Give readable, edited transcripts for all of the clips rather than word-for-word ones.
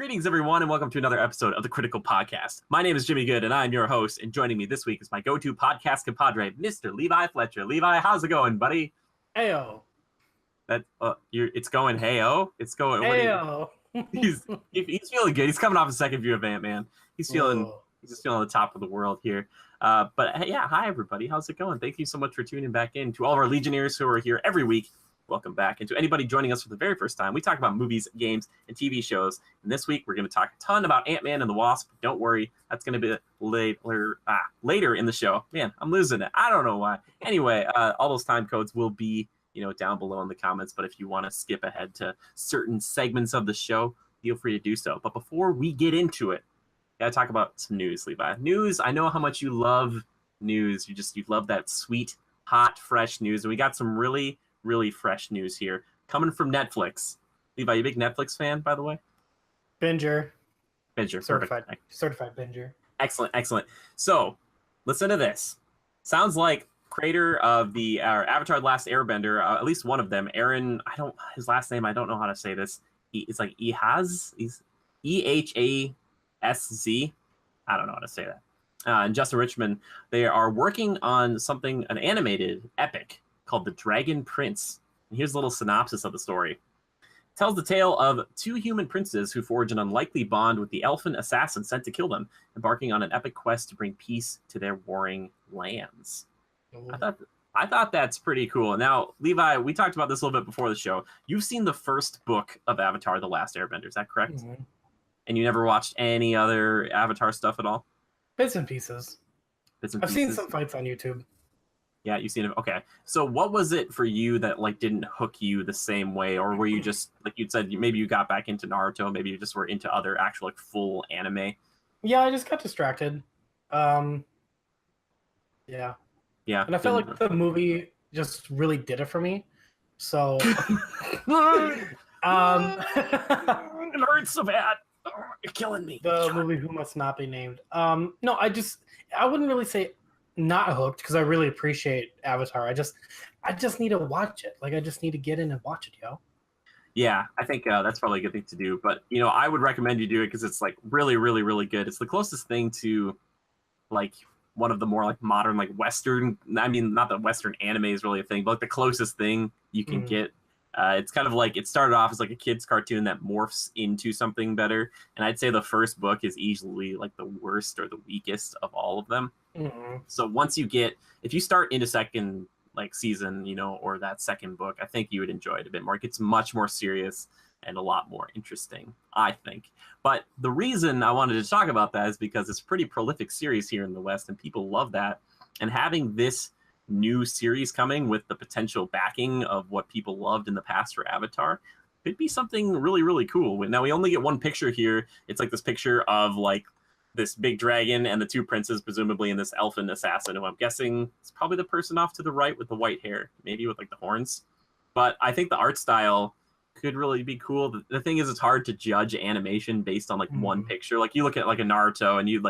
Greetings, everyone, and welcome to another episode of the Critical Podcast. My name is Jimmy Good, and I'm your host, and joining me this week is my go-to podcast compadre, Mr. Levi Fletcher. Levi, how's it going, buddy? Heyo. It's going heyo? It's going... Heyo. He's feeling good. He's coming off a second view of Ant-Man. He's just feeling the top of the world here. But hey, yeah, hi, everybody. How's it going? Thank you so much for tuning back in. To all of our Legionnaires who are here every week, welcome back. And to anybody joining us for the very first time, we talk about movies, games, and TV shows. And this week, we're going to talk a ton about Ant-Man and the Wasp. Don't worry, that's going to be later in the show. Man, I'm losing it. I don't know why. Anyway, all those time codes will be down below in the comments. But if you want to skip ahead to certain segments of the show, feel free to do so. But before we get into it, got to talk about some news, Levi. News, I know how much you love news. You love that sweet, hot, fresh news. And we got some really fresh news here coming from Netflix. Levi, you a big Netflix fan, by the way? Binger. Certified Binger. Excellent. So, listen to this. Sounds like creator of the Avatar: The Last Airbender, at least one of them, Aaron, his last name, I don't know how to say this. It's like Ehaz? He's Ehaszz. I don't know how to say that. And Justin Richmond, they are working on an animated epic called The Dragon Prince. And here's a little synopsis of the story. It tells the tale of two human princes who forge an unlikely bond with the elfin assassin sent to kill them, embarking on an epic quest to bring peace to their warring lands. I thought that's pretty cool. Now, Levi, we talked about this a little bit before the show. You've seen the first book of Avatar: The Last Airbender, is that correct? Mm-hmm. And you never watched any other Avatar stuff at all? Bits and pieces. I've seen some fights on YouTube. Yeah, you've seen it. Okay. So what was it for you that didn't hook you the same way? Or were you just, like you'd said, maybe you got back into Naruto, maybe you just were into other actual full anime? Yeah, I just got distracted. Yeah. Yeah. And I felt like the movie just really did it for me. So it hurts so bad. You're killing me. The movie Who Must Not Be Named. No, I wouldn't really say not hooked because I really appreciate Avatar. I just need to watch it. I just need to get in and watch it, yo. Yeah, I think that's probably a good thing to do. But I would recommend you do it because it's really good. It's the closest thing to one of the more modern Western. I mean, not that Western anime is really a thing, but the closest thing you can get. It's kind of it started off as a kid's cartoon that morphs into something better. And I'd say the first book is easily the worst or the weakest of all of them. Mm-hmm. So if you start into second season, or that second book, I think you would enjoy it a bit more. It gets much more serious and a lot more interesting, I think. But the reason I wanted to talk about that is because it's a pretty prolific series here in the West and people love that. And having this new series coming with the potential backing of what people loved in the past for Avatar could be something really cool. Now we only get one picture here. It's this picture of this big dragon and the two princes, presumably, and this elfin assassin, who I'm guessing is probably the person off to the right with the white hair, maybe with the horns. But I think the art style could really be cool. The thing is, it's hard to judge animation based on one picture. You look at a Naruto and you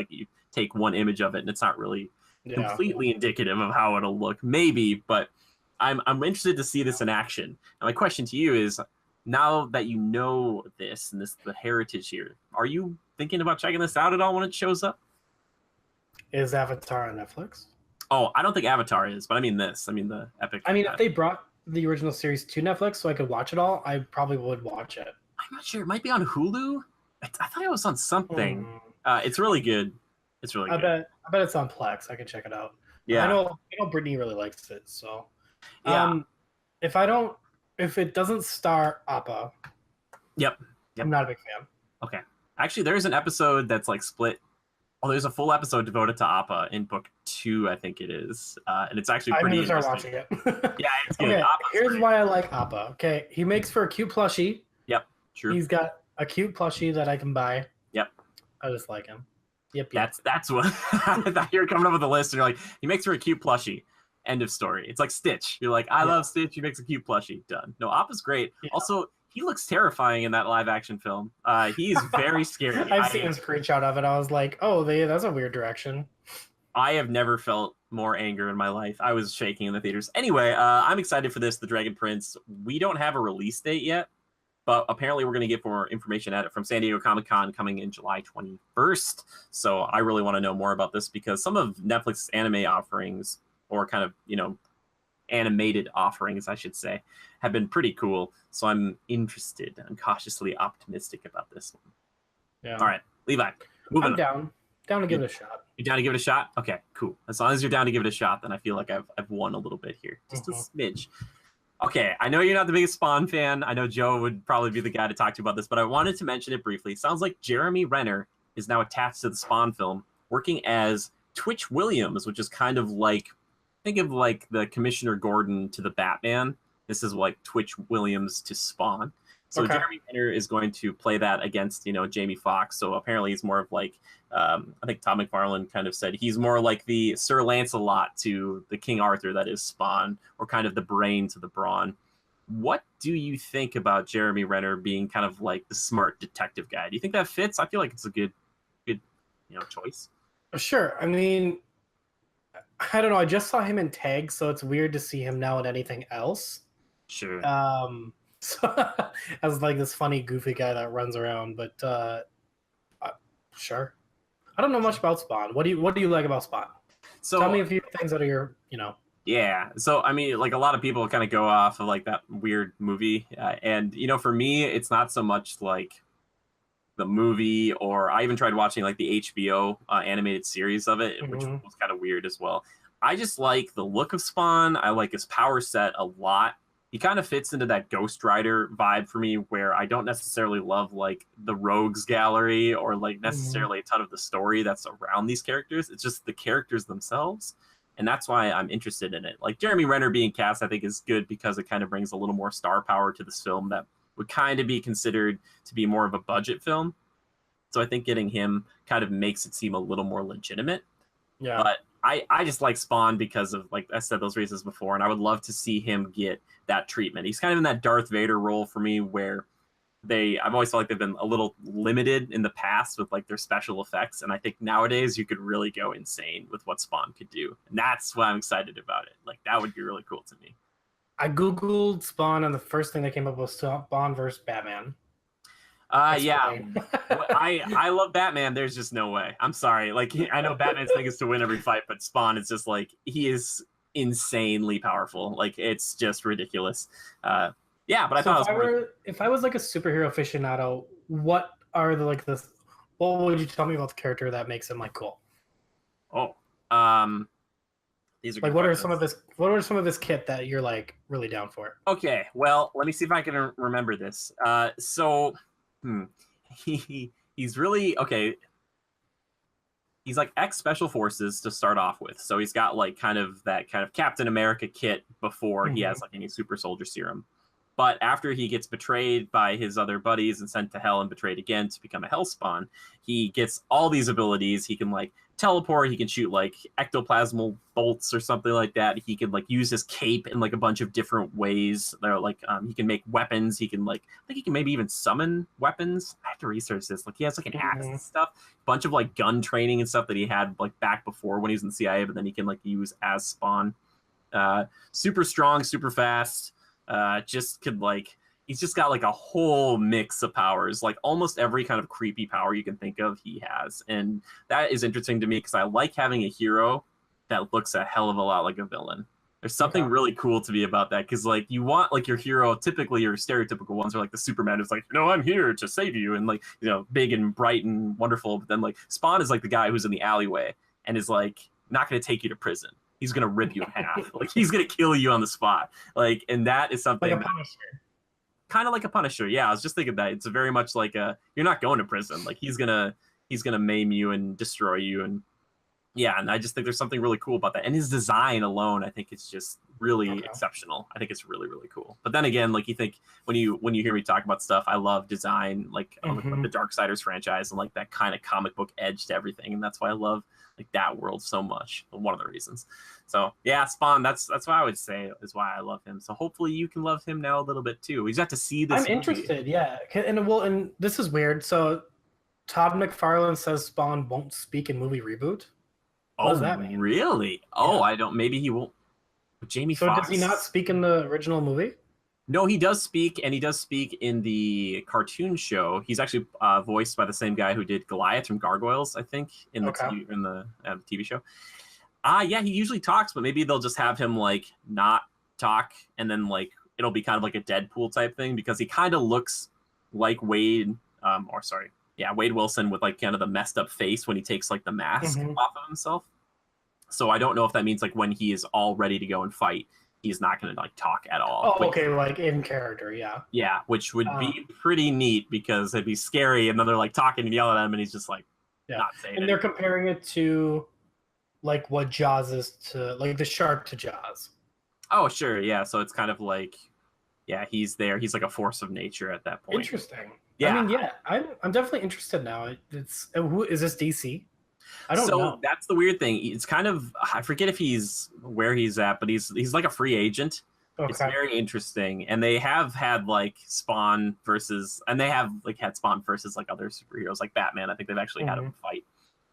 take one image of it and it's not really completely indicative of how it'll look, maybe. But I'm interested to see this in action. And my question to you is, now that you know this and the heritage here, are you thinking about checking this out at all when it shows up? Is Avatar on Netflix? Oh, I don't think Avatar is, but I mean this. I mean the epic. I mean, if they brought the original series to Netflix so I could watch it all, I probably would watch it. I'm not sure. It might be on Hulu. I thought it was on something. It's really good. It's really good. I bet it's on Plex. I can check it out. Yeah. I know Brittany really likes it, so yeah. If it doesn't star Appa, Yep. I'm not a big fan. Okay. Actually, there's an episode that's split. Oh, there's a full episode devoted to Appa in book 2, I think it is. And it's actually pretty interesting. I need to start watching it. Yeah, it's good. Okay, here's why I like Appa. Okay, he makes for a cute plushie. Yep, true. He's got a cute plushie that I can buy. Yep. I just like him. Yep. That's what I thought you were coming up with a list and you're he makes for a cute plushie. End of story. It's like Stitch. You're I love Stitch. He makes a cute plushie. Done. No, Appa's great. Yeah. Also, he looks terrifying in that live action film. He's very scary. I've seen a screenshot of it. I was like, oh, that's a weird direction. I have never felt more anger in my life. I was shaking in the theaters. Anyway, I'm excited for this, The Dragon Prince. We don't have a release date yet. but apparently we're going to get more information at it from San Diego Comic-Con coming in July 21st. So I really want to know more about this because some of Netflix's anime offerings, or kind of, animated offerings, I should say, have been pretty cool. So I'm interested. I'm cautiously optimistic about this one. Yeah. All right, Levi. I'm down to give it a shot. You're down to give it a shot? Okay, cool. As long as you're down to give it a shot, then I feel like I've won a little bit here. Just a smidge. Okay, I know you're not the biggest Spawn fan. I know Joe would probably be the guy to talk to about this, but I wanted to mention it briefly. It sounds like Jeremy Renner is now attached to the Spawn film, working as Twitch Williams, which is kind of like, think of like the Commissioner Gordon to the Batman. This is like Twitch Williams to Spawn. So Jeremy Renner is going to play that against, Jamie Foxx. So apparently he's more of like, I think Todd McFarlane kind of said he's more like the Sir Lancelot to the King Arthur that is Spawn, or kind of the brain to the brawn. What do you think about Jeremy Renner being kind of like the smart detective guy? Do you think that fits? I feel like it's a good, choice. Sure. I mean, I don't know. I just saw him in Tag, so it's weird to see him now in anything else. Sure. So as like this funny, goofy guy that runs around, but sure. I don't know much about Spawn. What do you like about Spawn? So tell me a few things that are your, Yeah. So, I mean, like a lot of people kind of go off of like that weird movie. And, for me, it's not so much like the movie, or I even tried watching like the HBO animated series of it, which was kind of weird as well. I just like the look of Spawn. I like his power set a lot. He kind of fits into that Ghost Rider vibe for me, where I don't necessarily love like the rogues gallery or like necessarily a ton of the story that's around these characters. It's just the characters themselves. And that's why I'm interested in it. Like Jeremy Renner being cast, I think is good because it kind of brings a little more star power to this film that would kind of be considered to be more of a budget film. So I think getting him kind of makes it seem a little more legitimate. Yeah. But I just like Spawn because of, like I said, those reasons before, and I would love to see him get that treatment. He's kind of in that Darth Vader role for me, where I've always felt like they've been a little limited in the past with like their special effects, and I think nowadays you could really go insane with what Spawn could do, and that's why I'm excited about it. Like that would be really cool to me. I googled Spawn, and the first thing that came up was Spawn versus Batman. Yeah. I love Batman. There's just no way. I'm sorry. Like, I know Batman's thing is to win every fight, but Spawn is just like, he is insanely powerful. Like, it's just ridiculous. Yeah, but I thought if I was like a superhero aficionado, what would you tell me about the character that makes him like cool? Oh, these are like what are some of his kit that you're like really down for? Okay, well, let me see if I can remember this. He's really okay. He's like ex Special Forces to start off with, so he's got like kind of Captain America kit before he has like any super soldier serum. But after he gets betrayed by his other buddies and sent to hell and betrayed again to become a Hellspawn, he gets all these abilities. He can like teleport, he can shoot like ectoplasmal bolts or something like that. He can like use his cape in like a bunch of different ways. They're like he can make weapons. He can like, I think he can maybe even summon weapons. I have to research this. Like he has like an axe and stuff. Bunch of like gun training and stuff that he had like back before when he was in the CIA, but then he can like use as Spawn. Super strong, super fast. Just could like, he's just got like a whole mix of powers, like almost every kind of creepy power you can think of he has. And that is interesting to me because I like having a hero that looks a hell of a lot like a villain. There's something really cool to me about that, because like you want like your hero, typically your stereotypical ones are like the Superman who's like, no, I'm here to save you, and like, you know, big and bright and wonderful. But then like Spawn is like the guy who's in the alleyway and is like not going to take you to prison. He's going to rip you in half. Like he's going to kill you on the spot. Like, and that is something like a Punisher. Kind of like a Punisher. Yeah, I was just thinking that it's very much like you're not going to prison. Like he's gonna maim you and destroy you. And yeah, and I just think there's something really cool about that. And his design alone, I think it's just really exceptional. I think it's really, really cool. But then again, like you think when you hear me talk about stuff, I love design, like the Darksiders franchise and like that kind of comic book edge to everything. And that's why I love like that world so much. One of the reasons. So yeah, Spawn, that's what I would say is why I love him. So hopefully you can love him now a little bit too. We just have to see this. I'm interested, yeah. And this is weird. So Todd McFarlane says Spawn won't speak in movie reboot. What does that mean? Really? Oh, yeah. I don't. Maybe he won't. Jamie Foxx. Does he not speak in the original movie? No, he does speak, and he does speak in the cartoon show. He's actually voiced by the same guy who did Goliath from Gargoyles, I think, in the TV show. Yeah, he usually talks, but maybe they'll just have him like not talk, and then like it'll be kind of like a Deadpool type thing because he kind of looks like Wade, Wade Wilson with like kind of the messed up face when he takes like the mask off of himself. So I don't know if that means like when he is all ready to go and fight, he's not going to like talk at all. Oh, okay, like in character, yeah. Yeah, which would be pretty neat because it'd be scary, and then they're like talking and yelling at him, and he's just like not saying. And they're comparing it to like what Jaws is to like the shark to Jaws. Oh, sure, yeah. So it's kind of like, yeah, he's there. He's like a force of nature at that point. Interesting. Yeah, I mean, yeah, I'm definitely interested now. It's who is this DC? I don't know. So that's the weird thing. It's kind of, I forget if he's where he's at, but he's like a free agent. Okay. It's very interesting. And they have had like Spawn versus, and they have like had Spawn versus like other superheroes like Batman. I think they've actually had him fight.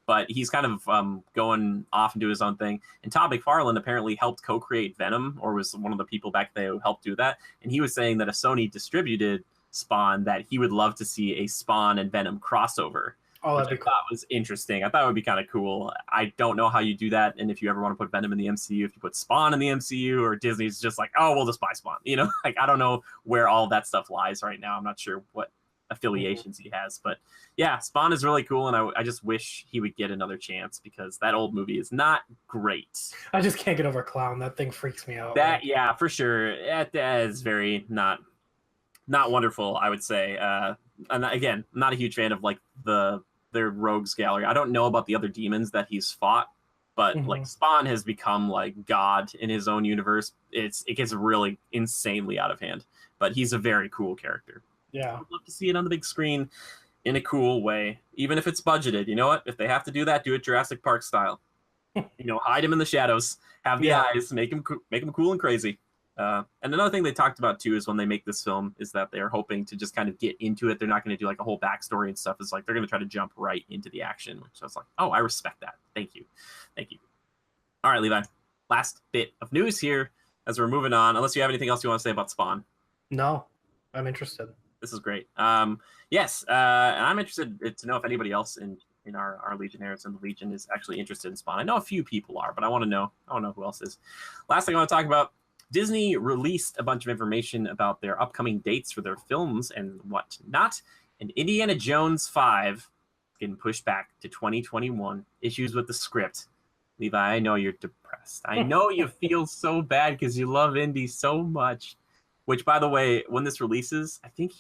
But he's kind of going off and do his own thing. And Todd McFarlane apparently helped co-create Venom, or was one of the people back there who helped do that. And he was saying that if Sony distributed Spawn, that he would love to see a Spawn and Venom crossover. Oh, which I thought was interesting. I thought it would be kind of cool. I don't know how you do that, and if you ever want to put Venom in the MCU, if you put Spawn in the MCU, or Disney's just like, oh, we'll just buy Spawn. You know, like I don't know where all that stuff lies right now. I'm not sure what affiliations he has, but yeah, Spawn is really cool, and I just wish he would get another chance because that old movie is not great. I just can't get over Clown. That thing freaks me out. Yeah, for sure. That is very not wonderful, I would say. And again, I'm not a huge fan of like their rogues gallery. I don't know about the other demons that he's fought, but like Spawn has become like God in his own universe. It gets really insanely out of hand, but he's a very cool character. Yeah, I'd love to see it on the big screen in a cool way, even if it's budgeted. You know what? If they have to do that, do it Jurassic Park style. You know, hide him in the shadows, have the eyes, make him cool and crazy. And another thing they talked about too is when they make this film is that they're hoping to just kind of get into it. They're not going to do like a whole backstory and stuff. It's like they're going to try to jump right into the action, which I was like, oh, I respect that. Thank you. All right, Levi, last bit of news here as we're moving on, unless you have anything else you want to say about Spawn. No, I'm interested. This is great. Yes, and I'm interested to know if anybody else in our Legionnaires and the Legion is actually interested in Spawn. I know a few people are, but I want to know who else is. Last thing I want to talk about, Disney released a bunch of information about their upcoming dates for their films and whatnot. And Indiana Jones 5 is getting pushed back to 2021. Issues with the script. Levi, I know you're depressed. I know you feel so bad because you love Indy so much. Which, by the way, when this releases, I think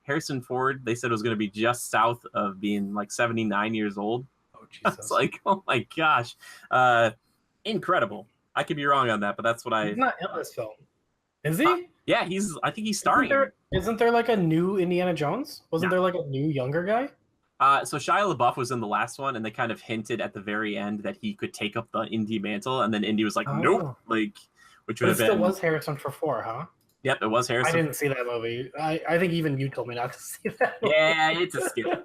Harrison Ford, they said it was going to be just south of being like 79 years old. Oh, Jesus. It's like, oh my gosh. Incredible. I could be wrong on that, but that's what He's not in this film. Is he? Yeah, I think he's starring. Isn't there like a new Indiana Jones? Wasn't there like a new younger guy? So Shia LaBeouf was in the last one, and they kind of hinted at the very end that he could take up the Indy mantle, and then Indy was like, nope. Like, which would have been. It still was Harrison for 4, huh? Yep, it was Harrison. I didn't see that movie. I think even you told me not to see that movie. Yeah, it's a skip.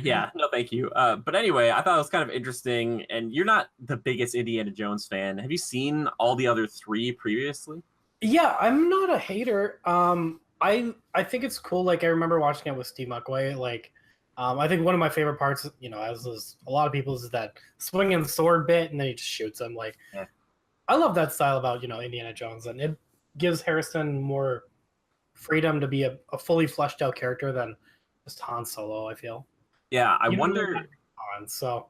Yeah, no thank you. But anyway, I thought it was kind of interesting, and you're not the biggest Indiana Jones fan. Have you seen all the other 3 previously? Yeah, I'm not a hater. I think it's cool. Like, I remember watching it with Steve McQuay. Like, I think one of my favorite parts, you know, as is a lot of people's, is that swinging sword bit, and then he just shoots him. Like, I love that style about, you know, Indiana Jones, and it gives Harrison more freedom to be a fully fleshed out character than just Han Solo, I feel. Yeah, I wonder. Han, so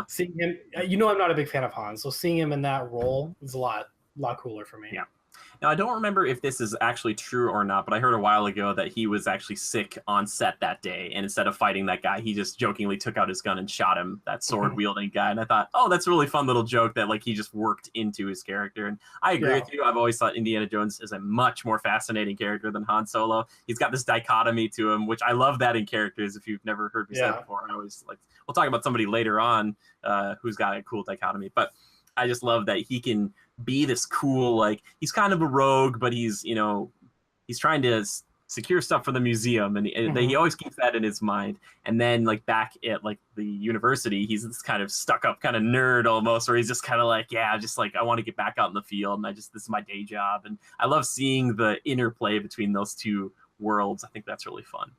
seeing him, you know, I'm not a big fan of Han, so seeing him in that role is a lot cooler for me. Yeah. Now, I don't remember if this is actually true or not, but I heard a while ago that he was actually sick on set that day, and instead of fighting that guy, he just jokingly took out his gun and shot him, that sword-wielding guy. And I thought, oh, that's a really fun little joke that like he just worked into his character. And I agree with you. I've always thought Indiana Jones is a much more fascinating character than Han Solo. He's got this dichotomy to him, which I love that in characters. If you've never heard me say it before, I always like. We'll talk about somebody later on who's got a cool dichotomy, but I just love that he can be this cool, like, he's kind of a rogue, but he's, you know, he's trying to secure stuff for the museum, and he always keeps that in his mind. And then like back at like the university, he's this kind of stuck up kind of nerd almost, where he's just kind of like, yeah, just like I want to get back out in the field, and this is my day job. And I love seeing the interplay between those two worlds. I think that's really fun.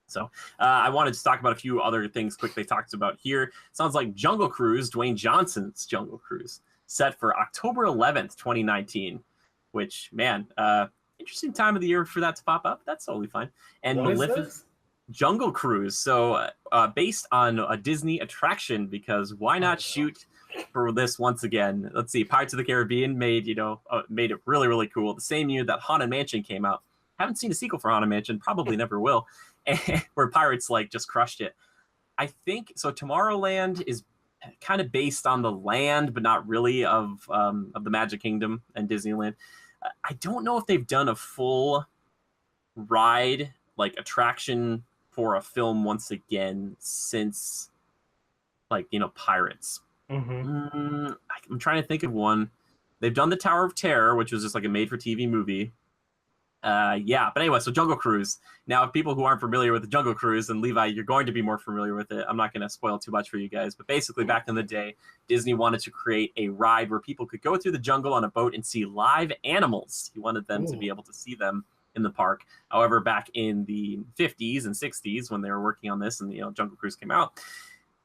So I wanted to talk about a few other things quickly talked about here. Sounds like Jungle Cruise, Dwayne Johnson's Jungle Cruise, set for October 11th, 2019, which, man, interesting time of the year for that to pop up. That's totally fine. And Maleficent Jungle Cruise. So based on a Disney attraction, because why not shoot for this once again? Let's see. Pirates of the Caribbean made it really, really cool. The same year that Haunted Mansion came out. Haven't seen a sequel for Haunted Mansion. Probably never will. Where Pirates like just crushed it. I think so. Tomorrowland is kind of based on the land, but not really of the Magic Kingdom and Disneyland. I don't know if they've done a full ride like attraction for a film once again since like Pirates. I'm trying to think of one. They've done the Tower of Terror, which was just like a made-for-TV movie. But anyway, so Jungle Cruise. Now, if people who aren't familiar with the Jungle Cruise, and Levi, you're going to be more familiar with it. I'm not going to spoil too much for you guys, but basically back in the day, Disney wanted to create a ride where people could go through the jungle on a boat and see live animals. He wanted them to be able to see them in the park. However, back in the 50s and 60s, when they were working on this and Jungle Cruise came out,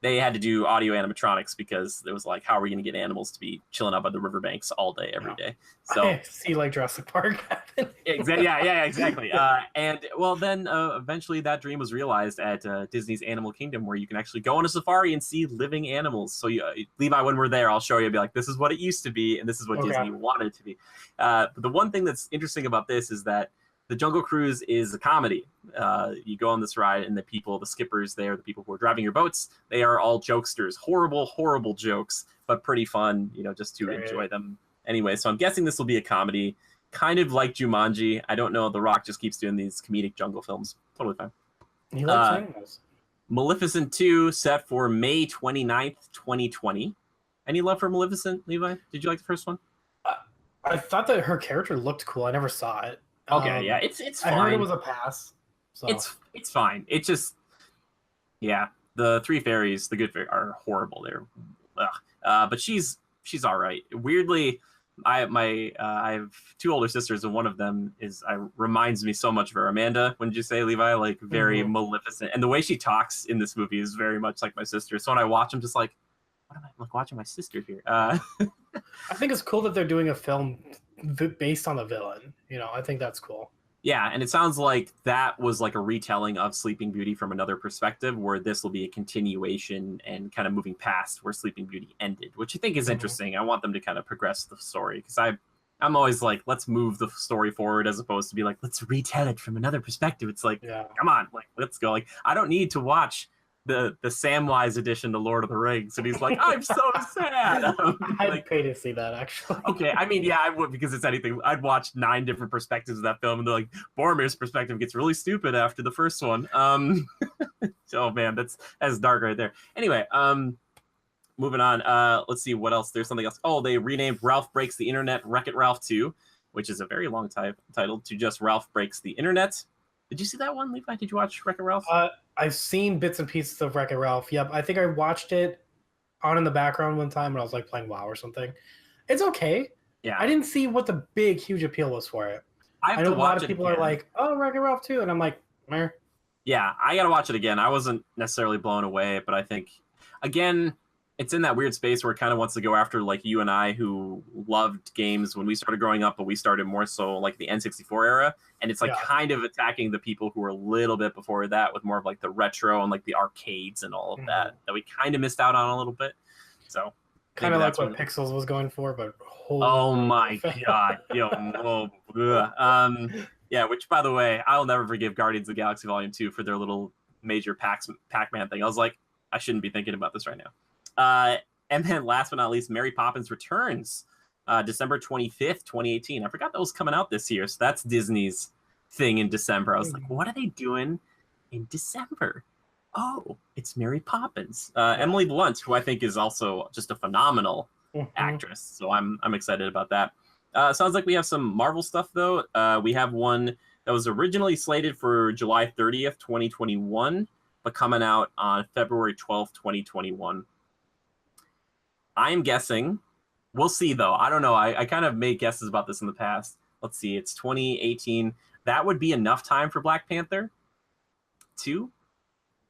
they had to do audio animatronics because it was like, how are we going to get animals to be chilling out by the riverbanks all day, every day? So see like Jurassic Park happen. Exactly. Yeah, exactly. And well, then eventually that dream was realized at Disney's Animal Kingdom, where you can actually go on a safari and see living animals. So Levi, when we're there, I'll show you. I'll be like, this is what it used to be, and this is what Disney wanted it to be. But the one thing that's interesting about this is that the Jungle Cruise is a comedy. You go on this ride, and the skippers there, the people who are driving your boats, they are all jokesters. Horrible, horrible jokes, but pretty fun, just to enjoy them. Anyway, so I'm guessing this will be a comedy, kind of like Jumanji. I don't know. The Rock just keeps doing these comedic jungle films. Totally fine. He likes animals. Maleficent 2 set for May 29th, 2020. Any love for Maleficent, Levi? Did you like the first one? I thought that her character looked cool. I never saw it. Okay, yeah, it's fine. I heard it was a pass. So. It's fine. It's just, the three fairies, the good fairies, are horrible. They're, but she's all right. Weirdly, I have two older sisters, and one of them reminds me so much of her. Amanda, when did you say, Levi? Like very Maleficent, and the way she talks in this movie is very much like my sister. So when I watch, I'm just like, what am I like watching my sister here? I think it's cool that they're doing a film based on the villain. I think that's cool. Yeah, and it sounds like that was like a retelling of Sleeping Beauty from another perspective, where this will be a continuation and kind of moving past where Sleeping Beauty ended, which I think is interesting. I want them to kind of progress the story, because I'm always like, let's move the story forward, as opposed to be like, let's retell it from another perspective. It's like, come on, like, let's go. Like, I don't need to watch the Samwise edition to Lord of the Rings, and he's like, I'm so sad. I'd pay to see that, actually. Okay, I mean, yeah, I would, because it's anything. I'd watch 9 different perspectives of that film, and they're like, Boromir's perspective gets really stupid after the first one. Oh man, that's dark right there. Anyway, moving on. Let's see what else. There's something else. Oh, they renamed Ralph Breaks the Internet Wreck-It Ralph 2, which is a very long title, to just Ralph Breaks the Internet. Did you see that one, Levi? Did you watch Wreck-It Ralph? I've seen bits and pieces of Wreck-It Ralph. Yep, I think I watched it on in the background one time when I was like playing WoW or something. It's okay. Yeah. I didn't see what the big, huge appeal was for it. I know a lot of people are like, oh, Wreck-It Ralph 2, and I'm like, meh. Yeah, I gotta watch it again. I wasn't necessarily blown away, but I think, again, it's in that weird space where it kind of wants to go after like you and I, who loved games when we started growing up, but we started more so like the N64 era. And it's like kind of attacking the people who were a little bit before that, with more of like the retro and like the arcades and all of that we kind of missed out on a little bit. So kind of like what Pixels was going for, but oh my god, yeah. Which, by the way, I'll never forgive Guardians of the Galaxy Volume 2 for their little major Pac-Man thing. I was like, I shouldn't be thinking about this right now. And then last but not least, Mary Poppins Returns, December 25th, 2018. I forgot that was coming out this year. So that's Disney's thing in December. I was like, what are they doing in December? Oh, it's Mary Poppins. Emily Blunt, who I think is also just a phenomenal actress. So I'm excited about that. Sounds like we have some Marvel stuff, though. We have one that that was originally slated for July 30th, 2021, but coming out on February 12th, 2021. I'm guessing, we'll see though. I don't know. I kind of made guesses about this in the past. Let's see. It's 2018. That would be enough time for Black Panther 2.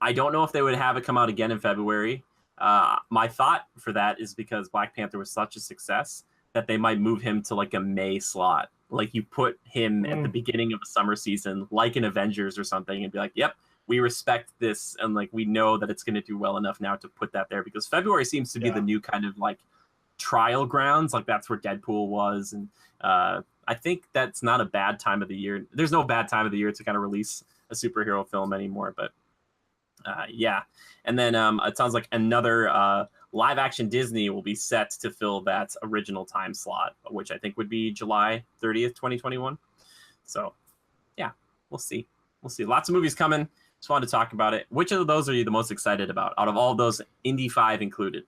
I don't know if they would have it come out again in February. My thought for that is because Black Panther was such a success that they might move him to like a May slot. Like you put him at the beginning of a summer season, like in Avengers or something, and be like, yep, we respect this. And like, we know that it's going to do well enough now to put that there, because February seems to be the new kind of like trial grounds. Like that's where Deadpool was. And I think that's not a bad time of the year. There's no bad time of the year to kind of release a superhero film anymore, but yeah. And then it sounds like another live action Disney will be set to fill that original time slot, which I think would be July 30th, 2021. So yeah, we'll see. We'll see. Lots of movies coming. Just wanted to talk about it. Which of those are you the most excited about out of all of those, Indy 5 included?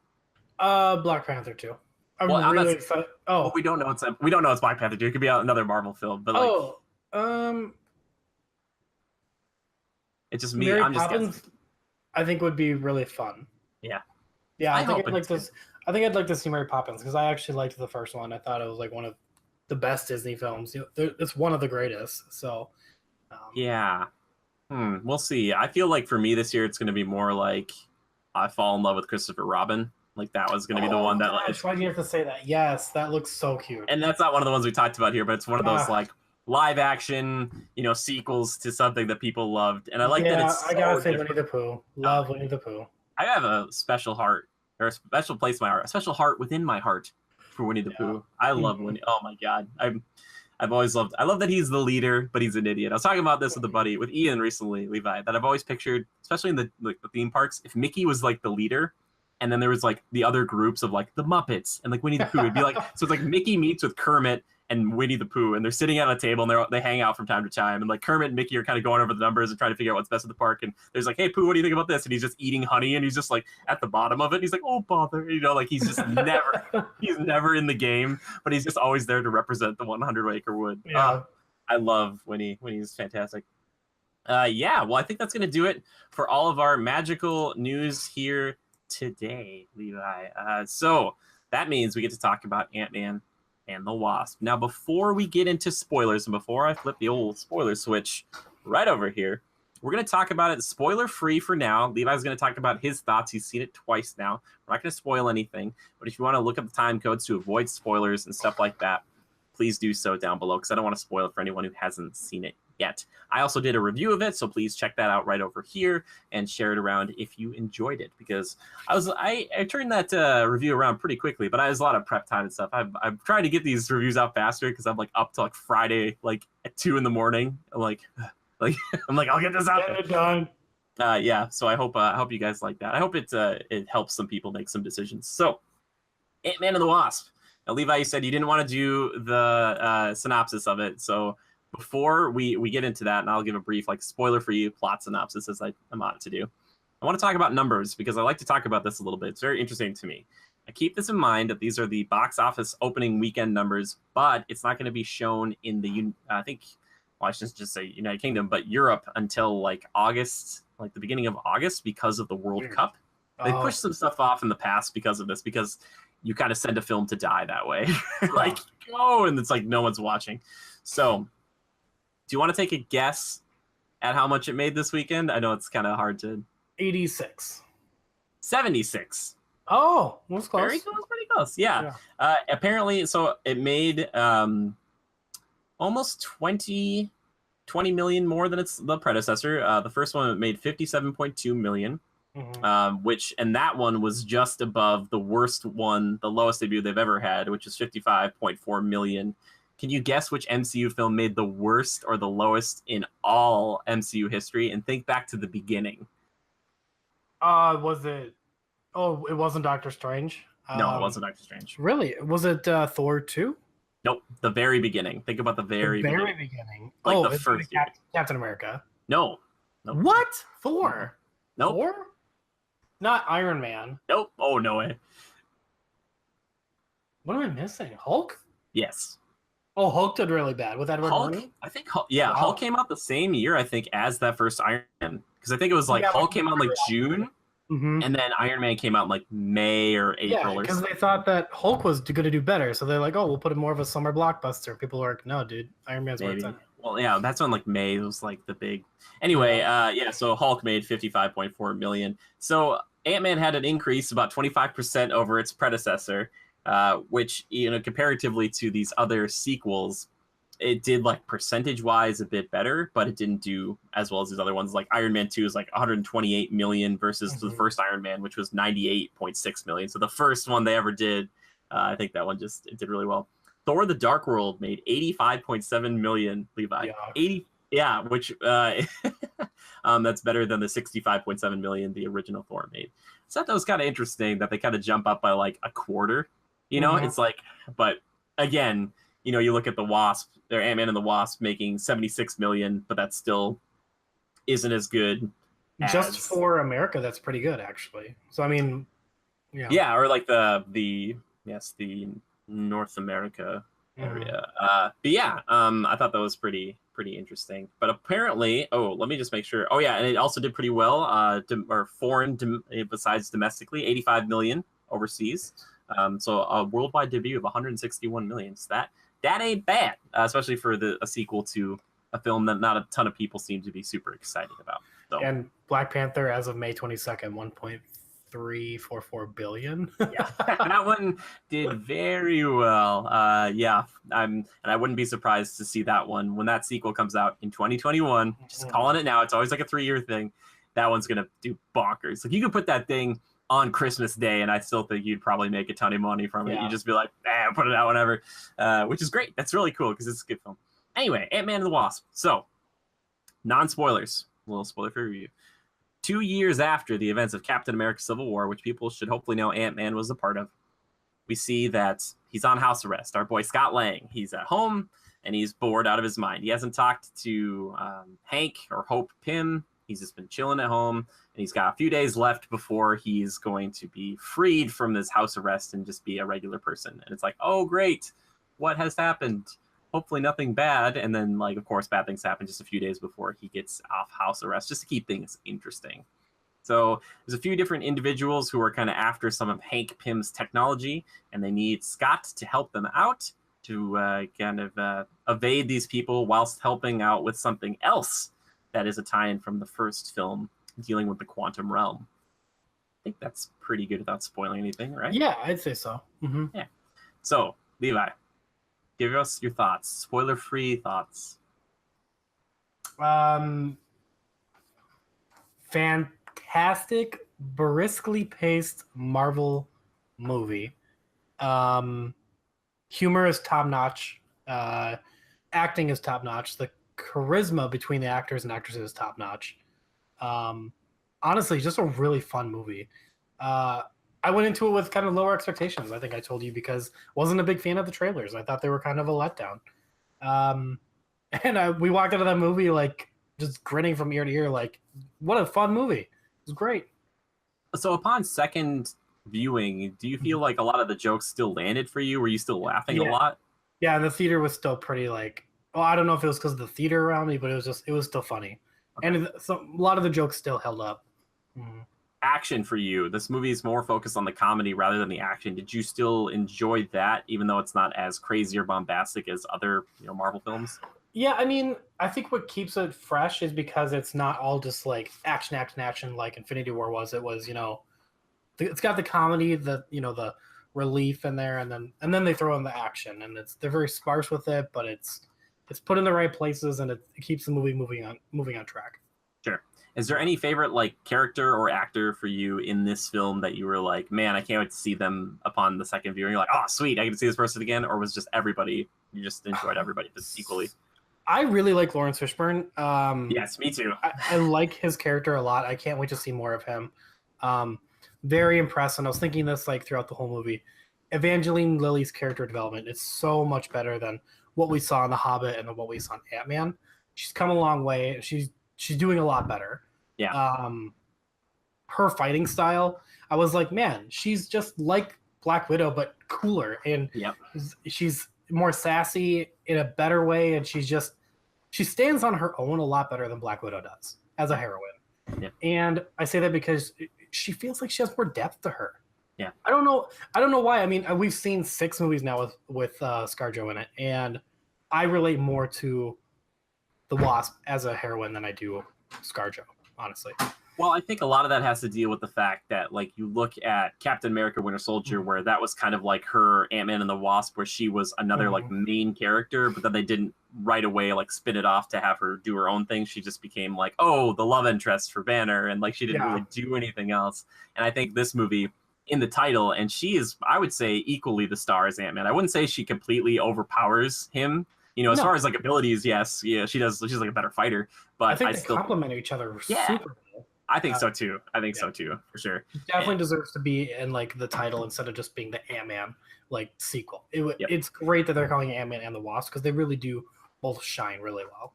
Black Panther 2. I'm really excited. Oh, well, we don't know it's Black Panther 2. It could be another Marvel film, but like, it's just me. I'm just guessing. I think would be really fun. Yeah. Yeah, I think I'd like this. I think I'd like to see Mary Poppins because I actually liked the first one. I thought it was like one of the best Disney films. It's one of the greatest. So. Yeah. We'll see. I feel like for me this year, it's going to be more like I fall in love with Christopher Robin. Like that was going to be the one that. Gosh, why do you have to say that? Yes, that looks so cute. And that's not one of the ones we talked about here, but it's one of those like live action, sequels to something that people loved. And I like that it's. I gotta say Winnie the Pooh. Love Winnie the Pooh. I have a special heart, or a special place in my heart, a special heart within my heart for Winnie the Pooh. I love Winnie. Oh my god, I've always loved. I love that he's the leader, but he's an idiot. I was talking about this with Ian recently, Levi, that I've always pictured, especially in the theme parks, if Mickey was like the leader, and then there was like the other groups of like the Muppets and like Winnie the Pooh. It'd be like so it's like Mickey meets with Kermit and Winnie the Pooh, and they're sitting at a table and they hang out from time to time, and like Kermit and Mickey are kind of going over the numbers and trying to figure out what's best at the park. And there's like, hey Pooh, what do you think about this? And he's just eating honey, and he's just like at the bottom of it. And he's like, oh bother, like he's just he's never in the game, but he's just always there to represent the 100 Acre Wood. Yeah, I love Winnie. Winnie's fantastic. Yeah, well, I think that's gonna do it for all of our magical news here today, Levi. So that means we get to talk about Ant-Man and the Wasp. Now, before we get into spoilers and before I flip the old spoiler switch right over here, we're going to talk about it spoiler-free for now. Levi's going to talk about his thoughts. He's seen it twice now. We're not going to spoil anything, but if you want to look up the time codes to avoid spoilers and stuff like that, please do so down below, because I don't want to spoil it for anyone who hasn't seen it yet. I also did a review of it, so please check that out right over here and share it around if you enjoyed it, because I turned that review around pretty quickly, but I has a lot of prep time and stuff. I'm trying to get these reviews out faster because I'm like up to like Friday like at 2 a.m. I'm like I'm like, I'll get this out. Get it done. Yeah, so I hope you guys like that. I hope it helps some people make some decisions. So Ant-Man and the Wasp. Now, Levi, you said you didn't want to do the synopsis of it, so before we get into that, and I'll give a brief like spoiler-free plot synopsis as I'm on to do, I want to talk about numbers because I like to talk about this a little bit. It's very interesting to me. I keep this in mind that these are the box office opening weekend numbers, but it's not going to be shown in the I shouldn't just say United Kingdom, but Europe until like August, like the beginning of August, because of the World Cup. They pushed some stuff off in the past because of this, because you kind of send a film to die that way. Like, and it's like no one's watching. So do you want to take a guess at how much it made this weekend? I know it's kind of hard to. 86. 76. Oh, that's close. Very close, pretty close. Yeah. Apparently, so it made almost 20 million more than the predecessor. The first one made 57.2 million. Mm-hmm. And that one was just above the worst one, the lowest debut they've ever had, which is 55.4 million. Can you guess which MCU film made the worst or the lowest in all MCU history? And think back to the beginning. Was it? Oh, it wasn't Doctor Strange. No, it wasn't Doctor Strange. Really? Was it Thor 2? Nope. The very beginning. Think about the very beginning. Like the first Captain America. No. Nope. What? Thor? Nope. Thor? Not Iron Man. Nope. Oh, no way. What am I missing? Hulk? Yes. Oh, Hulk did really bad with Edward Hulk, Norton. I think, yeah, Wow. Hulk came out the same year, I think, as that first Iron Man. Because I think it was like Yeah, Hulk came out in like June, mm-hmm. and then Iron Man came out in like May or Yeah, April or because they something. thought that Hulk was going to do better, so they're like, "Oh, we'll put it more of a summer blockbuster." People were like, "No, dude, Iron Man's where it's Maybe. at." Well, yeah, that's when like May was like the big. Anyway, yeah. So Hulk made 55.4 million. So Ant-Man had an increase about 25% over its predecessor, which comparatively to these other sequels, it did like percentage-wise a bit better, but it didn't do as well as these other ones. Like Iron Man 2 is like 128 million versus the first Iron Man, which was 98.6 million. So the first one they ever did, I think that one it did really well. Thor: The Dark World made 85.7 million, Levi. Yeah. 80, yeah, which that's better than the 65.7 million the original Thor made. So I thought that was kind of interesting that they kind of jump up by like a quarter. It's like, but again, you look at the Wasp, their Ant-Man and the Wasp making 76 million, but that still isn't as good. Just for America, that's pretty good, actually. So I mean, yeah, or like the North America area. But yeah, I thought that was pretty interesting. But apparently, let me just make sure. Oh yeah, and it also did pretty well. Or foreign besides domestically, 85 million overseas. So a worldwide debut of 161 million. So that ain't bad, especially for a sequel to a film that not a ton of people seem to be super excited about. So. And Black Panther, as of May 22nd, 1.344 billion. Yeah, that one did very well. Yeah, and I wouldn't be surprised to see that one when that sequel comes out in 2021. Just calling it now. It's always like a 3-year thing. That one's gonna do bonkers. Like you could put that thing on Christmas Day, and I still think you'd probably make a ton of money from it. You'd just be like, put it out whenever, which is great. That's really cool because it's a good film. Anyway, Ant-Man and the Wasp. So, non-spoilers. A little spoiler-free review. 2 years after the events of Captain America Civil War, which people should hopefully know Ant-Man was a part of, we see that he's on house arrest. Our boy Scott Lang, he's at home, and he's bored out of his mind. He hasn't talked to Hank or Hope Pym. He's just been chilling at home, and he's got a few days left before he's going to be freed from this house arrest and just be a regular person. And it's like, oh, great. What has happened? Hopefully nothing bad. And then, like, of course, bad things happen just a few days before he gets off house arrest, just to keep things interesting. So there's a few different individuals who are kind of after some of Hank Pym's technology, and they need Scott to help them out to evade these people whilst helping out with something else that is a tie-in from the first film dealing with the quantum realm. I think that's pretty good without spoiling anything, right? Yeah, I'd say so. Mm-hmm. Yeah. So, Levi, give us your thoughts. Spoiler-free thoughts. Fantastic, briskly paced Marvel movie. Humor is top-notch. Acting is top-notch. The charisma between the actors and actresses is top-notch. Honestly, just a really fun movie. I went into it with kind of lower expectations. I think I told you because I wasn't a big fan of the trailers. I thought they were kind of a letdown. And we walked out of that movie like just grinning from ear to ear, like, what a fun movie. It was great. So upon second viewing, do you feel like a lot of the jokes still landed for you? Were you still laughing a lot? Yeah, and the theater was still pretty like, I don't know if it was because of the theater around me, but it was still funny. Okay. And a lot of the jokes still held up. Action for you. This movie is more focused on the comedy rather than the action. Did you still enjoy that, even though it's not as crazy or bombastic as other Marvel films? Yeah, I mean, I think what keeps it fresh is because it's not all just like action like Infinity War was. It was, it's got the comedy, the relief in there, and then they throw in the action, and they're very sparse with it, but it's put in the right places, and it keeps the movie moving on track. Sure. Is there any favorite like character or actor for you in this film that you were like, man, I can't wait to see them upon the second viewing? You're like, oh, sweet, I get to see this person again, or was just everybody? You just enjoyed everybody equally? I really like Lawrence Fishburne. Yes, me too. I like his character a lot. I can't wait to see more of him. Very impressed, and I was thinking this like throughout the whole movie. Evangeline Lilly's character development is so much better than what we saw in The Hobbit and what we saw in Ant-Man. She's come a long way. She's doing a lot better. Yeah. Her fighting style, I was like, man, she's just like Black Widow but cooler, and more sassy in a better way, and she stands on her own a lot better than Black Widow does as a heroine. Yeah. And I say that because she feels like she has more depth to her. Yeah. I don't know why. I mean, we've seen 6 movies now with ScarJo in it, and I relate more to the Wasp as a heroine than I do ScarJo, honestly. Well, I think a lot of that has to deal with the fact that, like, you look at Captain America: Winter Soldier, where that was kind of like her Ant-Man and the Wasp, where she was another like main character, but then they didn't right away like spin it off to have her do her own thing. She just became like, oh, the love interest for Banner, and like she didn't really do anything else. And I think this movie, in the title, and she is, I would say, equally the star as Ant-Man. I wouldn't say she completely overpowers him. You know, as far as like abilities, yes, yeah, she does. She's like a better fighter, but I think they complement each other super well. I think so too. I think so too, for sure. She definitely deserves to be in like the title instead of just being the Ant-Man like sequel. It's great that they're calling it Ant-Man and the Wasp because they really do both shine really well.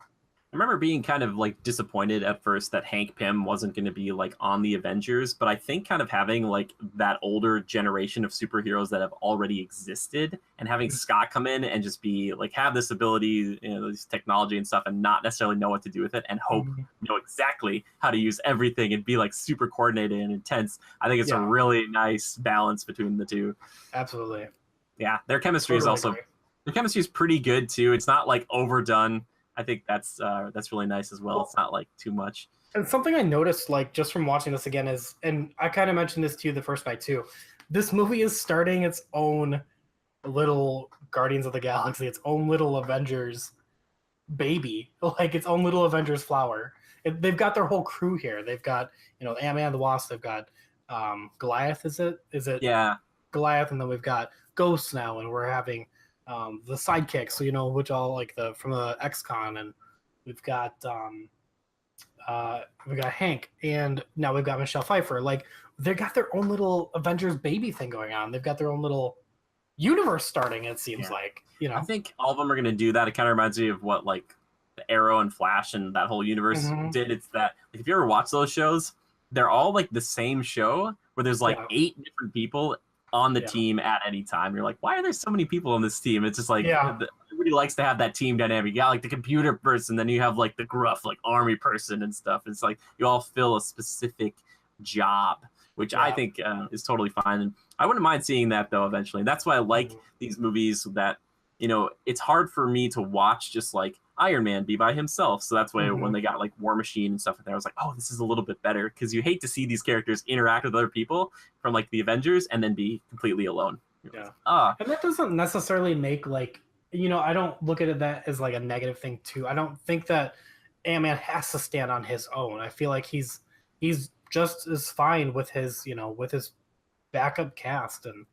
I remember being kind of like disappointed at first that Hank Pym wasn't going to be like on the Avengers, but I think kind of having like that older generation of superheroes that have already existed and having Scott come in and just be like, have this ability, you know, this technology and stuff, and not necessarily know what to do with it, and hope know exactly how to use everything and be like super coordinated and intense. I think it's a really nice balance between the two. Absolutely. Yeah, their chemistry is also their chemistry is pretty good too. It's not like overdone. I think that's really nice as well. It's not like too much. And something I noticed, like just from watching this again, is, and I kind of mentioned this to you the first night too, this movie is starting its own little Guardians of the Galaxy, its own little Avengers baby, like its own little Avengers flower. They've got their whole crew here. They've got, you know, Ant-Man, the Wasp. They've got Goliath. Is it? Yeah. Goliath, and then we've got Ghost now, and we're having the sidekicks, so you know, which all like from the X-Con, and we've got Hank, and now we've got Michelle Pfeiffer. Like they got their own little Avengers baby thing going on. They've got their own little universe starting. It seems like, you know. I think all of them are going to do that. It kind of reminds me of what like the Arrow and Flash and that whole universe did. It's that like, if you ever watch those shows, they're all like the same show where there's like 8 different people on the team at any time. You're like, why are there so many people on this team? It's just like everybody likes to have that team dynamic. You got like the computer person, then you have like the gruff like army person and stuff. It's like you all fill a specific job, which I think is totally fine. And I wouldn't mind seeing that though eventually. That's why I like these movies that, you know, it's hard for me to watch just like Iron Man be by himself. So that's why when they got like War Machine and stuff like that, I was like, oh, this is a little bit better, because you hate to see these characters interact with other people from like the Avengers and then be completely alone. And that doesn't necessarily make like, you know, I don't look at that as like a negative thing too. I don't think that Ant-Man has to stand on his own. I feel like he's just as fine with his, you know, with his backup cast. And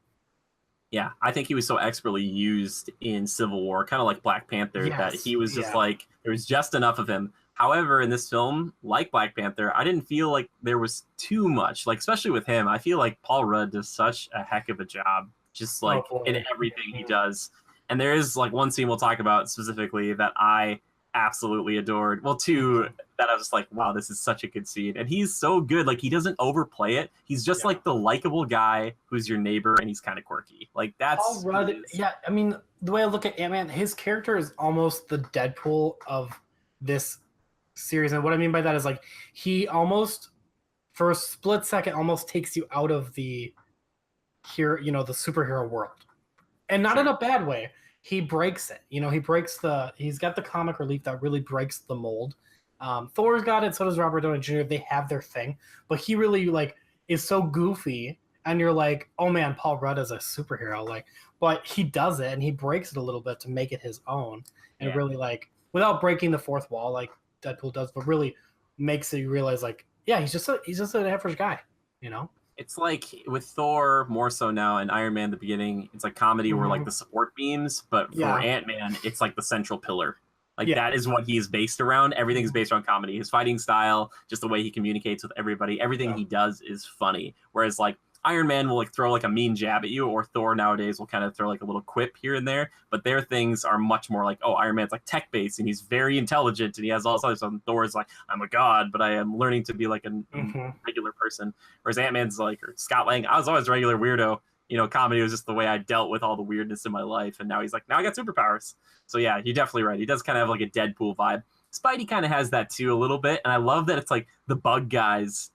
yeah, I think he was so expertly used in Civil War, kind of like Black Panther, that he was just like, there was just enough of him. However, in this film, like Black Panther, I didn't feel like there was too much, like especially with him. I feel like Paul Rudd does such a heck of a job, just like in everything he does. And there is like one scene we'll talk about specifically that I absolutely adored. Well, 2 that I was just like, wow, this is such a good scene. And he's so good. Like, he doesn't overplay it. He's just like the likable guy who's your neighbor, and he's kind of quirky. Like, that's Paul Rudd. Yeah, I mean, the way I look at Ant-Man, his character is almost the Deadpool of this series. And what I mean by that is like, he almost, for a split second, almost takes you out of the the superhero world. And not in a bad way. He breaks it. You know, he's got the comic relief that really breaks the mold. Thor's got it, so does Robert Downey Jr. They have their thing, but he really like is so goofy, and you're like, oh man, Paul Rudd is a superhero. Like, but he does it and he breaks it a little bit to make it his own, and really like without breaking the fourth wall like Deadpool does, but really makes you realize like, yeah, he's just an average guy, you know. It's like with Thor more so now, and Iron Man at the beginning, it's like comedy where like the support beams, but for Ant-Man, it's like the central pillar. Like that is what he's based around. Everything's based around comedy. His fighting style, just the way he communicates with everybody, everything he does is funny. Whereas like Iron Man will like throw like a mean jab at you, or Thor nowadays will kind of throw like a little quip here and there. But their things are much more like, oh, Iron Man's like tech based and he's very intelligent and he has all this other stuff. And Thor's like, I'm a god, but I am learning to be like a regular person. Whereas Ant-Man's like, or Scott Lang, I was always a regular weirdo. comedy was just the way I dealt with all the weirdness in my life. And now he's like, now I got superpowers. So yeah, you're definitely right. He does kind of have like a Deadpool vibe. Spidey kind of has that too a little bit. And I love that it's like the bug guys,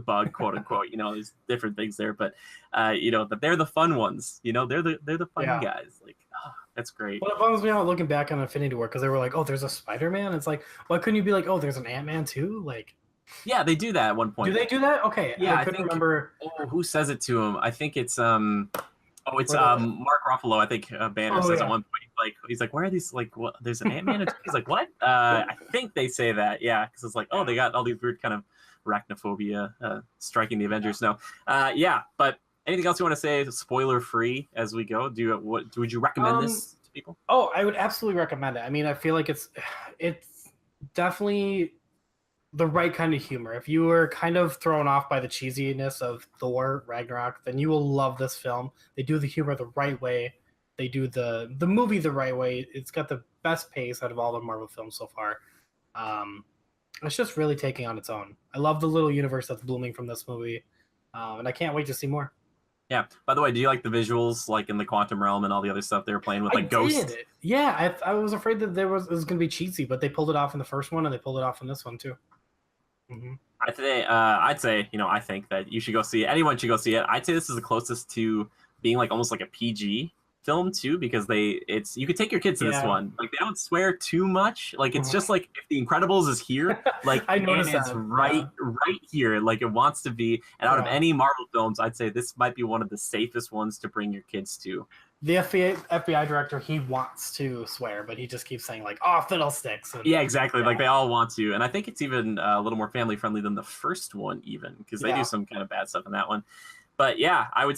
bug quote unquote, there's different things there, but that they're the fun ones, they're the fun guys. Like, oh, that's great. Well, it bums me out looking back on Infinity War because they were like, oh, there's a Spider-Man. It's like, why couldn't you be like, oh, there's an Ant-Man too? Like, yeah, they do that at one point. Do they do that? Okay, yeah, I couldn't remember. Oh, who says it to him? I think it's Mark Ruffalo. I think Banner says at one point, he's like, where are these? Like, what? There's an Ant-Man. He's like, what? I think they say that. Yeah, because it's like, oh, they got all these weird kind of arachnophobia striking the Avengers. No, yeah. But anything else you want to say? Spoiler free as we go. Would you recommend this to people? Oh, I would absolutely recommend it. I mean, I feel like it's definitely the right kind of humor. If you were kind of thrown off by the cheesiness of Thor Ragnarok, then you will love this film. They do the humor the right way. They do the movie the right way. It's got the best pace out of all the Marvel films so far. It's just really taking on its own. I love the little universe that's blooming from this movie, and I can't wait to see more. Yeah. By the way, do you like the visuals, like in the quantum realm and all the other stuff they were playing with, like ghosts? Yeah, I was afraid that it was going to be cheesy, but they pulled it off in the first one, and they pulled it off in this one too. Mm-hmm. I'd say, I think that you should go see it. Anyone should go see it. I'd say this is the closest to being like almost like a PG film too, because you could take your kids to this one. Like, they don't swear too much. Like, it's just like if The Incredibles is here, like I noticed it's right here, like it wants to be. And out of any Marvel films, I'd say this might be one of the safest ones to bring your kids to. The FBI director, he wants to swear, but he just keeps saying like, "Oh, fiddlesticks." Yeah, exactly. Like, they all want to, and I think it's even a little more family friendly than the first one, even because they do some kind of bad stuff in that one. But yeah, I would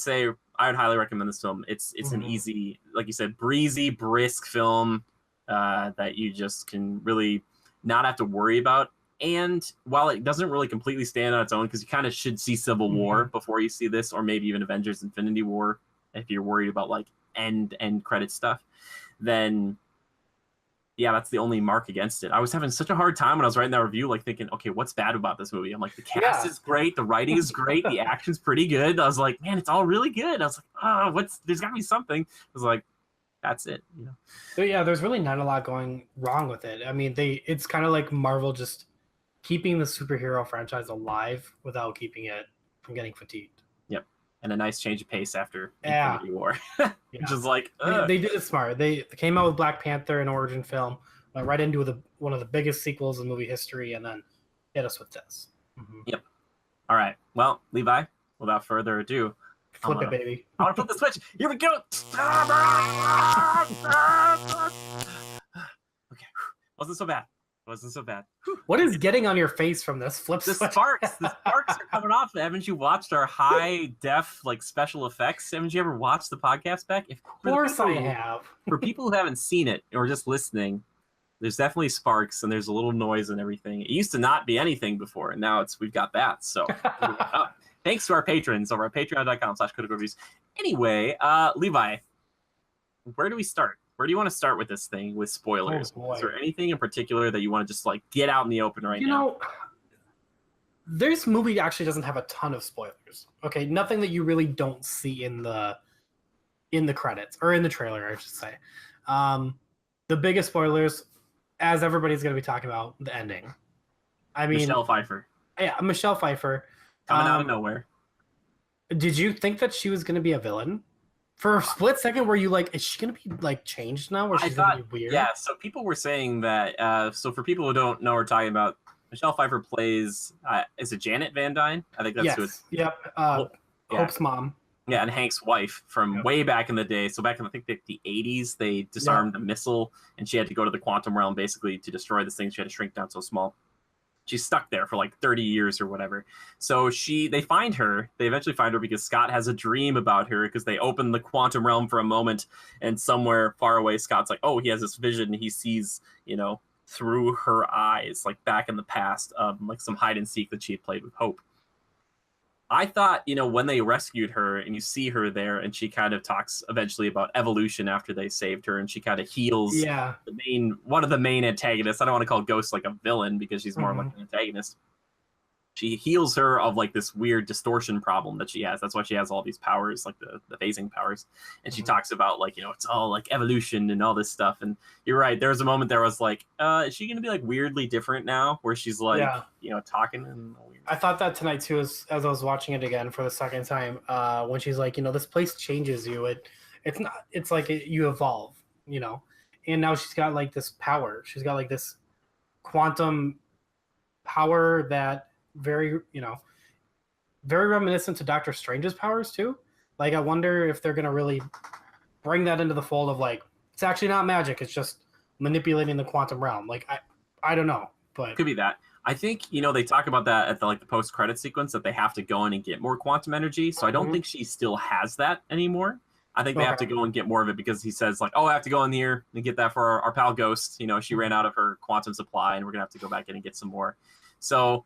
highly recommend this film. It's an easy, like you said, breezy, brisk film that you just can really not have to worry about. And while it doesn't really completely stand on its own, because you kind of should see Civil War before you see this, or maybe even Avengers: Infinity War, if you're worried about like end credit stuff, then yeah, that's the only mark against it. I was having such a hard time when I was writing that review, like thinking, okay, what's bad about this movie? I'm like, the cast is great, the writing is great, the action's pretty good. I was like, man, it's all really good. I was like, there's gotta be something. I was like, that's it, So yeah, there's really not a lot going wrong with it. I mean, it's kind of like Marvel just keeping the superhero franchise alive without keeping it from getting fatigued. Yep. And a nice change of pace after Infinity War. Which is like, they did it smart. They came out with Black Panther, an origin film, went right into one of the biggest sequels in movie history, and then hit us with this. Yep. All right. Well, Levi, without further ado, flip it, baby. I want to flip the switch. Here we go. Okay. Wasn't so bad. What is getting on your face from this flip switch? The sparks are coming off. Haven't you watched our high def like special effects? Haven't you ever watched the podcast back? Of course I have. For people who haven't seen it or just listening, there's definitely sparks and there's a little noise and everything. It used to not be anything before, and now we've got that. So thanks to our patrons over at patreon.com/criticalreviews. Anyway, Levi, where do we start? Where do you want to start with this thing with spoilers? Oh, is there anything in particular that you want to just like get out in the open right now? This movie actually doesn't have a ton of spoilers. Okay, nothing that you really don't see in the credits or in the trailer, I should say. The biggest spoilers, as everybody's going to be talking about, the ending. I mean, Michelle Pfeiffer. Yeah, Michelle Pfeiffer. Coming out of nowhere. Did you think that she was going to be a villain? For a split second, were you like, is she going to be like changed now? Or she's going to be weird? Yeah, so people were saying that, so for people who don't know what we're talking about, Michelle Pfeiffer plays, is it Janet Van Dyne? I think that's who it's. Yep. Hope's mom. Yeah, and Hank's wife from way back in the day. So back in, I think, the 80s, they disarmed the missile, and she had to go to the quantum realm basically to destroy this thing. She had to shrink down so small. She's stuck there for like 30 years or whatever. So they eventually find her because Scott has a dream about her because they open the quantum realm for a moment, and somewhere far away, Scott's like, oh, he has this vision. He sees, through her eyes, like back in the past, like some hide and seek that she had played with Hope. I thought, when they rescued her and you see her there and she kind of talks eventually about evolution after they saved her and she kind of heals one of the main antagonists. I don't want to call Ghost like a villain because she's more like an antagonist. she heals her of like this weird distortion problem that she has. That's why she has all these powers, like the phasing powers. And she talks about like, you know, it's all like evolution and all this stuff. And you're right. There was a moment there was like, is she gonna be like weirdly different now, where she's like, you know, talking and weird. I thought that tonight too, as I was watching it again for the second time. When she's like, you know, this place changes you. It's like you evolve, you know. And now she's got like this power. She's got like this quantum power that very reminiscent to Doctor Strange's powers too. Like, I wonder if they're gonna really bring that into the fold of like, it's actually not magic, it's just manipulating the quantum realm. Like, I don't know, but could be that. I think, you know, they talk about that at the post-credit sequence, that they have to go in and get more quantum energy. So I don't think she still has that anymore. I think they have to go and get more of it, because he says like, oh, I have to go in here and get that for our pal Ghost. You know, she ran out of her quantum supply, and we're gonna have to go back in and get some more. So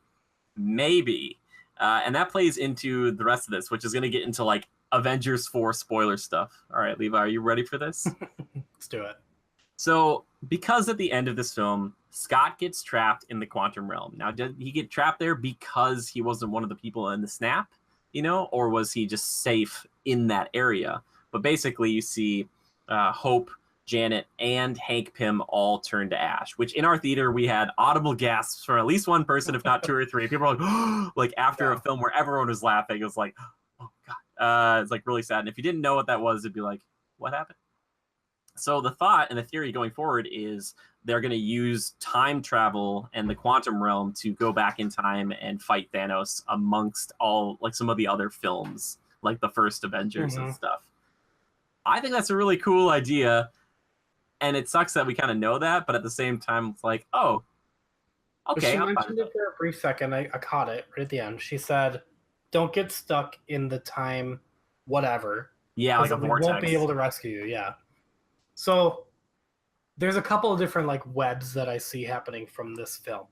maybe, and that plays into the rest of this, which is gonna get into like Avengers 4 spoiler stuff. All right, Levi, are you ready for this? Let's do it. So, because at the end of this film, Scott gets trapped in the quantum realm. Now, did he get trapped there because he wasn't one of the people in the snap, you know, or was he just safe in that area? But basically, you see Hope, Janet, and Hank Pym all turn to ash, which in our theater, we had audible gasps from at least one person, if not two or three. People were like, like after a film where everyone was laughing, it was like, oh, God. It's like really sad. And if you didn't know what that was, it'd be like, what happened? So the thought and the theory going forward is they're going to use time travel and the quantum realm to go back in time and fight Thanos amongst all like some of the other films, like the first Avengers and stuff. I think that's a really cool idea, and it sucks that we kind of know that, but at the same time, it's like, oh, okay. She mentioned it for a brief second. I caught it right at the end. She said, "Don't get stuck in the time, whatever." Yeah, like a vortex. We won't be able to rescue you. Yeah. So there's a couple of different like webs that I see happening from this film.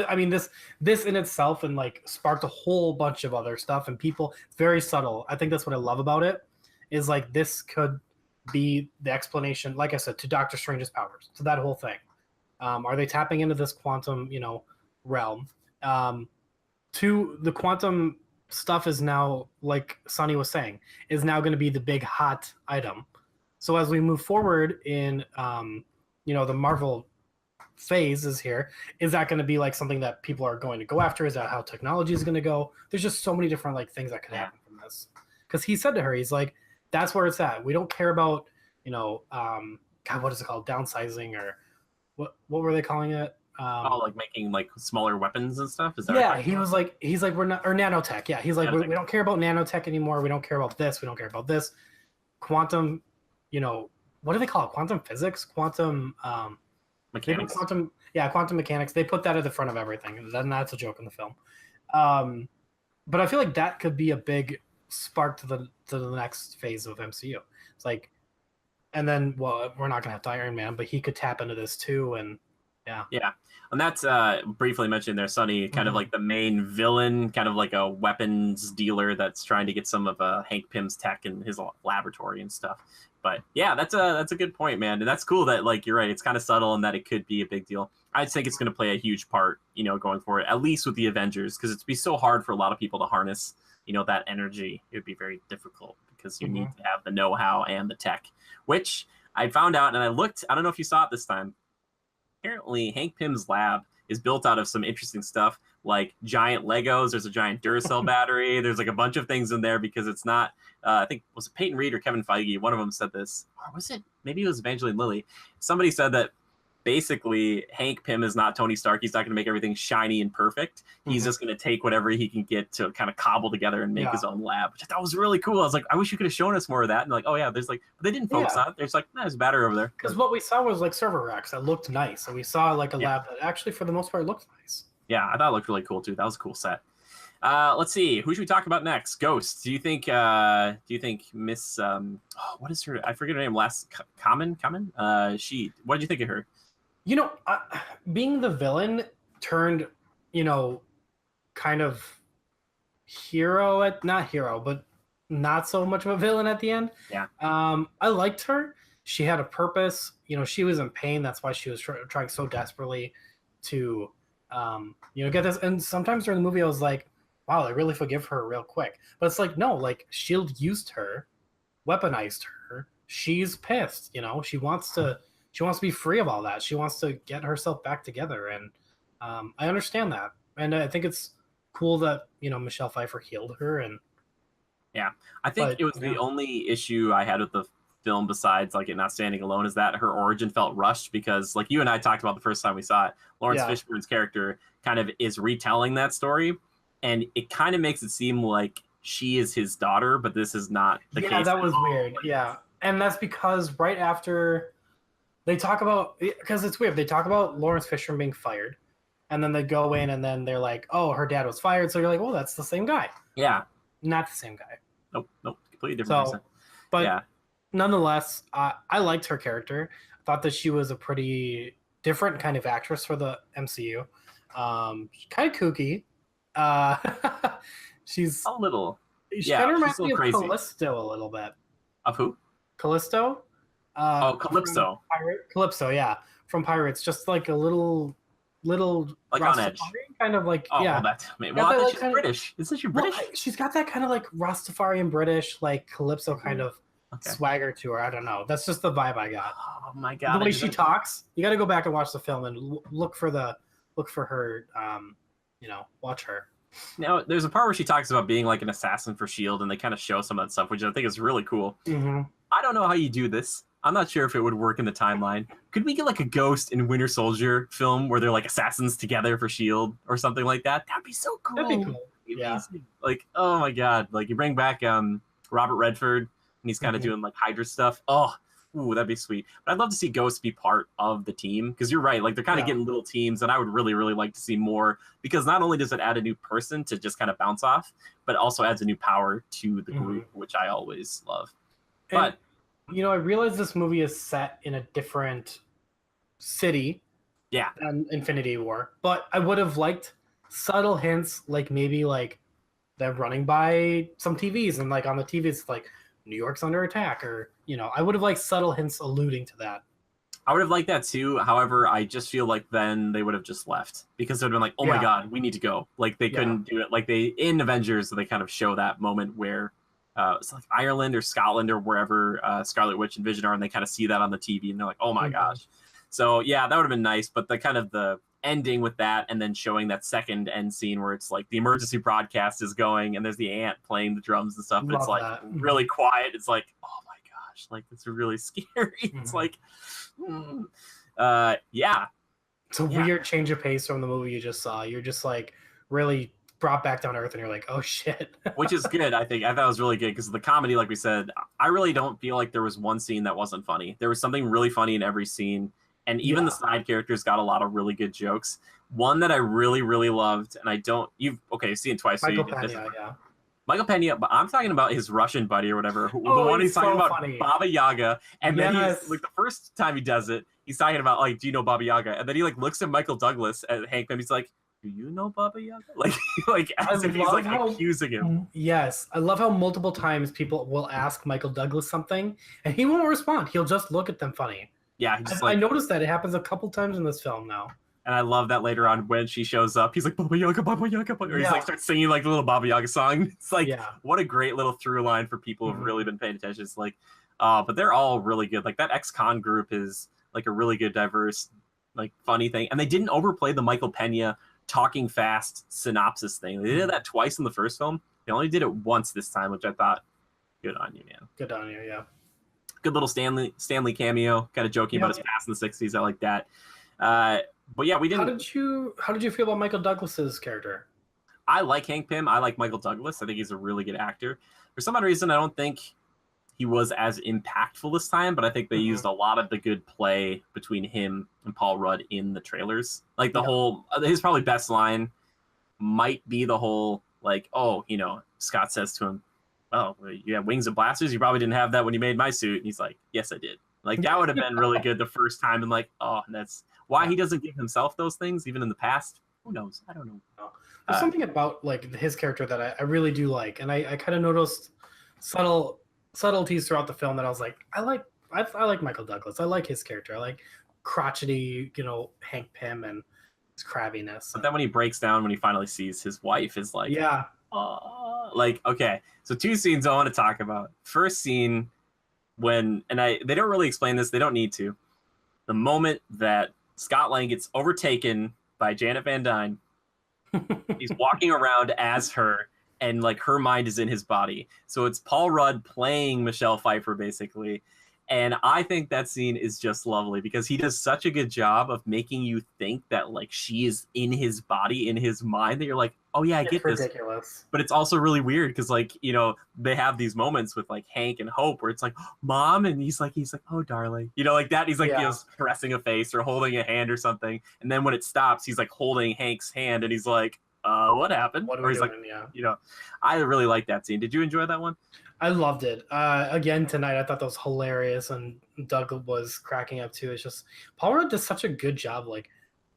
I mean, this in itself and like sparked a whole bunch of other stuff, and people, it's very subtle. I think that's what I love about it, is like this could be the explanation, like I said, to Doctor Strange's powers, to that whole thing. Are they tapping into this quantum, you know, realm? To the quantum stuff is now, like Sonny was saying, is now going to be the big hot item. So as we move forward in, you know, the Marvel phase is here, is that going to be like something that people are going to go after? Is that how technology is going to go? There's just so many different like things that could happen from this. Because he said to her, he's like, that's where it's at. We don't care about, you know, God, what is it called? Downsizing, or what were they calling it? Like making like smaller weapons and stuff. Is that yeah? He's like we're not, or nanotech. Yeah, he's like we don't care about nanotech anymore. We don't care about this. We don't care about this. Quantum, you know, what do they call it? Quantum physics, quantum mechanics. Quantum mechanics. They put that at the front of everything, and that's a joke in the film. But I feel like that could be a big spark to the next phase of MCU. It's like, and then, well, we're not gonna have Iron Man, but he could tap into this too, and yeah. And that's briefly mentioned there, Sonny, kind of like the main villain, kind of like a weapons dealer that's trying to get some of Hank Pym's tech in his laboratory and stuff. But yeah, that's a good point, man. And that's cool that, like, you're right, it's kind of subtle and that it could be a big deal. I think it's going to play a huge part, you know, going forward, at least with the Avengers, because it'd be so hard for a lot of people to harness, you know, that energy. It would be very difficult because you need to have the know-how and the tech, which I found out, and I looked, I don't know if you saw it this time. Apparently, Hank Pym's lab is built out of some interesting stuff, like giant Legos. There's a giant Duracell battery. There's like a bunch of things in there, because it's not, I think, was it Peyton Reed or Kevin Feige? One of them said this. Or was it? Maybe it was Evangeline Lilly. Somebody said that basically Hank Pym is not Tony Stark. He's not going to make everything shiny and perfect. He's just going to take whatever he can get to kind of cobble together and make his own lab, which I thought was really cool. I was like, I wish you could have shown us more of that. And like, oh yeah, there's like, but they didn't focus on it. There's like, there's a battery over there. Because what we saw was like server racks that looked nice. And we saw like a lab that actually, for the most part, looked nice. Yeah, I thought it looked really cool too. That was a cool set. Let's see, who should we talk about next? Ghost. Do you think Miss what is her? I forget her name. Common. She. What did you think of her? You know, being the villain turned, you know, kind of hero not hero, but not so much of a villain at the end. Yeah. I liked her. She had a purpose. You know, she was in pain. That's why she was trying so desperately to Get this. And sometimes during the movie, I was like, wow, I really forgive her real quick. But it's like, no, like Shield used her, weaponized her. She's pissed. She wants to be free of all that. She wants to get herself back together, and I understand that, and I think it's cool that Michelle Pfeiffer healed her. And yeah, I think it was the only issue I had with the film besides like it not standing alone is that her origin felt rushed, because like you and I talked about the first time we saw it, Lawrence Fishburne's character kind of is retelling that story, and it kind of makes it seem like she is his daughter, but this is not the case. Yeah, that was weird. Yeah, and that's because right after they talk about, because it's weird, they talk about Lawrence Fishburne being fired, and then they go in and then they're like, oh, her dad was fired, so you're like, well, that's the same guy. Yeah, not the same guy. Nope, completely different person. But yeah. Nonetheless, I liked her character. I thought that she was a pretty different kind of actress for the MCU. Kind of kooky. She's a little. She kind of reminds me of Callisto a little bit. Of who? Callisto. Calypso. Calypso, yeah, from Pirates. Just like a little like on edge, kind of like she's British. Isn't she British? She's got that kind of like Rastafarian British, like Calypso kind of swagger to her. I don't know. That's just the vibe I got. Oh my god! The way she talks, you got to go back and watch the film and look for her. Watch her. Now, there's a part where she talks about being like an assassin for S.H.I.E.L.D., and they kind of show some of that stuff, which I think is really cool. Mm-hmm. I don't know how you do this. I'm not sure if it would work in the timeline. Could we get like a Ghost and Winter Soldier film where they're like assassins together for S.H.I.E.L.D. or something like that? That'd be so cool. That'd be cool. Yeah. Like, oh my god. Like you bring back Robert Redford and he's kind of doing like Hydra stuff. Oh, ooh, that'd be sweet. But I'd love to see Ghost be part of the team, because you're right. Like they're kind of getting little teams, and I would really, really like to see more, because not only does it add a new person to just kind of bounce off, but it also adds a new power to the group, which I always love. And, I realize this movie is set in a different city than Infinity War, but I would have liked subtle hints, like maybe like they're running by some TVs, and like on the TV it's like New York's under attack, or I would have liked subtle hints alluding to that. I would have liked that too. However, I just feel like then they would have just left, because they'd been like, oh my god, we need to go. Like they couldn't do it. Like they in Avengers, they kind of show that moment where it's like Ireland or Scotland or wherever Scarlet Witch and Vision are, and they kind of see that on the TV, and they're like, oh my gosh. So yeah, that would have been nice. But the kind of the ending with that, and then showing that second end scene where it's like the emergency broadcast is going, and there's the ant playing the drums and stuff, but it's like really quiet. It's like, oh my gosh, like it's really scary. It's like, It's a weird change of pace from the movie you just saw. You're just like really brought back down to earth, and you're like, oh shit. Which is good. I thought it was really good, because the comedy, like we said, I really don't feel like there was one scene that wasn't funny. There was something really funny in every scene, and even the side characters got a lot of really good jokes. One that I really, really loved, and you've seen it twice. Michael Pena, Michael Pena, but I'm talking about his Russian buddy or whatever. The one he's talking about, funny. Baba Yaga, and then he's like, the first time he does it, he's talking about like, do you know Baba Yaga? And then he like looks at Michael Douglas at Hank Pym. He's like, do you know Baba Yaga? Like as if he's like accusing him. Yes, I love how multiple times people will ask Michael Douglas something, and he won't respond. He'll just look at them funny. Yeah, I noticed that it happens a couple times in this film now. And I love that later on when she shows up, he's like, Baba Yaga, Baba Yaga, or he's like starts singing like the little Baba Yaga song. It's like, what a great little through line for people who've really been paying attention. It's like, but they're all really good. Like that ex-con group is like a really good, diverse, like funny thing. And they didn't overplay the Michael Pena talking fast synopsis thing. They did that twice in the first film. They only did it once this time, which I thought, good on you, man. Good on you, yeah. Good little Stanley cameo, kind of joking about his past in the 60s. I like that. But yeah, we didn't. How did you feel about Michael Douglas's character? I like Hank Pym. I like Michael Douglas. I think he's a really good actor. For some odd reason, I don't think he was as impactful this time, but I think they used a lot of the good play between him and Paul Rudd in the trailers. Like the whole, his probably best line might be the whole like, oh, Scott says to him, oh, you have wings and blasters? You probably didn't have that when you made my suit. And he's like, yes, I did. Like that would have been really good the first time. And like, oh, that's why he doesn't give himself those things even in the past. Who knows? I don't know. There's something about like his character that I really do like, and I kind of noticed subtleties throughout the film that I was like, I like Michael Douglas. I like his character. I like crotchety, Hank Pym, and his crabbiness. But then when he breaks down, when he finally sees his wife, is like, yeah, like, okay. So 2 scenes I want to talk about. First scene when, and they don't really explain this. They don't need to. The moment that Scott Lang gets overtaken by Janet Van Dyne, he's walking around as her, and like her mind is in his body. So it's Paul Rudd playing Michelle Pfeiffer basically. And I think that scene is just lovely because he does such a good job of making you think that like she is in his body, in his mind, that you're like, oh yeah, I get this. It's ridiculous. But it's also really weird because like, you know, they have these moments with like Hank and Hope where it's like, Mom, and he's like, oh darling, you know, like that. He's like, you know, caressing a face or holding a hand or something. And then when it stops, he's like holding Hank's hand and he's like, what happened? What or he's doing? Like, you know, I really like that scene. Did you enjoy that one? I loved it. Again, tonight, I thought that was hilarious, and Doug was cracking up too. It's just, Paul Rudd does such a good job, like,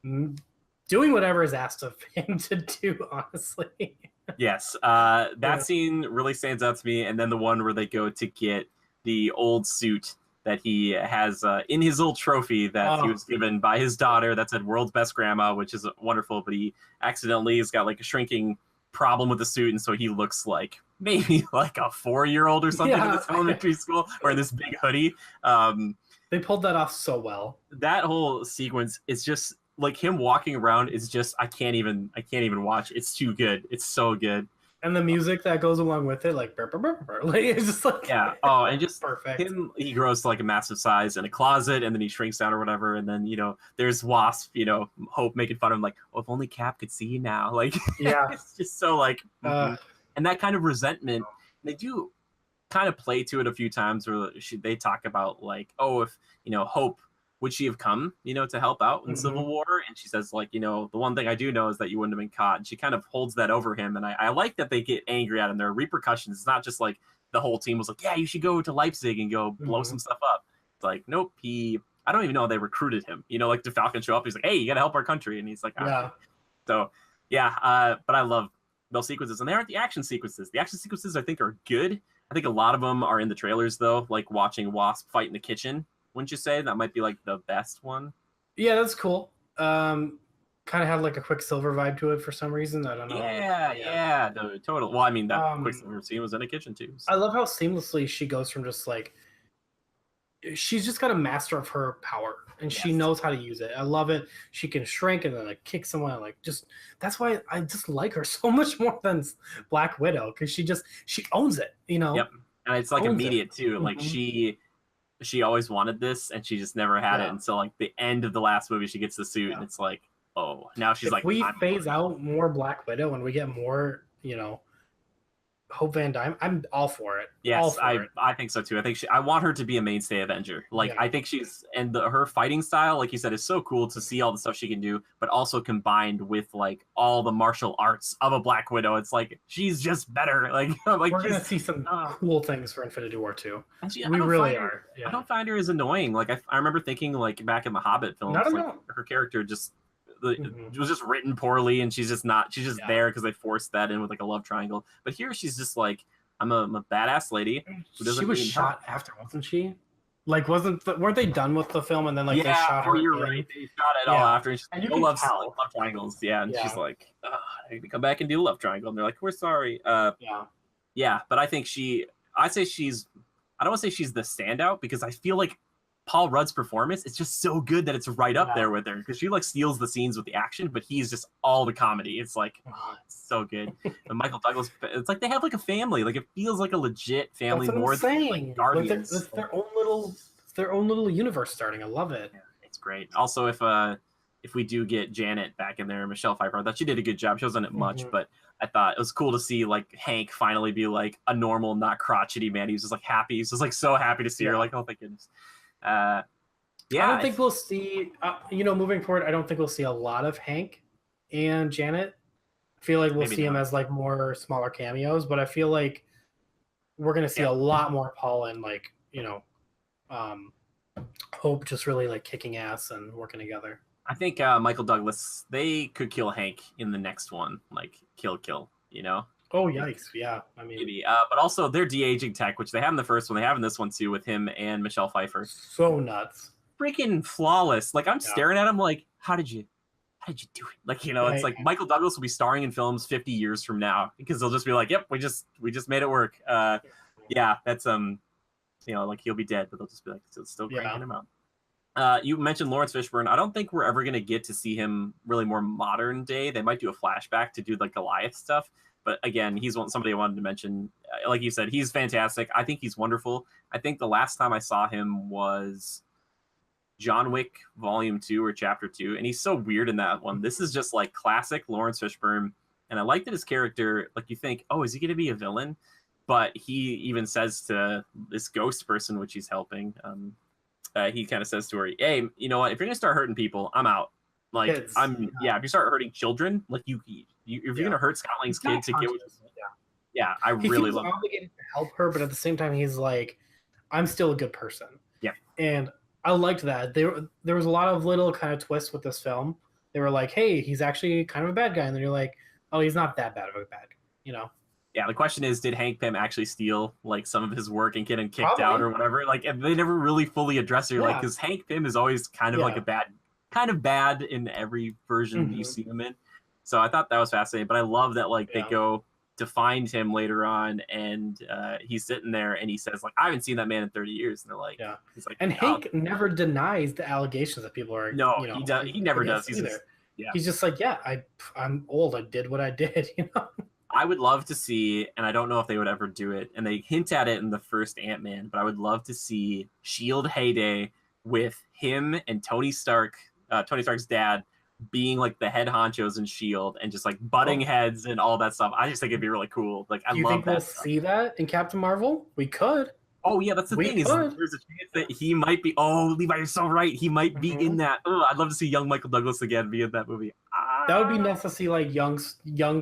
doing whatever is asked of him to do, honestly. Yes. That scene really stands out to me, and then the one where they go to get the old suit that he has in his little trophy that he was given by his daughter that said "World's Best Grandma," which is wonderful, but he accidentally has got like a shrinking problem with the suit, and so he looks like maybe like a 4-year-old or something in this elementary school, or in this big hoodie. They pulled that off so well. That whole sequence is just like him walking around is just I can't even watch. It's too good. It's so good. And the music that goes along with it, like, burr, burr, burr, burr, like it's just like and just perfect. He grows to like a massive size in a closet, and then he shrinks down or whatever, and then, you know, there's Wasp, you know, Hope making fun of him like, oh, if only Cap could see you now, like, it's just so like, and that kind of resentment, they do kind of play to it a few times where they talk about like, oh, if, you know, Hope, would she have come, you know, to help out in Civil War? And she says, like, you know, the one thing I do know is that you wouldn't have been caught. And she kind of holds that over him. And I like that they get angry at him. There are repercussions. It's not just like the whole team was like, yeah, you should go to Leipzig and go blow some stuff up. It's like, nope, I don't even know how they recruited him. You know, like the Falcon show up. He's like, hey, you got to help our country. And he's like, So, but I love those sequences. And they aren't the action sequences. The action sequences, I think, are good. I think a lot of them are in the trailers, though, like watching Wasp fight in the kitchen. Wouldn't you say that might be like the best one? Yeah, that's cool. Kind of had like a Quicksilver vibe to it for some reason. I don't know. Yeah, no, total. Well, I mean, that Quicksilver scene was in a kitchen too. So. I love how seamlessly she goes from just like, she's just got a master of her power, and she knows how to use it. I love it. She can shrink and then like kick someone. Like, just that's why I just like her so much more than Black Widow, because she owns it. You know. Yep, and it's like immediate too. Like she always wanted this, and she just never had it until like the end of the last movie. She gets the suit, and it's like, oh, now she's like. If we phase out more Black Widow and we get more, you know, Hope Van Dyne, I'm all for it. Yes, I think so too. I think I want her to be a mainstay Avenger. Like, I think she's, and her fighting style, like you said, is so cool to see all the stuff she can do, but also combined with like all the martial arts of a Black Widow. It's like she's just better. Like we're gonna see some cool things for Infinity War 2. We really are. Yeah. I don't find her as annoying. Like I remember thinking like back in the Hobbit films, like, her character just. It was just written poorly, and she's just there because they forced that in with like a love triangle. But here she's just like, I'm a badass lady who doesn't. She was shot after, wasn't she? Like, weren't they done with the film and then like they shot her? You're right. They shot it all after, and she's like, love triangles. Yeah, and she's like, I need to come back and do love triangle, and they're like, we're sorry. But I think I don't want to say she's the standout, because I feel like Paul Rudd's performance is just so good that it's right up there with her, because she like steals the scenes with the action, but he's just all the comedy. It's like, it's so good. And Michael Douglas, it's like they have like a family. Like it feels like a legit family more than like Guardians. It's their own little universe starting. I love it. Yeah, it's great. Also, if we do get Janet back in there, Michelle Pfeiffer, I thought she did a good job. She wasn't in it much, but I thought it was cool to see like Hank finally be like a normal, not crotchety man. He was just like happy. He was just like so happy to see her. Like, oh thank goodness. I don't think we'll see, moving forward, I don't think we'll see a lot of Hank and Janet. I feel like we'll see him as like more smaller cameos, but I feel like we're going to see a lot more Paul and like, Hope just really like kicking ass and working together. I think Michael Douglas, they could kill Hank in the next one, like kill, Oh, yikes. Yeah. I mean, maybe. But also their de-aging tech, which they have in the first one, they have in this one too, with him and Michelle Pfeiffer. So nuts. Freaking flawless. Like I'm staring at him like, how did you how did you do it? Like, it's like Michael Douglas will be starring in films 50 years from now because they'll just be like, yep, we just made it work. Yeah, that's like he'll be dead, but they'll just be like still cranking him out. You mentioned Lawrence Fishburne. I don't think we're ever gonna get to see him really more modern day. They might do a flashback to do like Goliath stuff, but again, he's somebody I wanted to mention. Like you said, he's fantastic. I think he's wonderful. I think the last time I saw him was John Wick Volume 2 or Chapter 2, and he's so weird in that one. This is just like classic Lawrence Fishburne, and I like that his character, like you think, oh, is he going to be a villain? But he even says to this ghost person, which he's helping, he kind of says to her, hey, you know what? If you're going to start hurting people, I'm out. Like, kids. If you start hurting children, like if you're going to hurt Scott Lang's kid to get with I really love it. He's obligated to help her, but at the same time, he's like, I'm still a good person. Yeah. And I liked that. There was a lot of little kind of twists with this film. They were like, hey, he's actually kind of a bad guy. And then you're like, oh, he's not that bad of a bad guy, Yeah, the question is, did Hank Pym actually steal like some of his work and get him kicked out or whatever? Like, and they never really fully address it. Like, because Hank Pym is always kind of like kind of bad in every version you see him in. So I thought that was fascinating. But I love that they go to find him later on, and he's sitting there and he says like, I haven't seen that man in 30 years. And they're like, he's like, and Hank never denies the allegations that people are he never does. He's just like, I'm old, I did what I did. I would love to see, and I don't know if they would ever do it, and they hint at it in the first Ant-Man, but I would love to see SHIELD heyday with him and Tony Stark's dad being like the head honchos in SHIELD and just like butting heads and all that stuff. I just think it'd be really cool. Like, I love that. Do you think we'll see that in Captain Marvel? We could. Oh yeah, that's the thing. Is there's a chance that he might be. Oh, Levi, you're so right. He might be in that. Oh, I'd love to see young Michael Douglas again be in that movie. That would be nice to see, like young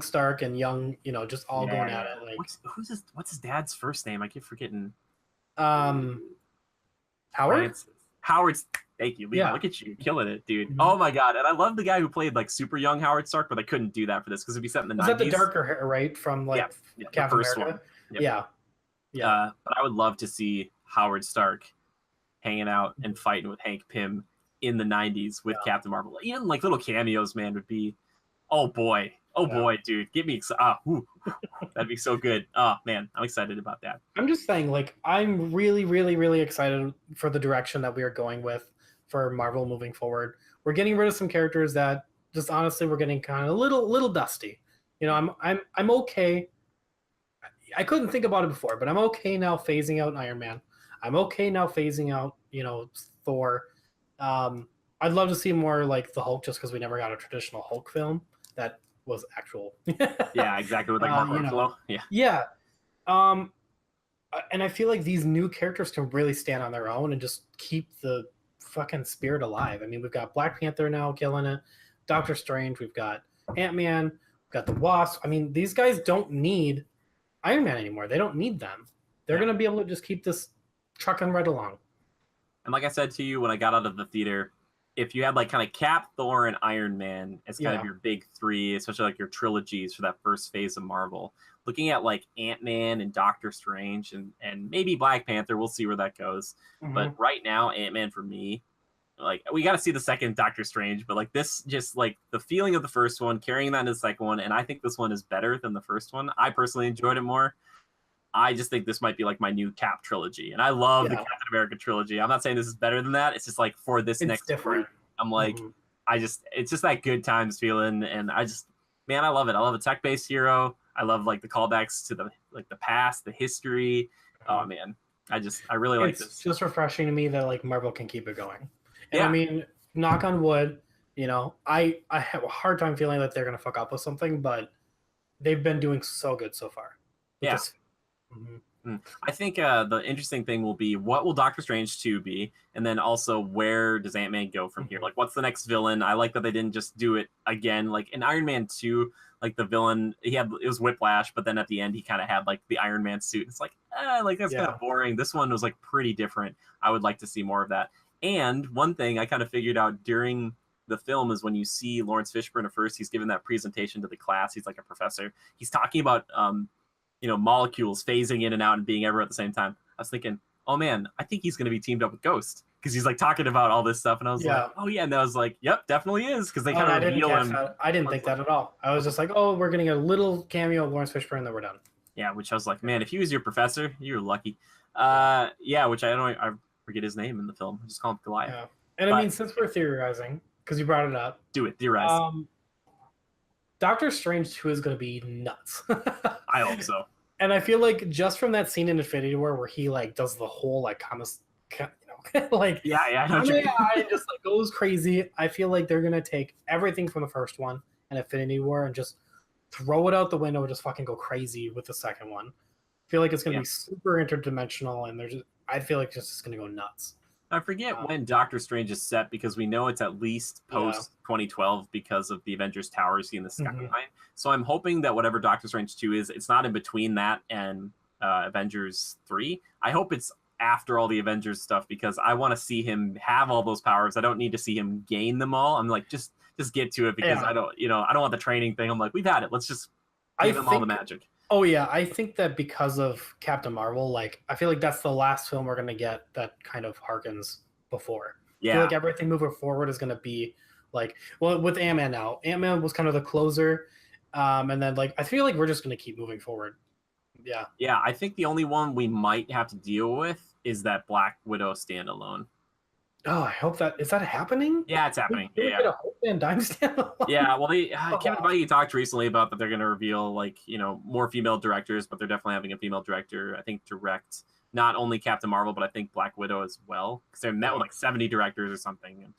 Stark and young, just all going at it. Like, what's his dad's first name? I keep forgetting. Howard. Howard's. Thank you, Levi. Look at you, killing it, dude. Oh my god, and I love the guy who played like super young Howard Stark, but they couldn't do that for this because it'd be set in the 90s. Is that the darker hair, right? From like Captain America? One. Yep. Yeah. But I would love to see Howard Stark hanging out and fighting with Hank Pym in the 90s with Captain Marvel. Even like little cameos, man, would be, oh boy, dude, get me excited. That'd be so good. Oh man, I'm excited about that. I'm just saying, like, I'm really, really, really excited for the direction that we are going with for Marvel moving forward. We're getting rid of some characters that just honestly we're getting kind of a little dusty. I'm okay. I couldn't think about it before, but I'm okay now phasing out Iron Man. I'm okay now phasing out, Thor. I'd love to see more like the Hulk, just because we never got a traditional Hulk film that was actual. Yeah, exactly. With like Mark Ruffalo. Yeah. And I feel like these new characters can really stand on their own and just keep the fucking spirit alive. I mean, we've got Black Panther now killing it, Doctor Strange, we've got Ant-Man, we've got the Wasp. I mean, these guys don't need Iron Man anymore. They don't need them. They're going to be able to just keep this trucking right along. And like I said to you when I got out of the theater, if you had like kind of Cap, Thor, and Iron Man as kind of your big three, especially like your trilogies for that first phase of Marvel, looking at like Ant-Man and Doctor Strange and maybe Black Panther, we'll see where that goes. But right now, Ant-Man for me, like, we got to see the second Doctor Strange, but like this, just like the feeling of the first one, carrying that into the second one, and I think this one is better than the first one. I personally enjoyed it more. I just think this might be like my new Cap trilogy, and I love the Captain America trilogy. I'm not saying this is better than that. It's just like for this next different. I'm like, it's just that good times feeling, and I love it. I love a tech-based hero. I love like the callbacks to the past, the history. Oh man, I really like this. It's just refreshing to me that like Marvel can keep it going. And I mean, knock on wood, I have a hard time feeling that they're gonna fuck up with something, but they've been doing so good so far. I think the interesting thing will be, what will Doctor Strange 2 be, and then also where does Ant-Man go from here? Like, what's the next villain? I like that they didn't just do it again. Like in Iron Man 2, like the villain, it was Whiplash, but then at the end he kind of had like the Iron Man suit. It's like, that's kind of boring. This one was like pretty different. I would like to see more of that. And one thing I kind of figured out during the film is when you see Lawrence Fishburne at first, he's giving that presentation to the class. He's like a professor. He's talking about molecules phasing in and out and being everywhere at the same time. I was thinking, oh man, I think he's going to be teamed up with Ghost. because he's like talking about all this stuff, and I was like, oh yeah, and I was like, yep, definitely is, because they kind of reveal him. I didn't think that at all. I was just like, oh, we're getting a little cameo of Lawrence Fishburne, and then we're done. Yeah, which I was like, man, if he was your professor, you're lucky. Yeah, which I forget his name in the film. I just call him Goliath. Yeah. And I mean, since we're theorizing, because you brought it up, do it, theorize. Doctor Strange 2 is going to be nuts. I hope so. And I feel like just from that scene in Infinity War where he like does the whole like like just like goes crazy. I feel like they're gonna take everything from the first one and Infinity War and just throw it out the window and just fucking go crazy with the second one. I feel like it's gonna be super interdimensional, and I feel like it's just gonna go nuts. I forget when Doctor Strange is set, because we know it's at least post 2012 because of the Avengers Tower scene in the skyline. So I'm hoping that whatever Doctor Strange 2 is, it's not in between that and Avengers 3. I hope it's after all the Avengers stuff, because I want to see him have all those powers. I don't need to see him gain them all. I'm like, just get to it, because I don't want the training thing. I'm like, we've had it. Let's just give him all the magic. Oh yeah, I think that because of Captain Marvel, like I feel like that's the last film we're gonna get that kind of harkens before. Yeah, I feel like everything moving forward is gonna be like, well, with Ant-Man now. Ant-Man was kind of the closer, and then like I feel like we're just gonna keep moving forward. Yeah. Yeah, I think the only one we might have to deal with is that Black Widow standalone. Oh, I hope that is that happening. Yeah, it's happening. Yeah. Get a Hope Van Dyne standalone. Yeah, well, Kevin Feige talked recently about that they're going to reveal like more female directors, but they're definitely having a female director, I think, direct not only Captain Marvel, but I think Black Widow as well, because they're met with like 70 directors or something.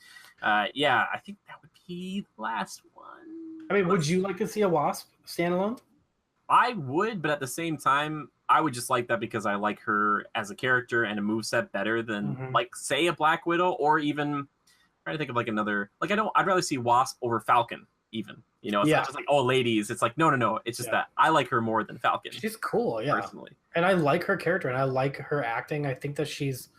Yeah, I think that would be the last one. I mean, would you like to see a Wasp standalone? I would, but at the same time, I would just like that because I like her as a character and a moveset better than like say a Black Widow, or even I'm trying to think of like another, like I'd rather see Wasp over Falcon even. It's not just like, oh, ladies. It's like no. It's just that I like her more than Falcon. She's cool, personally. And I like her character and I like her acting. I think that she's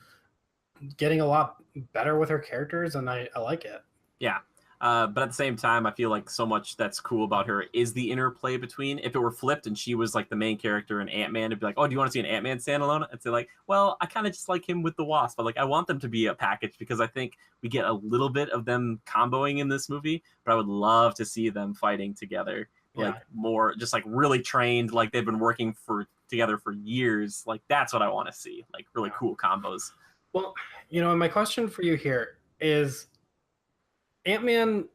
getting a lot better with her characters, and I like it. Yeah. But at the same time, I feel like so much that's cool about her is the interplay between. If it were flipped and she was like the main character in Ant-Man, it'd be like, oh, do you want to see an Ant-Man standalone? I'd say like, well, I kind of just like him with the Wasp. But like, I want them to be a package, because I think we get a little bit of them comboing in this movie. But I would love to see them fighting together, like more, just like really trained, like they've been working together for years. Like that's what I want to see, like really cool combos. Well, my question for you here is, Ant-Man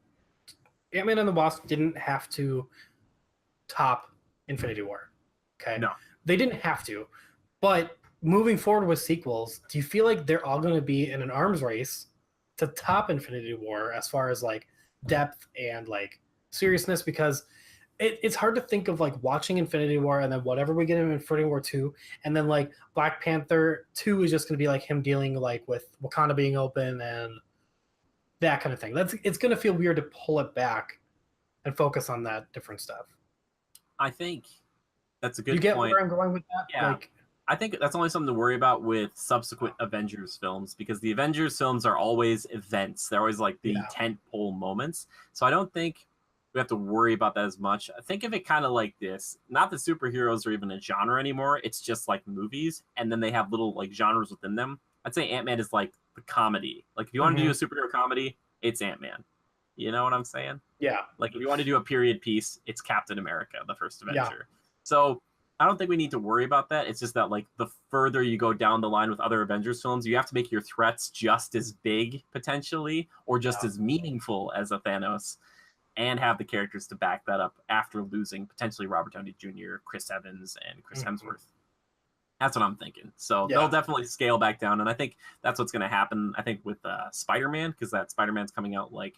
and the Wasp didn't have to top Infinity War. Okay? No. They didn't have to. But moving forward with sequels, do you feel like they're all going to be in an arms race to top Infinity War as far as like depth and like seriousness? Because it's hard to think of like watching Infinity War and then whatever we get in Infinity War 2, and then like Black Panther 2 is just going to be like him dealing like with Wakanda being open and that kind of thing. It's going to feel weird to pull it back and focus on that different stuff. I think that's a good point. You get where I'm going with that? Yeah. I think that's only something to worry about with subsequent Avengers films, because the Avengers films are always events. They're always like the tentpole moments. So I don't think we have to worry about that as much. I think of it kind of like this. Not that superheroes are even a genre anymore. It's just like movies, and then they have little like genres within them. I'd say Ant-Man is like the comedy. Like if you want to do a superhero comedy, it's Ant-Man. You know what I'm saying? Yeah. Like if you want to do a period piece, it's Captain America, the first Avenger. Yeah. So I don't think we need to worry about that. It's just that like the further you go down the line with other Avengers films, you have to make your threats just as big potentially, or just as meaningful as a Thanos, and have the characters to back that up after losing potentially Robert Downey Jr., Chris Evans, and Chris Hemsworth. That's what I'm thinking. So they'll definitely scale back down. And I think that's what's going to happen, I think, with Spider-Man, because that Spider-Man's coming out like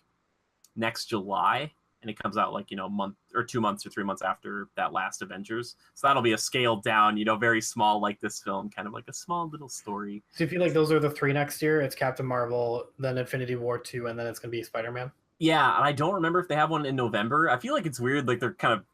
next July. And it comes out like, a month or 2 months or 3 months after that last Avengers. So that'll be a scaled down, very small, like this film, kind of like a small little story. So you feel like those are the three next year? It's Captain Marvel, then Infinity War 2, and then it's going to be Spider-Man? Yeah, and I don't remember if they have one in November. I feel like it's weird, like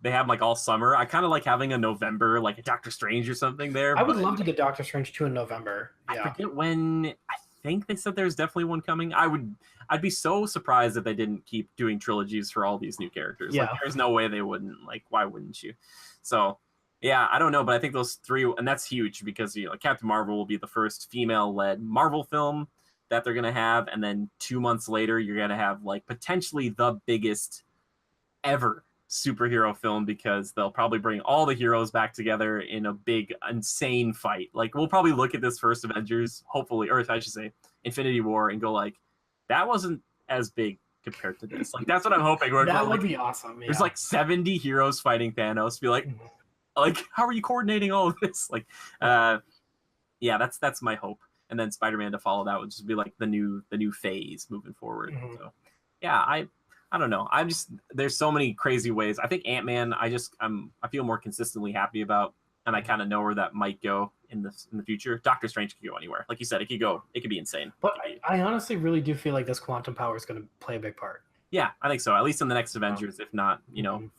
they have like all summer. I kind of like having a November, like a Doctor Strange or something there. I would love to get Doctor Strange 2 in November. Yeah. I forget when. I think they said there's definitely one coming. I'd be so surprised if they didn't keep doing trilogies for all these new characters. Yeah. Like there's no way they wouldn't. Like why wouldn't you? So yeah, I don't know, but I think those three, and that's huge because Captain Marvel will be the first female-led Marvel film that they're gonna have, and then 2 months later you're gonna have like potentially the biggest ever superhero film, because they'll probably bring all the heroes back together in a big insane fight. Like we'll probably look at this first Avengers, hopefully, or I should say Infinity War, and go like, that wasn't as big compared to this. Like that's what I'm hoping. That would be awesome. Yeah. There's like 70 heroes fighting Thanos. Be like, how are you coordinating all of this? Like, yeah, that's my hope. And then Spider-Man to follow that would just be like the new phase moving forward. So yeah, I don't know. There's so many crazy ways. I think Ant-Man, I feel more consistently happy about, and I kind of know where that might go in the future. Doctor Strange could go anywhere. Like you said, it could be insane. But I honestly really do feel like this quantum power is going to play a big part. Yeah, I think so. At least in the next Avengers, if not,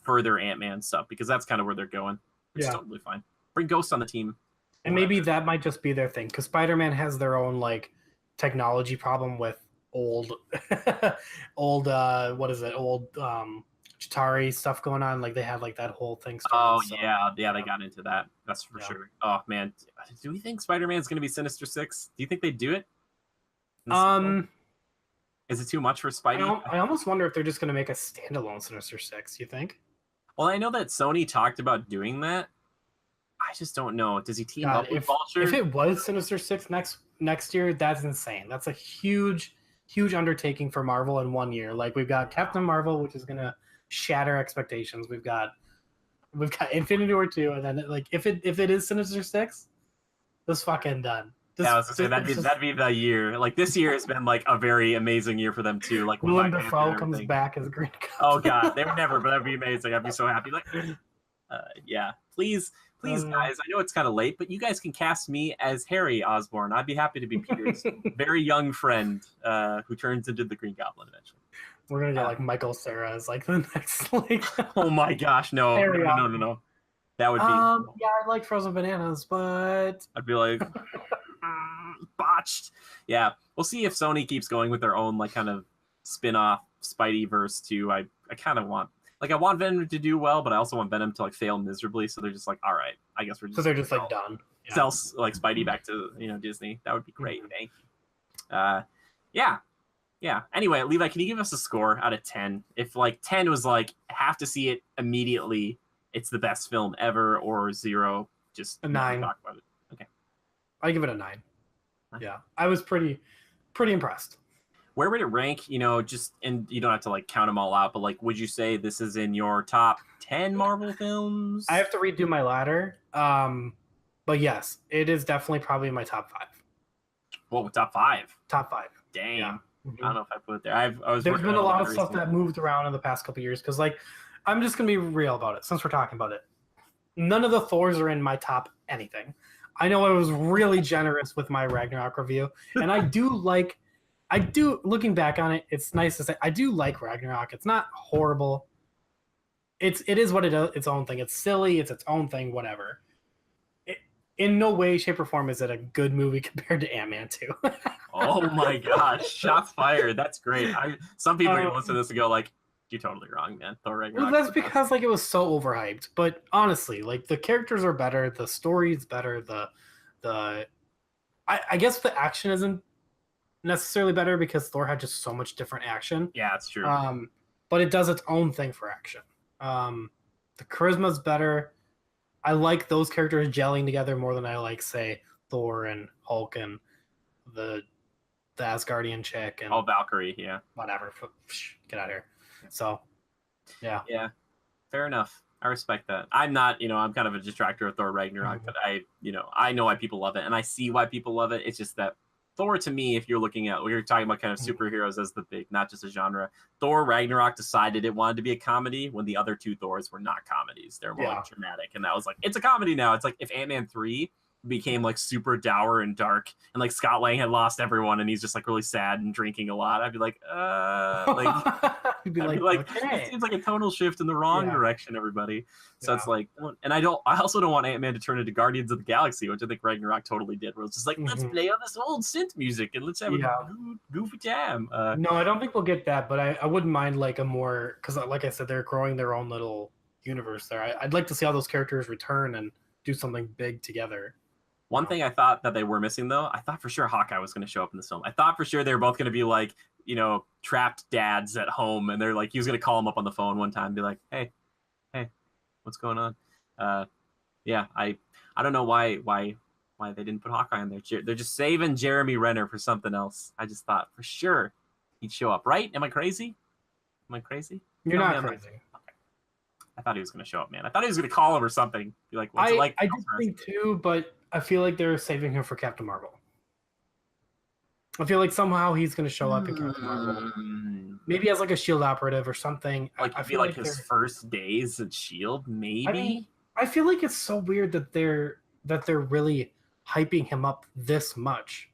further Ant-Man stuff, because that's kind of where they're going. It's totally fine. Bring Ghost on the team. And maybe that might just be their thing, because Spider-Man has their own like technology problem with old Chitauri stuff going on. Like they have like that whole thing started. They got into that. That's for sure. Oh man, do we think Spider-Man's going to be Sinister Six? Do you think they do it? Is it too much for Spidey? I almost wonder if they're just going to make a standalone Sinister Six. You think? Well, I know that Sony talked about doing that. I just don't know. Does he team up with Vulture? If it was Sinister Six next year, that's insane. That's a huge undertaking for Marvel in 1 year. Like we've got Captain Marvel, which is going to shatter expectations. We've got Infinity War 2, and then like if it is Sinister Six, this fucking done. I was gonna say that'd be the year. Like this year has been like a very amazing year for them too. Like Willem Dafoe comes back as Green Goblin. Oh god, they would never, but that'd be amazing. I'd be so happy. Like, yeah, please, guys. I know it's kind of late, but you guys can cast me as Harry Osborn. I'd be happy to be Peter's very young friend who turns into the Green Goblin eventually. We're gonna get like Michael Cera as like the next like. Oh my gosh, no. That would be. Yeah, I like frozen bananas, but I'd be like. Botched. Yeah, we'll see if Sony keeps going with their own like kind of spin-off Spideyverse too. I kind of want I want Venom to do well, but I also want Venom to like fail miserably. So they're just like, all right, I guess we're just. So they're just like done. Sell like Spidey back to Disney. That would be great. Thank you. Yeah. Anyway, Levi, can you give us a score out of 10? If like 10 was like have to see it immediately, it's the best film ever, or 0, just a 9. Talk about it. Okay. I give it a 9. Yeah, I was pretty impressed. Where would it rank? Just, and you don't have to like count them all out, but like, would you say this is in your top 10 Marvel films? I have to redo my ladder, but yes, it is definitely probably in my top 5. Whoa, top 5? Top 5. Dang. Yeah. I don't know if I put it there. There's been a lot of stuff that moved around in the past couple of years, because like, I'm just gonna be real about it since we're talking about it. None of the Thors are in my top anything. I know I was really generous with my Ragnarok review, and I do looking back on it, it's nice to say I do like Ragnarok. It's not horrible. It is what it is, its own thing. It's silly, it's its own thing, whatever. In no way, shape, or form is it a good movie compared to Ant-Man 2. Oh my gosh, shots fired. That's great. Some people are gonna listen to this and go like, you're totally wrong, man. Thor Ragnarok. Well, that's because like it was so overhyped. But honestly, like the characters are better, the story's better, I guess the action isn't necessarily better because Thor had just so much different action. Yeah, that's true. But it does its own thing for action. The charisma's better. I like those characters gelling together more than I like, say, Thor and Hulk and the Asgardian chick and Valkyrie, yeah. Whatever. Get out of here. So, yeah. Yeah, fair enough. I respect that. I'm not, I'm kind of a detractor of Thor Ragnarok, but I know why people love it, and I see why people love it. It's just that Thor, to me, if you're looking at, we're talking about kind of superheroes as the big, not just a genre. Thor Ragnarok decided it wanted to be a comedy when the other two Thors were not comedies. They're more like dramatic, and that was like, it's a comedy now. It's like if Ant-Man 3 became like super dour and dark, and like Scott Lang had lost everyone and he's just like really sad and drinking a lot, I'd be like You'd be like okay. It seems like a tonal shift in the wrong direction, everybody. So it's like, and I also don't want Ant-Man to turn into Guardians of the Galaxy, which I think Ragnarok totally did, where it's just like, let's play on this old synth music and let's have a goofy jam. No, I don't think we'll get that, but I wouldn't mind like a more, because like I said, they're growing their own little universe there. I'd like to see all those characters return and do something big together. One thing I thought that they were missing, though, I thought for sure Hawkeye was going to show up in this film. I thought for sure they were both going to be like, trapped dads at home, and they're like, he was going to call him up on the phone one time and be like, hey, what's going on? Yeah, I don't know why they didn't put Hawkeye in there. They're just saving Jeremy Renner for something else. I just thought for sure he'd show up, right? Am I crazy? You're not crazy. Okay. I thought he was going to show up, man. I thought he was going to call him or something. Be like, what's it like? I did think too, but I feel like they're saving him for Captain Marvel. I feel like somehow he's going to show up in Captain Marvel. Maybe as like a SHIELD operative or something. I feel like his first days at SHIELD, maybe? I feel like it's so weird that they're really hyping him up this much.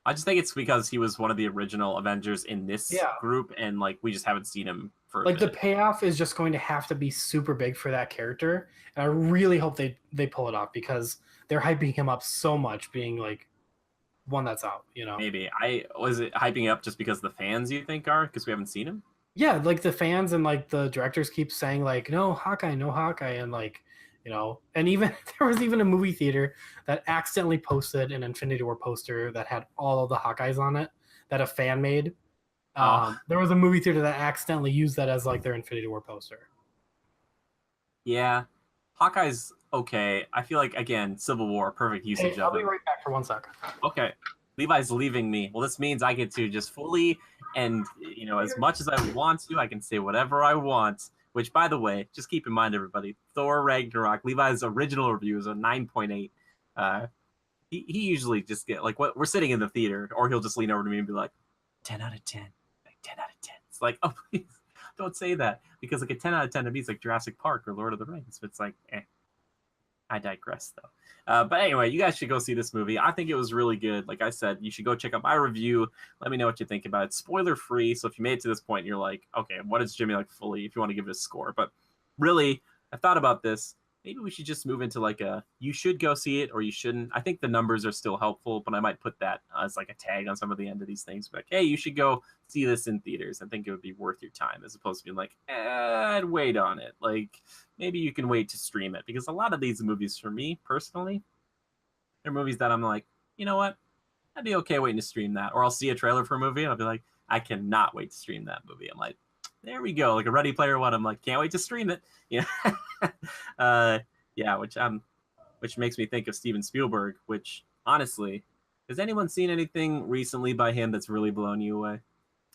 I just think it's because he was one of the original Avengers in this group, and like we just haven't seen him for the payoff is just going to have to be super big for that character, and I really hope they pull it off because they're hyping him up so much, being like one that's out. Maybe was it hyping up just because the fans you think are because we haven't seen him? Yeah, like the fans and like the directors keep saying like no Hawkeye, and like. And even there was even a movie theater that accidentally posted an Infinity War poster that had all of the Hawkeyes on it that a fan made. There was a movie theater that accidentally used that as like their Infinity War poster. Yeah, Hawkeye's okay. I feel like, again, Civil War, perfect usage of it. I'll be right back for 1 second. Okay. Levi's leaving me. Well, this means I get to just fully and, as much as I want to, I can say whatever I want. Which, by the way, just keep in mind, everybody, Thor Ragnarok, Levi's original review is a 9.8. He usually just get, like, what we're sitting in the theater, or he'll just lean over to me and be like, 10 out of 10. Like, 10 out of 10. It's like, oh, please, don't say that. Because, like, a 10 out of 10 to me is like Jurassic Park or Lord of the Rings. It's like, I digress, though. But anyway, you guys should go see this movie. I think it was really good. Like I said, you should go check out my review. Let me know what you think about it. Spoiler free. So if you made it to this point and you're like, okay, what is Jimmy like fully? If you want to give it a score. But really, I thought about this. Maybe we should just move into like you should go see it or you shouldn't. I think the numbers are still helpful, but I might put that as like a tag on some of the end of these things. Like, hey, you should go see this in theaters. I think it would be worth your time as opposed to being like, I'd wait on it. Like, maybe you can wait to stream it because a lot of these movies for me personally, they're movies that I'm like, you know what? I'd be okay waiting to stream that. Or I'll see a trailer for a movie and I'll be like, I cannot wait to stream that movie. I'm like, there we go. Like a Ready Player One. I'm like, can't wait to stream it. Yeah, which makes me think of Steven Spielberg, which honestly, has anyone seen anything recently by him that's really blown you away?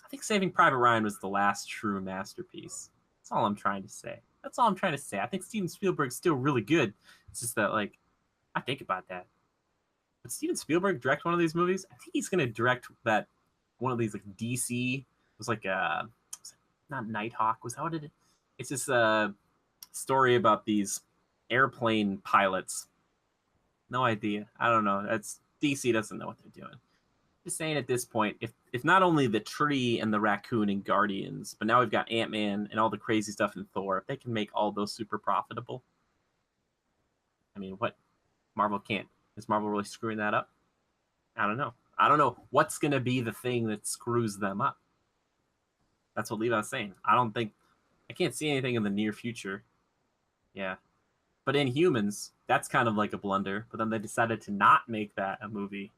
I think Saving Private Ryan was the last true masterpiece. That's all I'm trying to say. I think Steven Spielberg's still really good. It's just that, like, I think about that. But Steven Spielberg direct one of these movies? I think he's going to direct that one of these, like, DC. It was like, not Nighthawk. Was that what it is? It's this story about these airplane pilots. No idea. I don't know. That's DC doesn't know what they're doing. Just saying at this point, if not only the tree and the raccoon in Guardians, but now we've got Ant-Man and all the crazy stuff in Thor, if they can make all those super profitable, I mean, what? Marvel can't. Is Marvel really screwing that up? I don't know. What's going to be the thing that screws them up. That's what Levi's saying. I can't see anything in the near future. Yeah. But Inhumans, that's kind of like a blunder. But then they decided to not make that a movie.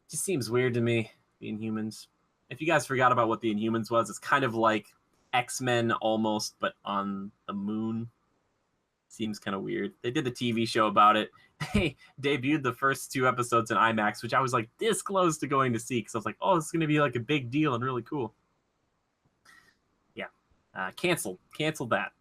Just seems weird to me, the Inhumans. If you guys forgot about what the Inhumans was, it's kind of like X-Men almost, but on the moon. Seems kind of weird. They did the TV show about it. They debuted the first 2 episodes in IMAX, which I was like this close to going to see because I was like, oh, it's going to be like a big deal and really cool. Canceled that,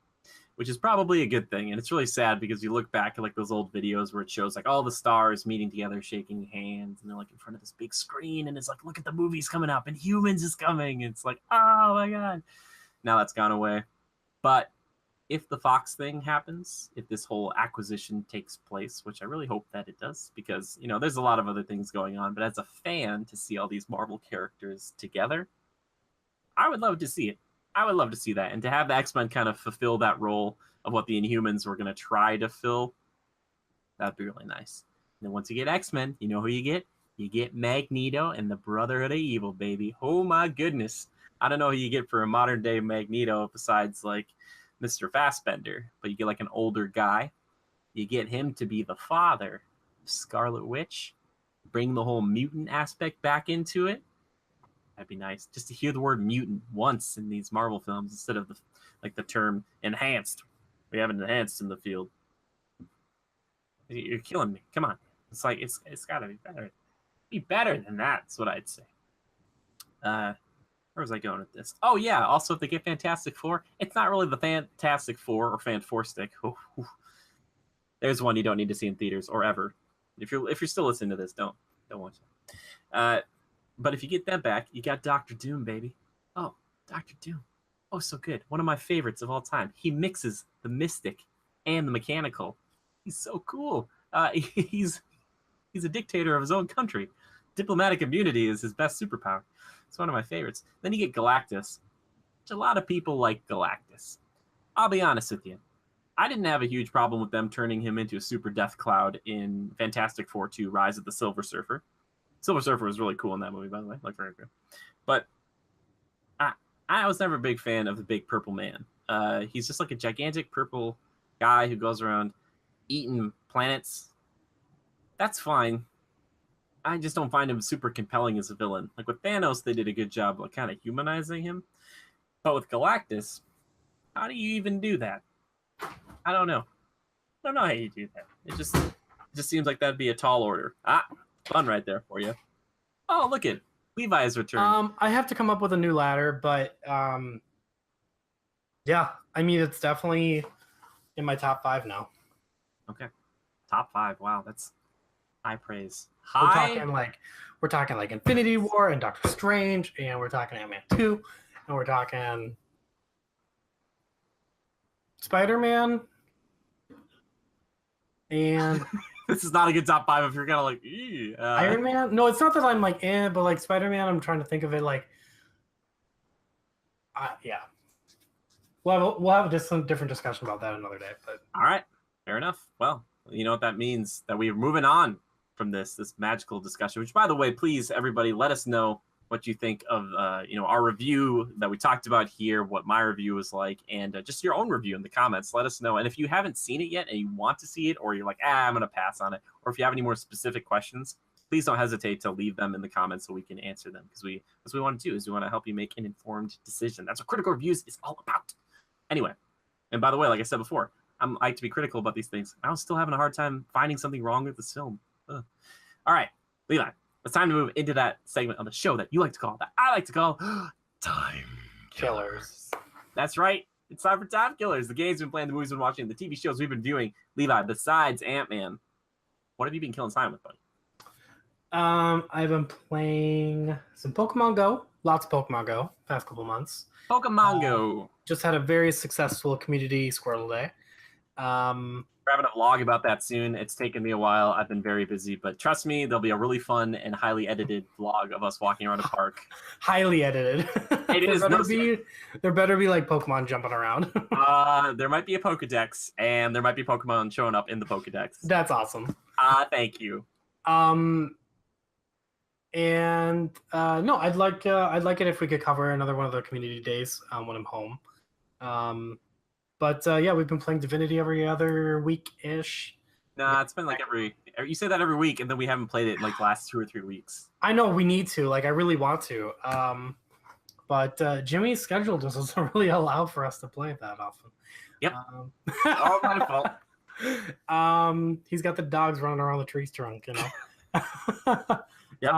which is probably a good thing. And it's really sad because you look back at like those old videos where it shows like all the stars meeting together, shaking hands, and they're like in front of this big screen, and it's like, look at the movies coming up, and Humans is coming. And it's like, oh my god. Now that's gone away. But if the Fox thing happens, if this whole acquisition takes place, which I really hope that it does, because there's a lot of other things going on. But as a fan, to see all these Marvel characters together, I would love to see it. I would love to see that. And to have the X-Men kind of fulfill that role of what the Inhumans were going to try to fill, that'd be really nice. And then once you get X-Men, you know who you get? You get Magneto and the Brotherhood of Evil, baby. Oh my goodness. I don't know who you get for a modern day Magneto besides like Mr. Fassbender, but you get like an older guy. You get him to be the father Scarlet Witch, bring the whole mutant aspect back into it. That'd be nice. Just to hear the word mutant once in these Marvel films instead of the term enhanced. We haven't enhanced in the field. You're killing me. Come on. It's like it's gotta be better. Be better than that. That's what I'd say. Where was I going with this? Oh yeah. Also, if they get Fantastic Four, it's not really the Fantastic Four or Fan-4-Stick. There's one you don't need to see in theaters or ever. If you're still listening to this, don't watch it. But if you get them back, you got Doctor Doom, baby. Oh, Doctor Doom. Oh, so good. One of my favorites of all time. He mixes the mystic and the mechanical. He's so cool. He's a dictator of his own country. Diplomatic immunity is his best superpower. It's one of my favorites. Then you get Galactus, which a lot of people like Galactus. I'll be honest with you. I didn't have a huge problem with them turning him into a super death cloud in Fantastic Four 2 Rise of the Silver Surfer. Silver Surfer was really cool in that movie, by the way. Like, very good. But I was never a big fan of the big purple man. He's just like a gigantic purple guy who goes around eating planets. That's fine. I just don't find him super compelling as a villain. Like with Thanos, they did a good job of kind of humanizing him. But with Galactus, how do you even do that? I don't know. I don't know how you do that. It just seems like that'd be a tall order. Fun right there for you. Oh, look at Levi's return. I have to come up with a new ladder, but yeah, I mean it's definitely in my top 5 now. Okay, top 5. Wow, that's high praise. We're talking like Infinity War and Doctor Strange, and we're talking Ant-Man 2, and we're talking Spider-Man, and this is not a good top 5 if you're kind of like Iron Man. No, it's not that I'm like but like Spider-Man, I'm trying to think of it like yeah. We'll have just some different discussion about that another day. But all right, fair enough. Well, you know what that means, that we're moving on from this magical discussion. Which, by the way, please everybody, let us know what you think of our review that we talked about here, what my review was like, and just your own review in the comments. Let us know. And if you haven't seen it yet and you want to see it, or you're like, I'm going to pass on it, or if you have any more specific questions, please don't hesitate to leave them in the comments so we can answer them. Because we want to do is we want to help you make an informed decision. That's what Critical Reviews is all about. Anyway, and by the way, like I said before, I like to be critical about these things. I was still having a hard time finding something wrong with this film. Ugh. All right, Levi. It's time to move into that segment on the show that you like to call, that I like to call, Timekillers. That's right. It's time for Timekillers. The games we've been playing, the movies we've been watching, the TV shows we've been viewing. Levi, besides Ant-Man, what have you been killing time with, buddy? I've been playing some Pokemon Go. Lots of Pokemon Go past couple months. Pokemon Go. Just had a very successful community Squirtle Day. We're having a vlog about that soon. It's taken me a while. I've been very busy, but trust me, there'll be a really fun and highly edited vlog of us walking around a park. Highly edited. There better be like Pokemon jumping around. There might be a Pokedex, and there might be Pokemon showing up in the Pokedex. That's awesome. Thank you. And no, I'd like it if we could cover another one of the community days when I'm home. But yeah, we've been playing Divinity every other week-ish. Nah, it's been like you say that every week, and then we haven't played it in like the last 2 or 3 weeks. I know we need to. Like, I really want to. But Jimmy's schedule just doesn't really allow for us to play that often. Yep. All my fault. He's got the dogs running around the tree trunk, you know. Yep.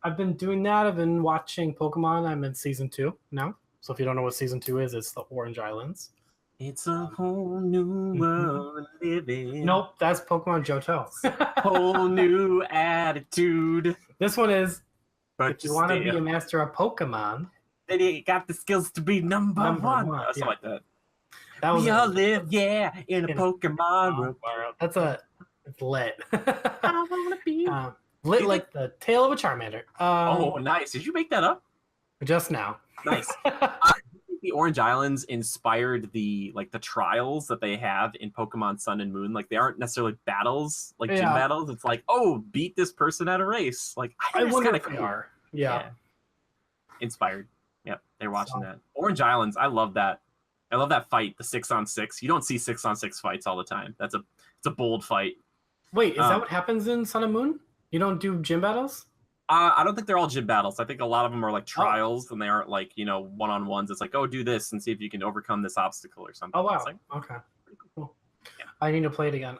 I've been doing that. I've been watching Pokemon. I'm in season 2 now. So if you don't know what season 2 is, it's the Orange Islands. It's a whole new world living. Nope, that's Pokemon Johto. Whole new attitude. This one is, but if you want to be a master of Pokemon, then you got the skills to be number one. Something like that. We all live, in a Pokemon world. It's lit. I want to be lit like the tail of a Charmander. Oh, nice. Did you make that up? Just now. Nice. The Orange Islands inspired the trials that they have in Pokemon Sun and Moon. Like, they aren't necessarily battles, like gym battles. It's like, oh, beat this person at a race. Like, I wonder if they are. Yeah. Inspired. Yep, they're watching that. Orange Islands, I love that. I love that fight, the 6-on-6. You don't see 6-on-6 fights all the time. It's a bold fight. Wait, is that what happens in Sun and Moon? You don't do gym battles? I don't think they're all gym battles. I think a lot of them are like trials, and they aren't like one-on-ones. It's like, oh, do this and see if you can overcome this obstacle or something. Oh wow. Like, okay. Cool. Yeah. I need to play it again.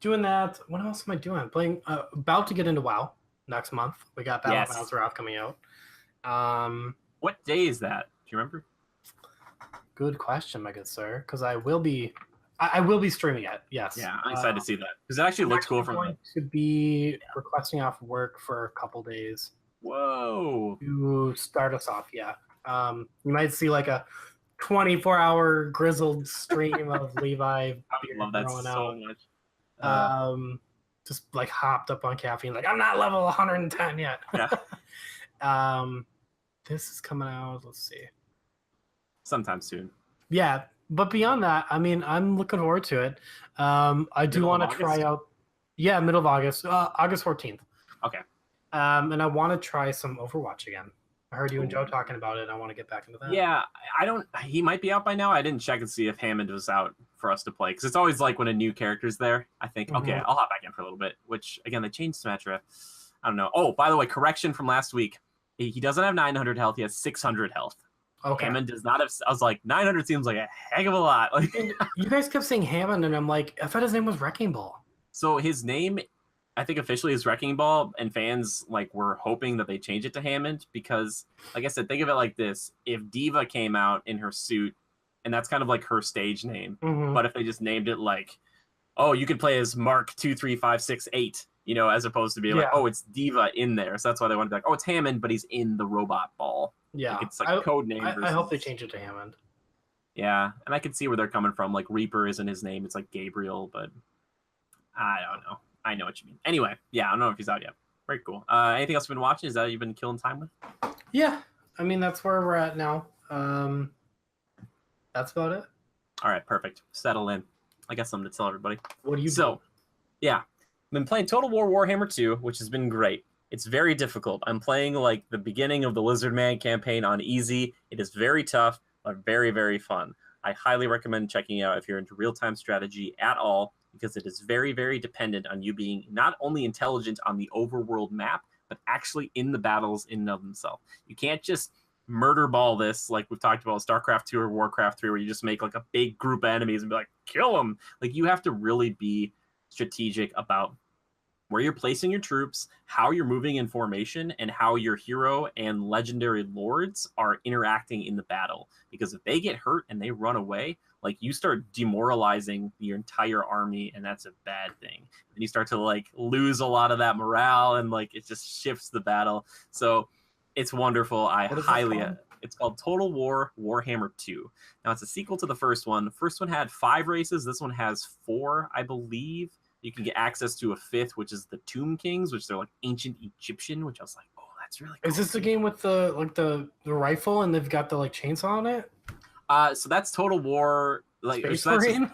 Doing that. What else am I doing? I'm playing. About to get into WoW next month. We got Battle of Azeroth coming out. What day is that? Do you remember? Good question, my good sir. Because I will be streaming it. Yes. Yeah, I'm excited to see that because it actually looks cool. From going to be requesting off work for a couple days. Whoa. To start us off, yeah. You might see like a 24-hour grizzled stream of Levi. I love that so much. Just like hopped up on caffeine, like I'm not level 110 yet. Yeah. This is coming out. Let's see. Sometime soon. Yeah, but beyond that, I mean, I'm looking forward to it. I do want to try out. Yeah, middle of August, August 14th. Okay. And I want to try some Overwatch again. I heard you and Joe talking about it. I want to get back into that. Yeah, I don't. He might be out by now. I didn't check and see if Hammond was out for us to play because it's always like when a new character's there. I think okay, I'll hop back in for a little bit. Which again, they changed Symmetra. I don't know. Oh, by the way, correction from last week. He doesn't have 900 health. He has 600 health. Okay. Hammond does not have. I was like 900 seems like a heck of a lot. Like you guys kept saying Hammond, and I'm like, I thought his name was Wrecking Ball. So his name, I think officially is Wrecking Ball, and fans like were hoping that they change it to Hammond because, like I said, think of it like this: if Diva came out in her suit, and that's kind of like her stage name, but if they just named it like, oh, you could play as Mark 23568, as opposed to being like, oh, it's Diva in there. So that's why they wanted to be like, oh, it's Hammond, but he's in the robot ball. Yeah, like it's like a code name. I hope they change it to Hammond. Yeah, and I can see where they're coming from. Like Reaper isn't his name; it's like Gabriel, but I don't know. I know what you mean. Anyway, yeah, I don't know if he's out yet. Very cool. Anything else you've been watching? Is that you've been killing time with? Yeah, I mean that's where we're at now. That's about it. All right, perfect. Settle in. I got something to tell everybody. What do you? Yeah, I've been playing Total War Warhammer 2, which has been great. It's very difficult. I'm playing like the beginning of the Lizard Man campaign on easy. It is very tough, but very, very fun. I highly recommend checking it out if you're into real-time strategy at all, because it is very, very dependent on you being not only intelligent on the overworld map, but actually in the battles in and of themselves. You can't just murder ball this like we've talked about StarCraft 2 or Warcraft 3, where you just make like a big group of enemies and be like, kill them. Like you have to really be strategic about where you're placing your troops, how you're moving in formation, and how your hero and legendary lords are interacting in the battle. Because if they get hurt and they run away, like you start demoralizing your entire army, and that's a bad thing. And you start to like lose a lot of that morale, and like it just shifts the battle. So it's wonderful. It's called Total War Warhammer 2. Now it's a sequel to the first one. The first one had 5 races. This one has 4, I believe. You can get access to a 5th, which is the Tomb Kings, which they're like ancient Egyptian, which I was like, oh, that's really cool. Is this the game with the rifle and they've got the like chainsaw on it? So that's Total War. Like, Space Marine?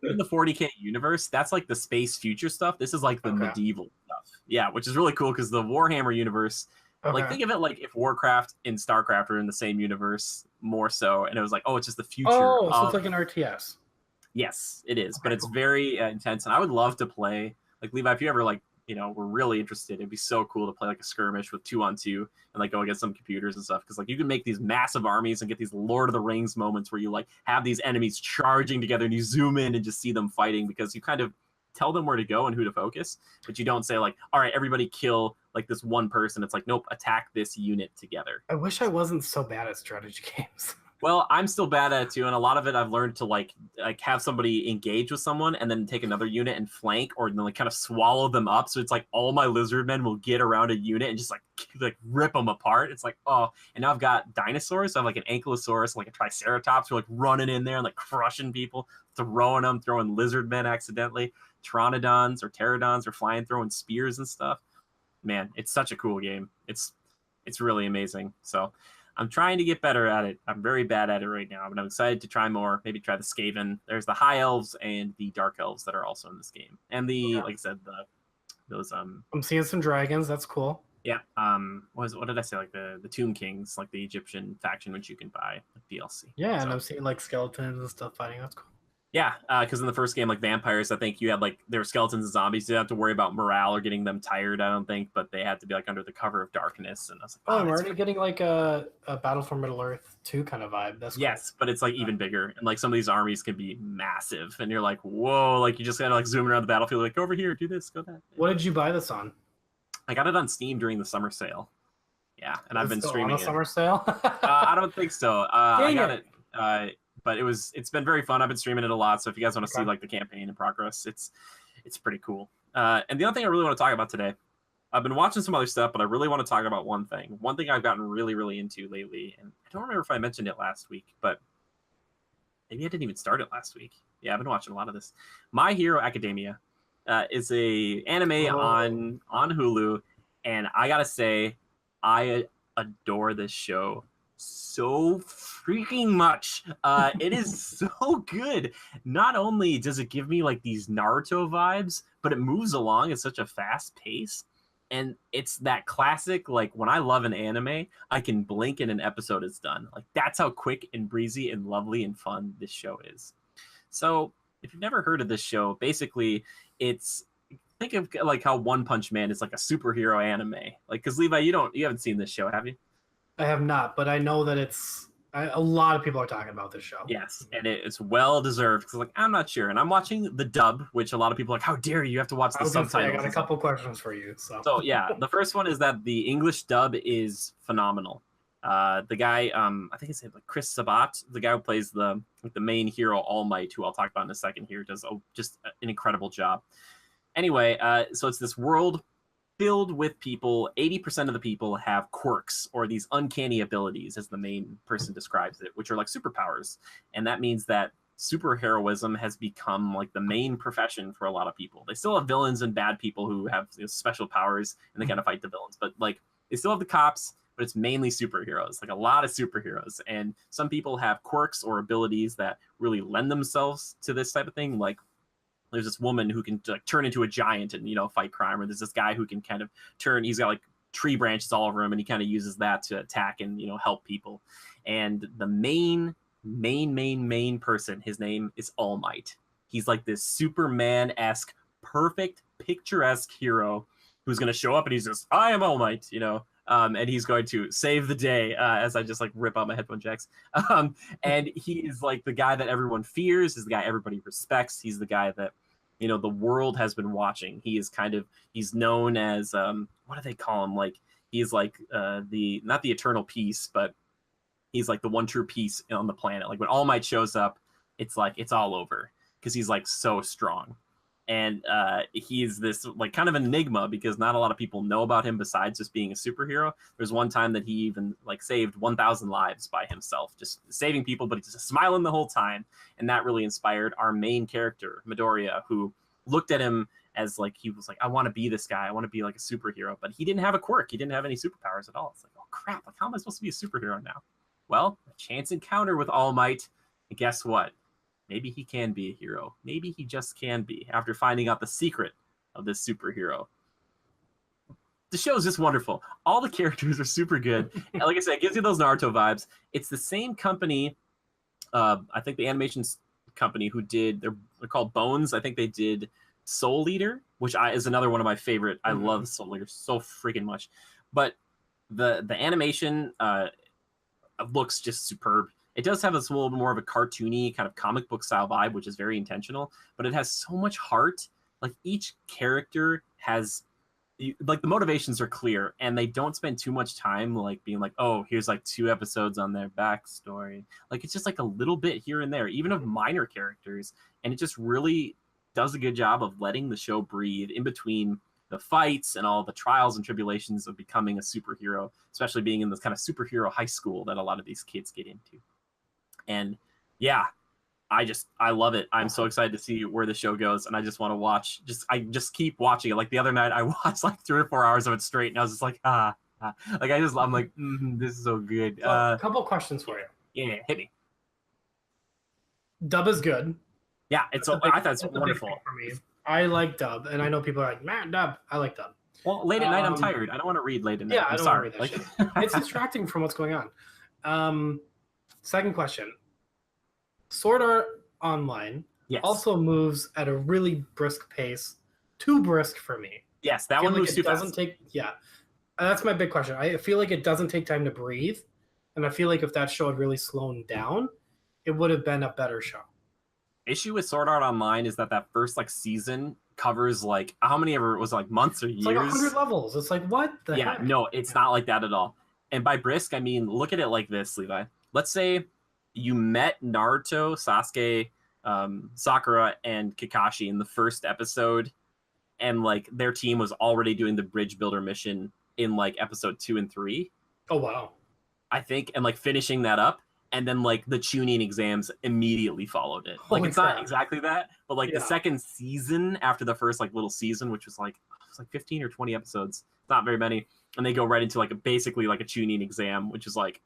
In the 40K universe, that's like the space future stuff. This is like the medieval stuff. Yeah, which is really cool because the Warhammer universe, like think of it like if Warcraft and StarCraft are in the same universe more so, and it was like, oh, it's just the future. Oh, so it's like an RTS. Yes, it is, but it's very intense, and I would love to play. Like Levi, if you ever like, were really interested, it'd be so cool to play like a skirmish with 2-on-2 and like go against some computers and stuff. Because like you can make these massive armies and get these Lord of the Rings moments where you like have these enemies charging together and you zoom in and just see them fighting because you kind of tell them where to go and who to focus, but you don't say like, all right, everybody kill like this one person. It's like, nope, attack this unit together. I wish I wasn't so bad at strategy games. Well, I'm still bad at it too, and a lot of it I've learned to like have somebody engage with someone and then take another unit and flank, or then like kind of swallow them up. So it's like all my lizard men will get around a unit and just like rip them apart. It's like, oh, and now I've got dinosaurs. So I have like an ankylosaurus, like a triceratops, who are like running in there and like crushing people, throwing lizard men accidentally. Pteranodons or pterodons are flying, throwing spears and stuff. Man, it's such a cool game. It's really amazing. So I'm trying to get better at it. I'm very bad at it right now, but I'm excited to try more. Maybe try the Skaven. There's the High Elves and the Dark Elves that are also in this game. And like I said, those I'm seeing some dragons. That's cool. Yeah. What did I say? Like the Tomb Kings, like the Egyptian faction, which you can buy with DLC. Yeah, and I'm seeing like skeletons and stuff fighting. That's cool. Yeah, because in the first game, like vampires, I think you had like there were skeletons and zombies. You didn't have to worry about morale or getting them tired. I don't think, but they had to be like under the cover of darkness. And I was like, Oh, I'm already getting like a Battle for Middle Earth 2 kind of vibe. That's yes, cool. but it's like even bigger, and like some of these armies can be massive, and you're like, whoa, like you just kind of like zooming around the battlefield, like go over here, do this, go that. What did you buy this on? I got it on Steam during the summer sale. Yeah, and I've been streaming on a summer sale. I don't think so. I got it. But it's been very fun. I've been streaming it a lot. So if you guys want to see like the campaign in progress, it's pretty cool. And the other thing I really want to talk about today, I've been watching some other stuff, but I really want to talk about one thing. One thing I've gotten really, really into lately, and I don't remember if I mentioned it last week, but maybe I didn't even start it last week. Yeah, I've been watching a lot of this. My Hero Academia is a anime on Hulu, and I gotta say, I adore this show so freaking much. It is so good. Not only does it give me like these Naruto vibes, but it moves along at such a fast pace. And it's that classic, like when I love an anime, I can blink and an episode is done. Like that's how quick and breezy and lovely and fun this show is. So if you've never heard of this show, basically it's think of like how One Punch Man is like a superhero anime. Like, because Levi, you haven't seen this show, have you? I have not, but I know that a lot of people are talking about this show. Yes, and it's well deserved. Because like I'm not sure, and I'm watching the dub, which a lot of people are like, how dare you have to watch the subtitles? I got a couple questions for you. So yeah, the first one is that the English dub is phenomenal. The guy, I think it's like Chris Sabat, the guy who plays the main hero All Might, who I'll talk about in a second here, does just an incredible job. Anyway, so it's this world filled with people. 80% of the people have quirks or these uncanny abilities, as the main person describes it, which are like superpowers. And that means that superheroism has become like the main profession for a lot of people. They still have villains and bad people who have special powers and they gotta fight the villains. But like they still have the cops, but it's mainly superheroes, like a lot of superheroes. And some people have quirks or abilities that really lend themselves to this type of thing. Like there's this woman who can like turn into a giant and fight crime, or there's this guy who can kind of turn, he's got like tree branches all over him and he kind of uses that to attack and help people. And the main person, his name is All Might. He's like this Superman-esque, perfect, picturesque hero who's going to show up and he's just, I am All Might, and he's going to save the day, as I just like rip out my headphone jacks. And he is like the guy that everyone fears, is the guy everybody respects. He's the guy that, the world has been watching. He is he's known as, what do they call him? Like, he's like not the eternal peace, but he's like the one true peace on the planet. Like when All Might shows up, it's like, it's all over because he's like so strong. And he's this like kind of enigma because not a lot of people know about him besides just being a superhero. There's one time that he even like saved 1,000 lives by himself, just saving people, but he's just smiling the whole time. And that really inspired our main character, Midoriya, who looked at him as like, he was like, I want to be this guy. I want to be like a superhero. But he didn't have a quirk. He didn't have any superpowers at all. It's like, oh crap, like how am I supposed to be a superhero now? Well, a chance encounter with All Might. And guess what? Maybe he can be a hero. Maybe he just can be after finding out the secret of this superhero. The show is just wonderful. All the characters are super good. And like I said, it gives you those Naruto vibes. It's the same company, I think the animation company who did, they're called Bones. I think they did Soul Eater, which is another one of my favorite. I love Soul Eater so freaking much. But the animation looks just superb. It does have this little bit more of a cartoony kind of comic book style vibe, which is very intentional, but it has so much heart. Like each character has, like the motivations are clear and they don't spend too much time like being like, oh, here's like 2 episodes on their backstory. Like it's just like a little bit here and there, even of minor characters. And it just really does a good job of letting the show breathe in between the fights and all the trials and tribulations of becoming a superhero, especially being in this kind of superhero high school that a lot of these kids get into. And yeah, I love it. I'm so excited to see where the show goes, and I just want to watch. I just keep watching it. Like the other night, I watched like 3 or 4 hours of it straight, and I was just like, like I'm like, this is so good. So, a couple questions for you. Yeah, hit me. Dub is good. Yeah, I thought it's wonderful for me. I like dub, and I know people are like, man, dub. I like dub. Well, late at night, I'm tired. I don't want to read late at night. Yeah, I'm I don't sorry. want to read that shit. It's distracting from what's going on. Second question. Sword Art Online Yes. Also moves at a really brisk pace. Too brisk for me. Yes, that one moves too fast. Yeah. That's my big question. I feel like it doesn't take time to breathe. And I feel like if that show had really slowed down, it would have been a better show. Issue with Sword Art Online is that first like season covers like how many ever it was like months or years. It's like 100 levels. It's like what the heck? No, it's not like that at all. And by brisk, I mean look at it like this, Levi. Let's say you met Naruto, Sasuke, Sakura, and Kakashi in the first episode, and like their team was already doing the bridge builder mission in like episode 2 and 3. Oh wow. I think, and like finishing that up, and then like the tuning exams immediately followed it. Like it's not exactly that, but like the second season after the first like little season, which was like 15 or 20 episodes, not very many, and they go right into like basically like a tuning exam, which is like,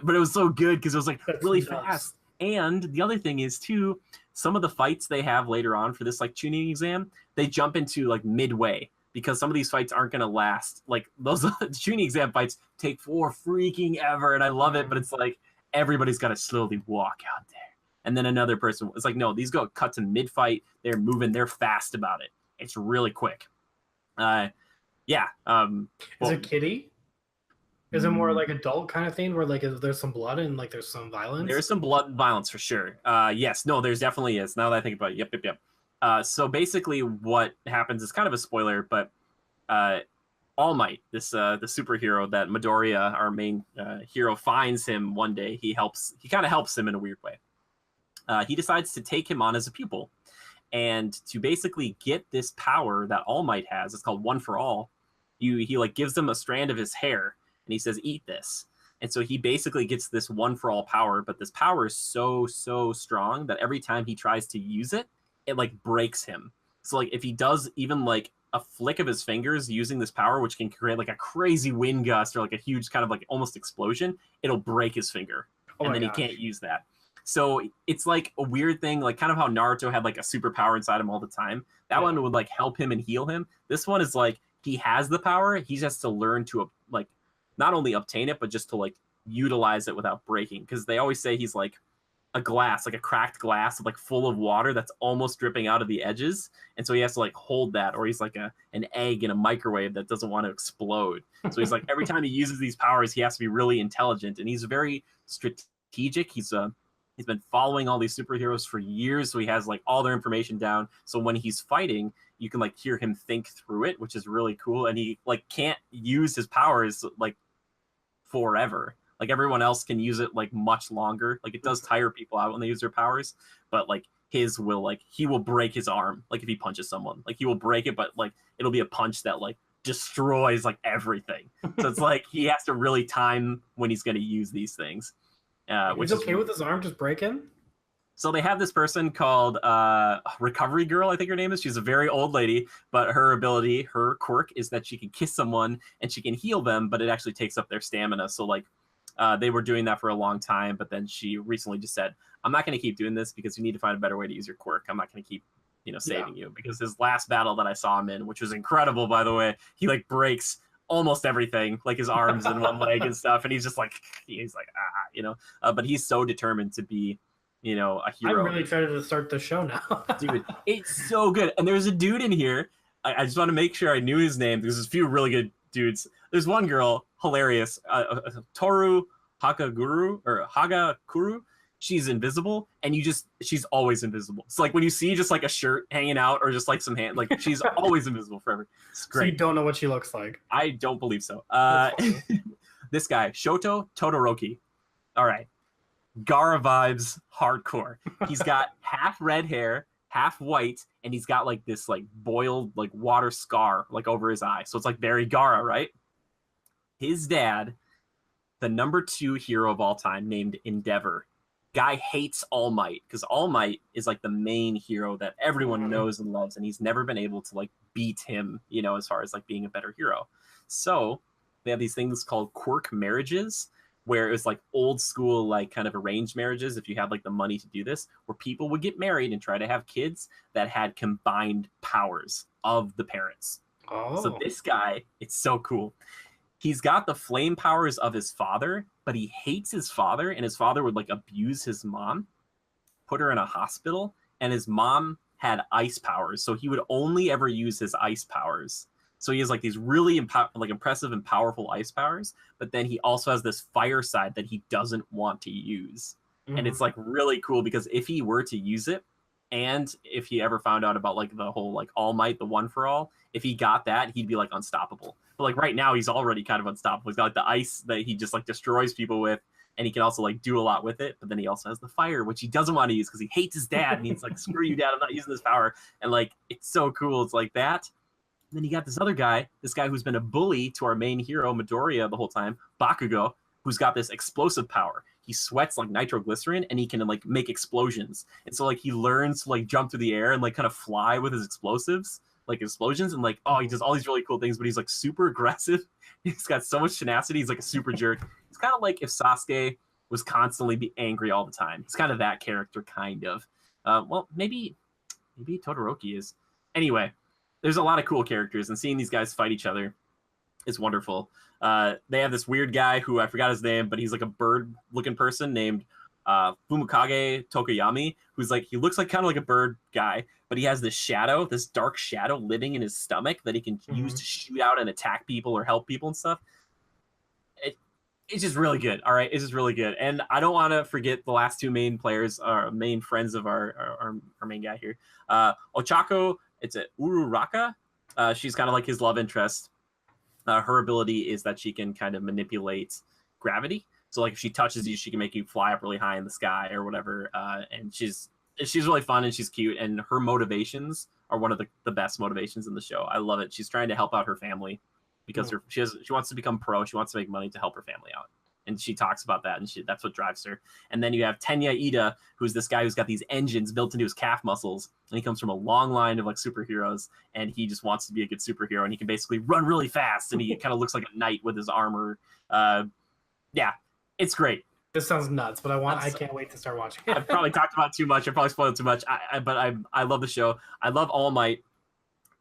but it was so good because it was like really fast. And the other thing is too, some of the fights they have later on for this like tuning exam, they jump into like midway, because some of these fights aren't going to last. Like those tuning exam fights take for freaking ever, and I love it, but it's like everybody's got to slowly walk out there. And then another person, it's like, no, these go cut to mid-fight. They're moving. They're fast about it. It's really quick. Is it kiddie? Is it more like adult kind of thing where like there's some blood and like there's some violence? There's some blood and violence for sure. Yes, no, there's definitely is. Now that I think about it, yep. So basically what happens is kind of a spoiler, but All Might, this the superhero that Midoriya, our main hero, finds him one day. He kind of helps him in a weird way. He decides to take him on as a pupil, and to basically get this power that All Might has, it's called One for All. He like gives him a strand of his hair, and he says, "Eat this." And so he basically gets this One for All power, but this power is so strong that every time he tries to use it, it like breaks him. So like if he does even like a flick of his fingers using this power, which can create like a crazy wind gust or like a huge kind of like almost explosion, it'll break his finger. And then he can't use that. So it's like a weird thing, like kind of how Naruto had like a superpower inside him all the time. That one would like help him and heal him. This one is like he has the power. He just has to learn to like not only obtain it, but just to like utilize it without breaking. Because they always say he's like a glass, like a cracked glass, like full of water that's almost dripping out of the edges, and so he has to like hold that, or he's like an egg in a microwave that doesn't want to explode. So he's like every time he uses these powers, he has to be really intelligent, and he's very strategic. He's been following all these superheroes for years, so he has like all their information down. So when he's fighting, you can like hear him think through it, which is really cool. And he like can't use his powers like forever. Like everyone else can use it like much longer. Like it does tire people out when they use their powers, but like his will, like he will break his arm. Like if he punches someone, like he will break it, but like it'll be a punch that like destroys like everything. So it's like he has to really time when he's going to use these things. Which is okay with his arm just breaking? So they have this person called Recovery Girl, I think her name is. She's a very old lady, but her ability, her quirk is that she can kiss someone and she can heal them, but it actually takes up their stamina. So like they were doing that for a long time, but then she recently just said, I'm not going to keep doing this because you need to find a better way to use your quirk. I'm not going to keep, saving you. Because his last battle that I saw him in, which was incredible, by the way, he like breaks almost everything, like his arms and one leg and stuff. And he's just like, but he's so determined to be, a hero. I'm really excited to start the show now. Dude, it's so good. And there's a dude in here. I just want to make sure I knew his name because there's a few really good dudes. There's one girl, hilarious, Toru Hagakuru. She's invisible, and she's always invisible. It's like when you see just like a shirt hanging out or just like some hand, like she's always invisible forever. It's great. So you don't know what she looks like? I don't believe so. This guy, Shoto Todoroki. All right. Gaara vibes hardcore. He's got half red hair, half white, and he's got like this like boiled like water scar like over his eye. So it's like very Gaara, right? His dad, the number 2 hero of all time, named Endeavor. Guy hates All Might because All Might is like the main hero that everyone knows and loves, and he's never been able to like beat him, as far as like being a better hero. So they have these things called quirk marriages, where it was like old school, like kind of arranged marriages, if you had like the money to do this, where people would get married and try to have kids that had combined powers of the parents. Oh. So this guy, it's so cool. He's got the flame powers of his father, but he hates his father, and his father would like abuse his mom. put her in a hospital, and his mom had ice powers, so he would only ever use his ice powers. So he has like these really impressive and powerful ice powers, but then he also has this fire side that he doesn't want to use. And it's like really cool because if he were to use it, and if he ever found out about like the whole like All Might, the One for All, if he got that, he'd be like unstoppable. But like right now, he's already kind of unstoppable. He's got like the ice that he just like destroys people with, and he can also like do a lot with it. But then he also has the fire, which he doesn't want to use because he hates his dad, and he's like, "Screw you, Dad! I'm not using this power." And like it's so cool. It's like that. And then you got this other guy, who's been a bully to our main hero Midoriya the whole time, Bakugo, who's got this explosive power. He sweats like nitroglycerin, and he can like make explosions. And so like he learns to like jump through the air and like kind of fly with his explosives, like explosions, and like he does all these really cool things. But he's like super aggressive. He's got so much tenacity. He's like a super jerk. It's kind of like if Sasuke was constantly be angry all the time. It's kind of that character, kind of. Well, maybe Todoroki is. Anyway, there's a lot of cool characters, and seeing these guys fight each other is wonderful. They have this weird guy who I forgot his name, but he's like a bird-looking person named Fumikage Tokoyami, who's like, he looks like kind of like a bird guy, but he has this dark shadow living in his stomach that he can use to shoot out and attack people or help people and stuff. It's just really good. All right, it's just really good. And I don't want to forget the last two main players, main friends of our main guy here. Ochako, it's a Uraraka. She's kind of like his love interest. Her ability is that she can kind of manipulate gravity. So like if she touches you, she can make you fly up really high in the sky or whatever. And she's really fun and she's cute. And her motivations are one of the best motivations in the show. I love it. She's trying to help out her family because she wants to become pro. She wants to make money to help her family out. And she talks about that, and that's what drives her. And then you have Tenya Ida, who's this guy who's got these engines built into his calf muscles, and he comes from a long line of like superheroes, and he just wants to be a good superhero, and he can basically run really fast, and he kind of looks like a knight with his armor. Yeah, it's great. This sounds nuts, but I can't wait to start watching it. I've probably talked about too much. I probably spoiled too much. But I love the show. I love All Might.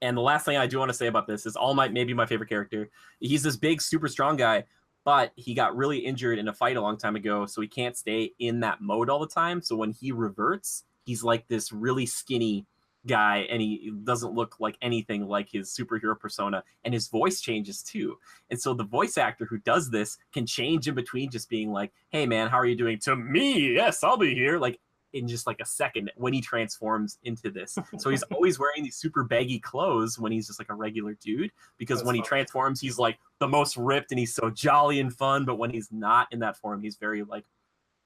And the last thing I do want to say about this is All Might may be my favorite character. He's this big, super strong guy, but he got really injured in a fight a long time ago, so he can't stay in that mode all the time. So when he reverts, he's like this really skinny guy, and he doesn't look like anything like his superhero persona, and his voice changes too. And so the voice actor who does this can change in between just being like, "Hey man, how are you doing?" to "Me, yes, I'll be here," like in just like a second when he transforms into this. So he's always wearing these super baggy clothes when he's just like a regular dude, because when he transforms, he's like the most ripped and he's so jolly and fun. But when he's not in that form, he's very like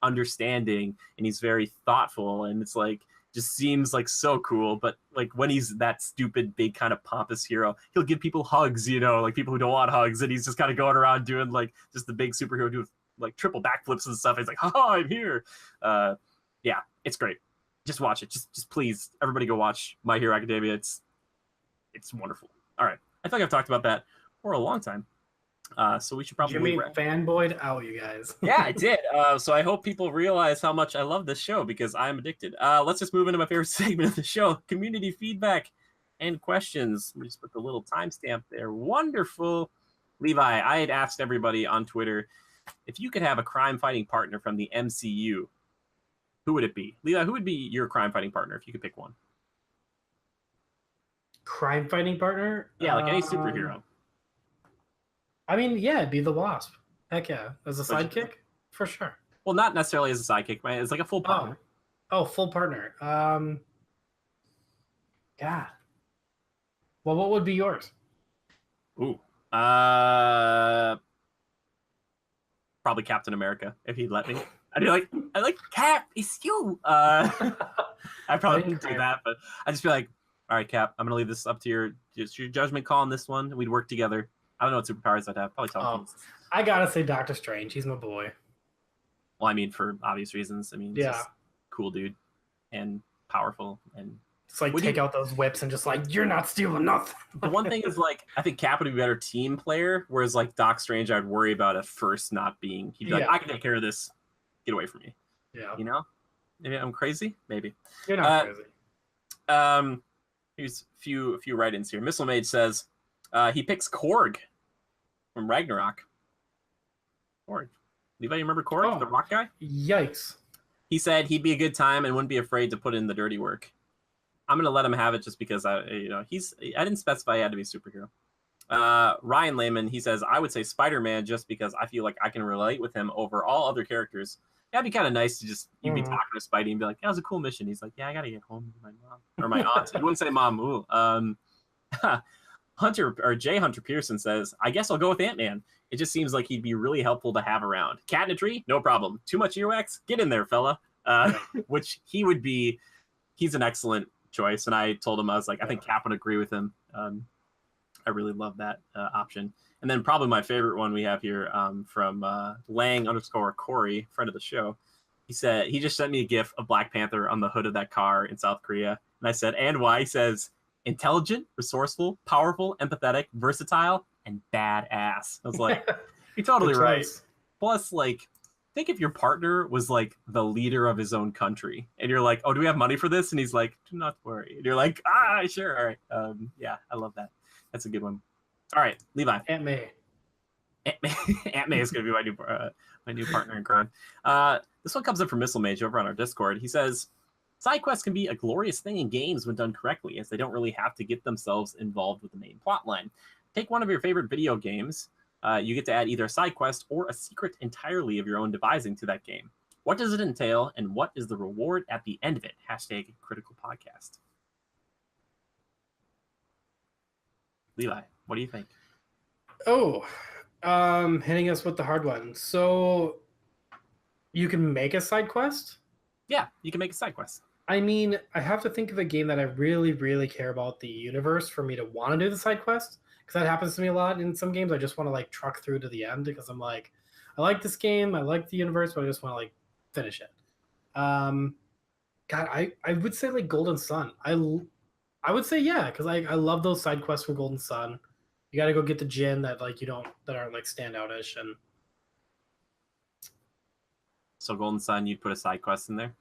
understanding and he's very thoughtful, and it's like just seems like so cool. But like when he's that stupid big kind of pompous hero, he'll give people hugs, like people who don't want hugs, and he's just kind of going around doing like just the big superhero doing like triple backflips and stuff. He's like, "Oh, I'm here." Yeah, it's great. Just watch it. Just please, everybody go watch My Hero Academia. It's wonderful. All right. I think I've talked about that for a long time. So we should probably... Jimmy fanboyed out, you guys. Yeah, I did. So I hope people realize how much I love this show, because I'm addicted. Let's just move into my favorite segment of the show, community feedback and questions. Let me just put the little timestamp there. Wonderful. Levi, I had asked everybody on Twitter, if you could have a crime-fighting partner from the MCU, who would it be? Levi, who would be your crime-fighting partner if you could pick one? Crime-fighting partner? Yeah, like any superhero. I mean, yeah, it'd be the Wasp. Heck yeah. As a sidekick? For sure. Well, not necessarily as a sidekick, man. It's like a full partner. Oh, full partner. God. Well, what would be yours? Ooh. Probably Captain America, if he'd let me. I'd be like, Cap, it's you. I probably wouldn't do that, but I'd just be like, all right, Cap, I'm going to leave this up to your judgment call on this one. We'd work together. I don't know what superpowers I'd have. Probably telekinesis. I got to say Doctor Strange. He's my boy. Well, I mean, for obvious reasons. I mean, he's just cool dude and powerful. And just like take out those whips and just like, you're not stealing nothing. The one thing is like, I think Cap would be a better team player, whereas like Doc Strange, I'd worry about at first not being. He'd be like, I can take care of this. Get away from me. Yeah. Maybe I'm crazy. Maybe you're not crazy. Here's a few write-ins here. Missile Mage says he picks Korg from Ragnarok. Korg. Levi, you remember Korg, the rock guy? Yikes. He said he'd be a good time and wouldn't be afraid to put in the dirty work. I'm gonna let him have it just because I didn't specify he had to be a superhero. Ryan Lehman, he says, I would say Spider-Man just because I feel like I can relate with him over all other characters. That'd be kind of nice to just, you'd be talking to Spidey and be like, that was a cool mission. He's like, yeah, I got to get home to my mom. Or my aunt. He wouldn't say mom. Ooh. Jay Hunter Pearson says, I guess I'll go with Ant-Man. It just seems like he'd be really helpful to have around. Cat in a tree? No problem. Too much earwax? Get in there, fella. Which he would be, he's an excellent choice. And I told him, I was like, I think Cap would agree with him. I really love that option. And then probably my favorite one we have here from Lang_Corey, friend of the show. He said he just sent me a GIF of Black Panther on the hood of that car in South Korea. And I said, and why? He says, intelligent, resourceful, powerful, empathetic, versatile, and badass. I was like, you're totally right. Plus, like, think if your partner was like the leader of his own country and you're like, oh, do we have money for this? And he's like, do not worry. And you're like, sure. All right. Yeah, I love that. That's a good one. All right, Levi. Aunt May. Aunt May is going to be my new partner in crime. This one comes up from Missile Mage over on our Discord. He says, side quests can be a glorious thing in games when done correctly, as they don't really have to get themselves involved with the main plot line. Take one of your favorite video games. You get to add either a side quest or a secret entirely of your own devising to that game. What does it entail, and what is the reward at the end of it? #critical podcast. Levi, what do you think? Oh, hitting us with the hard one. So you can make a side quest? Yeah, you can make a side quest. I mean, I have to think of a game that I really, really care about the universe for me to want to do the side quest. Because that happens to me a lot. In some games, I just want to like truck through to the end because I'm like, I like this game, I like the universe, but I just want to like finish it. God, I would say like Golden Sun. I would say yeah, because I love those side quests for Golden Sun. You got to go get the gin that like that aren't like standout-ish. And so Golden Sun, you'd put a side quest in there?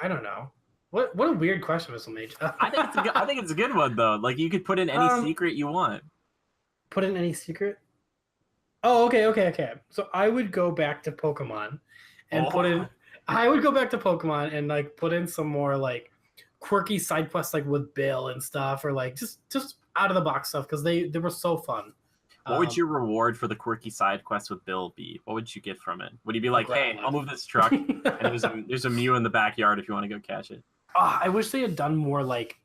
I don't know. What a weird question, Missile Mage. I think it's a good one though. Like you could put in any secret you want. Put in any secret? Oh, okay. So I would go back to Pokemon and put in. I would go back to Pokemon and like put in some more like quirky side quests like with Bill and stuff, or like just out of the box stuff because they were so fun. What would your reward for the quirky side quest with Bill be? What would you get from it? Would you be like, hey, I'll move this truck and there's a Mew in the backyard if you want to go catch it? I wish they had done more like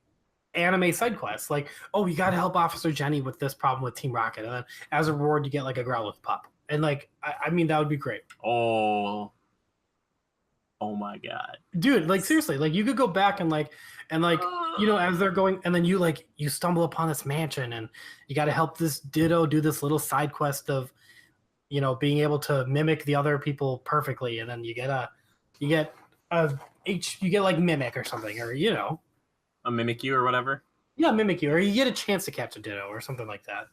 anime side quests. Like, oh, you got to help Officer Jenny with this problem with Team Rocket, and then as a reward you get like a Growlithe pup. And like, I mean, that would be great. Oh my god, dude! Like seriously, like you could go back and like you know, as they're going, and then you stumble upon this mansion, and you got to help this Ditto do this little side quest of, you know, being able to mimic the other people perfectly, and then you get like Mimic or something, or you know, a Mimikyu or whatever. Yeah, Mimikyu, or you get a chance to catch a Ditto or something like that.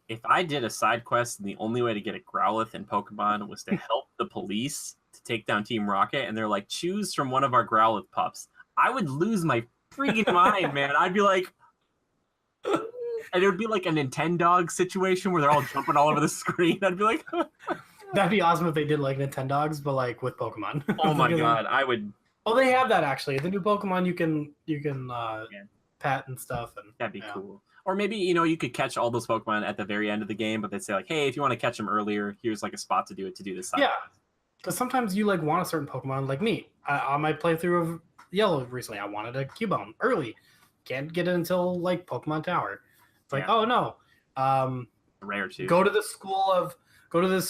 If I did a side quest and the only way to get a Growlithe in Pokemon was to help the police to take down Team Rocket, and they're like, choose from one of our Growlithe pups, I would lose my freaking mind, man. I'd be like, and it would be like a Nintendog situation where they're all jumping all over the screen. I'd be like, that'd be awesome if they did like Nintendogs, but like with Pokemon. Oh my god, I would. Oh, they have that actually. The new Pokemon you can pet and stuff, and that'd be cool. Or maybe, you know, you could catch all those Pokemon at the very end of the game, but they'd say like, hey, if you want to catch them earlier, here's like a spot to do this side. Yeah, because sometimes you like want a certain Pokemon, like me. On my playthrough of Yellow recently, I wanted a Cubone early. Can't get it until like Pokemon Tower. It's like, oh no. Rare too. Go to this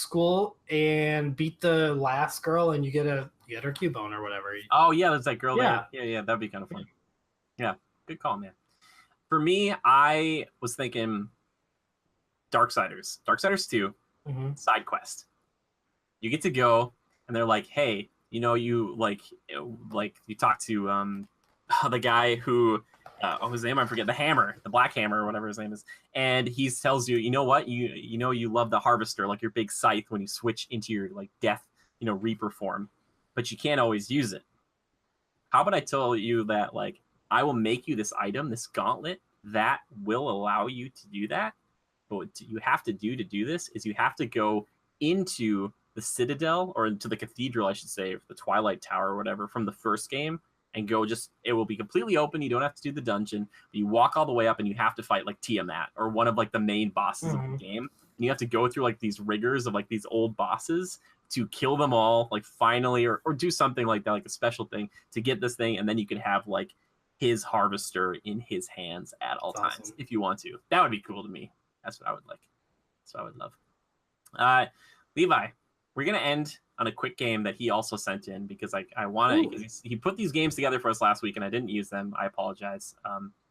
school and beat the last girl, and you get her Cubone or whatever. Oh yeah, there's that girl there. Yeah, that'd be kind of fun. Yeah, good call, man. For me, I was thinking Darksiders 2 side quest. You get to go, and they're like, hey, you know, you you talk to the guy who his name I forget, the Black Hammer or whatever his name is, and he tells you, you know what, you know you love the Harvester, like your big scythe when you switch into your like Death, you know, Reaper form, but you can't always use it. How about I tell you that like I will make you this item, this gauntlet that will allow you to do that. But what you have to do this is you have to go into the Citadel, or to the Cathedral, I should say, the Twilight Tower or whatever from the first game, and go it will be completely open. You don't have to do the dungeon. But you walk all the way up and you have to fight like Tiamat or one of like the main bosses of the game. And you have to go through like these rigors of like these old bosses to kill them all, like finally, or do something like that, like a special thing to get this thing. And then you can have like his harvester in his hands at all times if you want to. That would be cool to me. That's what I would like. That's what I would love. Levi, we're going to end on a quick game that he also sent in because I want to. He put these games together for us last week and I didn't use them. I apologize.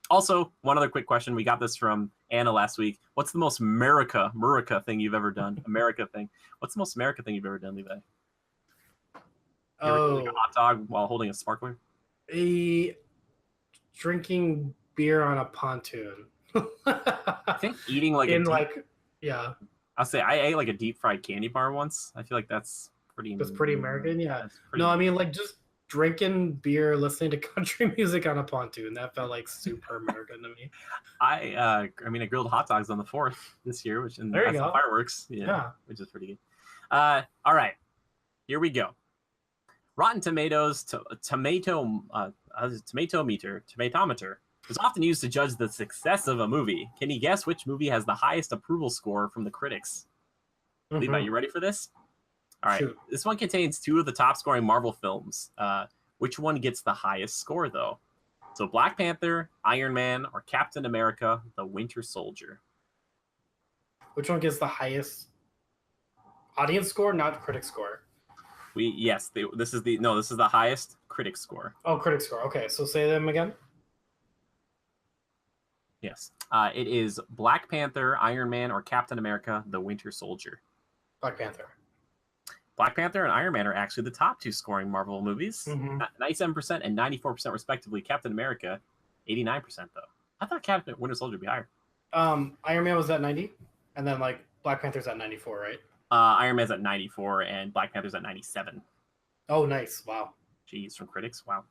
Also, one other quick question. We got this from Anna last week. What's the most America thing you've ever done? America thing. What's the most America thing you've ever done, Levi? Like a hot dog while holding a sparkler? Drinking beer on a pontoon. I think eating like I'll say I ate like a deep fried candy bar once. I feel like that's pretty American. Yeah. I mean like just drinking beer, listening to country music on a pontoon. That felt like super American to me. I grilled hot dogs on the 4th this year, which and that's the fireworks. Yeah, which is pretty good. All right, here we go. Rotten Tomatoes tomatometer is often used to judge the success of a movie. Can you guess which movie has the highest approval score from the critics? Levi, you ready for this? All right. Shoot. This one contains 2 of the top scoring Marvel films. Which one gets the highest score, though? So Black Panther, Iron Man, or Captain America, the Winter Soldier? Which one gets the highest audience score, not critic score? This is the highest critic score. Oh, critic score. Okay, so say them again. Yes. It is Black Panther, Iron Man, or Captain America, the Winter Soldier. Black Panther. Black Panther and Iron Man are actually the top 2 scoring Marvel movies. 97% and 94% respectively. Captain America, 89% though. I thought Captain Winter Soldier would be higher. Iron Man was at 90, and then like Black Panther's at 94, right? Iron Man's at 94 and Black Panther's at 97. Oh, nice. Wow. Jeez, from critics. Wow.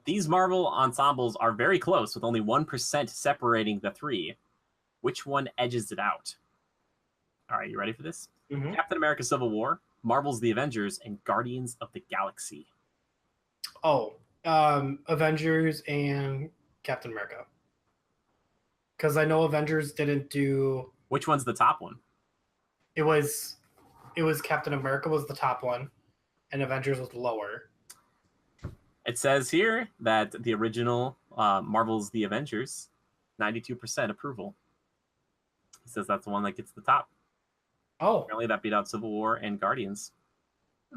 These Marvel ensembles are very close with only 1% separating the 3. Which one edges it out? All right, you ready for this? Captain America Civil War, Marvel's The Avengers, and Guardians of the Galaxy. Avengers and Captain America. Because I know Avengers didn't do... Which one's the top one? It was Captain America was the top one, and Avengers was lower. It says here that the original Marvel's The Avengers, 92% approval. It says that's the one that gets the top. Oh. Apparently that beat out Civil War and Guardians.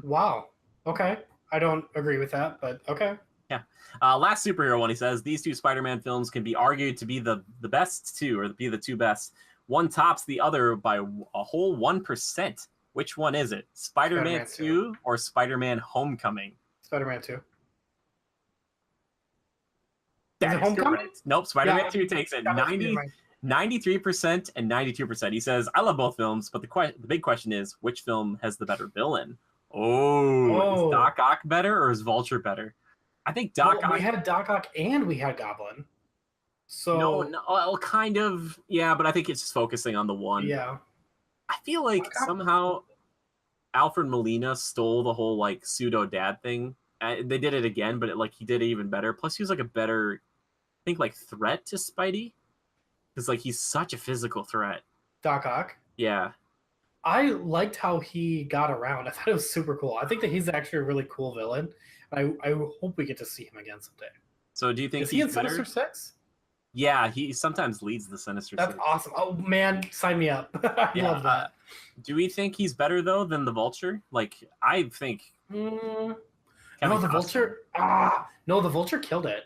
Wow. Okay. I don't agree with that, but okay. Yeah. Last superhero one, he says, these 2 Spider-Man films can be argued to be the best 2, or be the 2 best. One tops the other by a whole 1%. Which one is it? Spider-Man 2 or Spider-Man Homecoming? Spider-Man 2. That is Homecoming? Correct. Nope, Spider-Man 2 takes it 93% and 92%. He says, I love both films, but the big question is, which film has the better villain? Is Doc Ock better or is Vulture better? I think Doc Ock... We had Doc Ock and we had Goblin. So no, kind of, yeah, but I think it's just focusing on the one. Yeah. I feel like somehow Alfred Molina stole the whole like pseudo dad thing. They did it again, but he did it even better. Plus, he was like a better, I think, like threat to Spidey, because like he's such a physical threat. Doc Ock. Yeah. I liked how he got around. I thought it was super cool. I think that he's actually a really cool villain. I hope we get to see him again someday. So, do you think is he in Sinister Six? Yeah, he sometimes leads the Sinister Six. That's awesome. Oh, man, sign me up. I love that. Do we think he's better, though, than the Vulture? Like, I think... No, the Vulture... No, the Vulture killed it.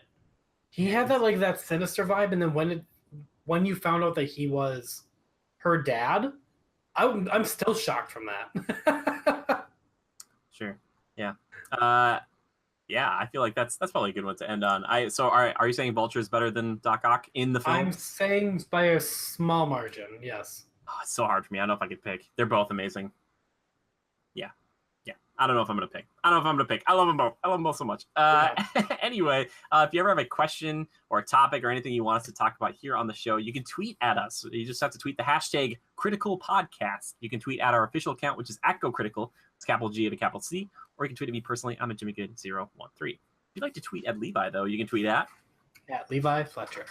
He had that sinister vibe, and then when you found out that he was her dad, I'm still shocked from that. Sure. Yeah. Yeah, I feel like that's probably a good one to end on. Are you saying Vulture is better than Doc Ock in the film? I'm saying by a small margin, yes. Oh, it's so hard for me. I don't know if I could pick. They're both amazing. Yeah. I don't know if I'm going to pick. I love them both. I love them both so much. Anyway, if you ever have a question or a topic or anything you want us to talk about here on the show, you can tweet at us. You just have to tweet the hashtag Critical Podcast. You can tweet at our official account, which is @GoCritical. It's capital G and a capital C. Or you can tweet at me personally. I'm at JimmyGood013. If you'd like to tweet at Levi, though, you can tweet at Levi Fletcher.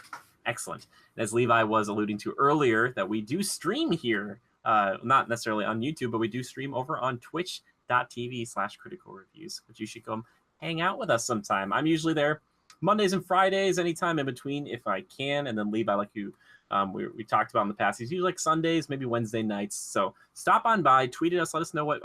Excellent. And as Levi was alluding to earlier, that we do stream here, not necessarily on YouTube, but we do stream over on twitch.tv/critical reviews, which you should come hang out with us sometime. I'm usually there Mondays and Fridays, anytime in between if I can. And then Levi, like you we talked about in the past, he's usually like Sundays, maybe Wednesday nights. So stop on by, tweet at us, let us know what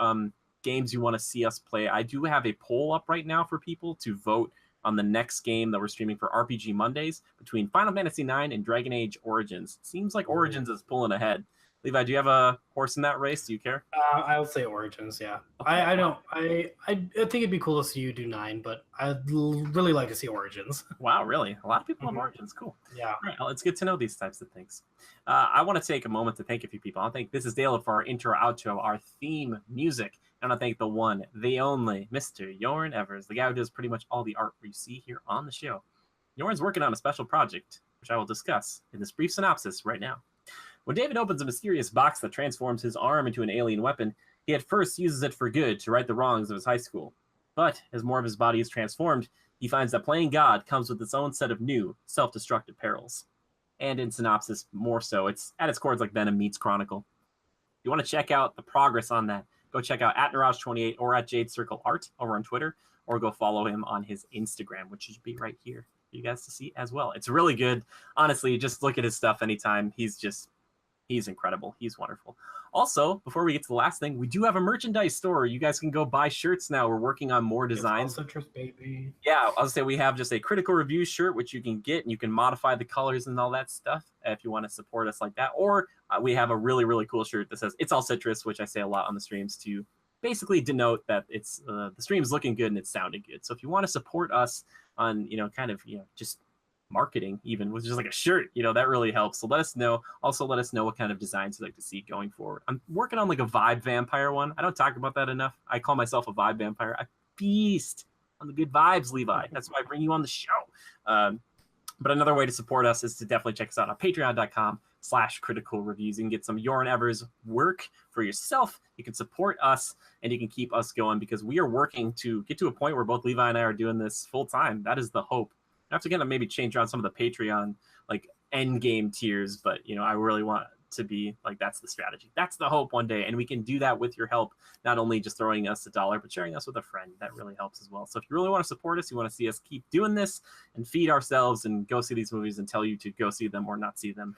games you want to see us play. I do have a poll up right now for people to vote on the next game that we're streaming for RPG Mondays between Final Fantasy IX and Dragon Age Origins. Seems like Origins is pulling ahead. Levi, do you have a horse in that race? Do you care? I would say Origins, yeah. Okay. I don't. I think it'd be cool to see you do 9, but I'd really like to see Origins. Wow, really? A lot of people love Origins. Cool. Yeah. All right, well, it's good to know these types of things. I want to take a moment to thank a few people. I want to thank This Is Dale for our intro, outro, our theme music. I want to thank the one, the only, Mr. Jorn Evers, the guy who does pretty much all the art you see here on the show. Jorn's working on a special project, which I will discuss in this brief synopsis right now. When David opens a mysterious box that transforms his arm into an alien weapon, he at first uses it for good to right the wrongs of his high school. But as more of his body is transformed, he finds that playing God comes with its own set of new, self-destructive perils. And in synopsis, more so, it's at its core, it's like Venom meets Chronicle. If you want to check out the progress on that, go check out @Naraj28 or @JadeCircleArt over on Twitter, or go follow him on his Instagram, which should be right here for you guys to see as well. It's really good. Honestly, just look at his stuff anytime. He's incredible. He's wonderful. Also, before we get to the last thing, we do have a merchandise store. You guys can go buy shirts now. We're working on more designs. Citrus, baby. Yeah, I'll say we have just a Critical Review shirt, which you can get, and you can modify the colors and all that stuff if you want to support us like that. Or we have a really, really cool shirt that says "It's all citrus," which I say a lot on the streams to basically denote that it's the stream's looking good and it's sounding good. So if you want to support us on, just marketing, even with just like a shirt, that really helps. So let us know. Also, let us know what kind of designs you'd like to see going forward. I'm working on like a vibe vampire one. I don't talk about that enough. I call myself a vibe vampire. I feast on the good vibes, Levi. That's why I bring you on the show. But another way to support us is to definitely check us out on patreon.com/critical reviews. You can get some Jorn Evers work for yourself. You can support us and you can keep us going, because we are working to get to a point where both Levi and I are doing this full time. That is the hope. I have to kind of maybe change around some of the Patreon like end game tiers, but I really want to be like, that's the strategy. That's the hope one day. And we can do that with your help, not only just throwing us $1, but sharing us with a friend. That really helps as well. So if you really want to support us, you want to see us keep doing this and feed ourselves and go see these movies and tell you to go see them or not see them,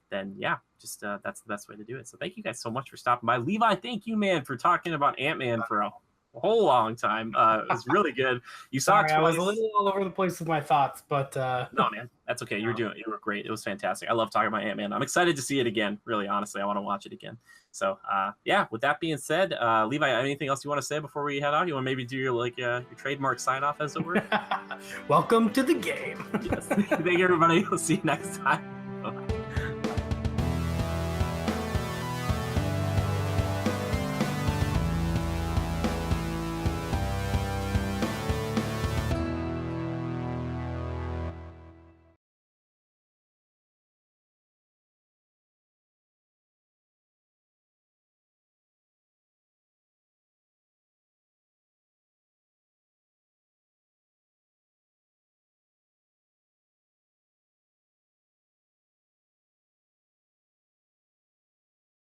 then yeah, just that's the best way to do it. So thank you guys so much for stopping by. Levi, thank you, man, for talking about Ant-Man for a whole long time. It was really good. You saw it. I was a little all over the place with my thoughts, but no, man, that's okay. You were great. It was fantastic. I love talking about Ant-Man. I'm excited to see it again. Really, honestly, I want to watch it again. So yeah, with that being said, Levi, anything else you want to say before we head out? You want to maybe do your trademark sign off, as it were? Welcome to the game. Yes. Thank you, everybody. We'll see you next time. Bye.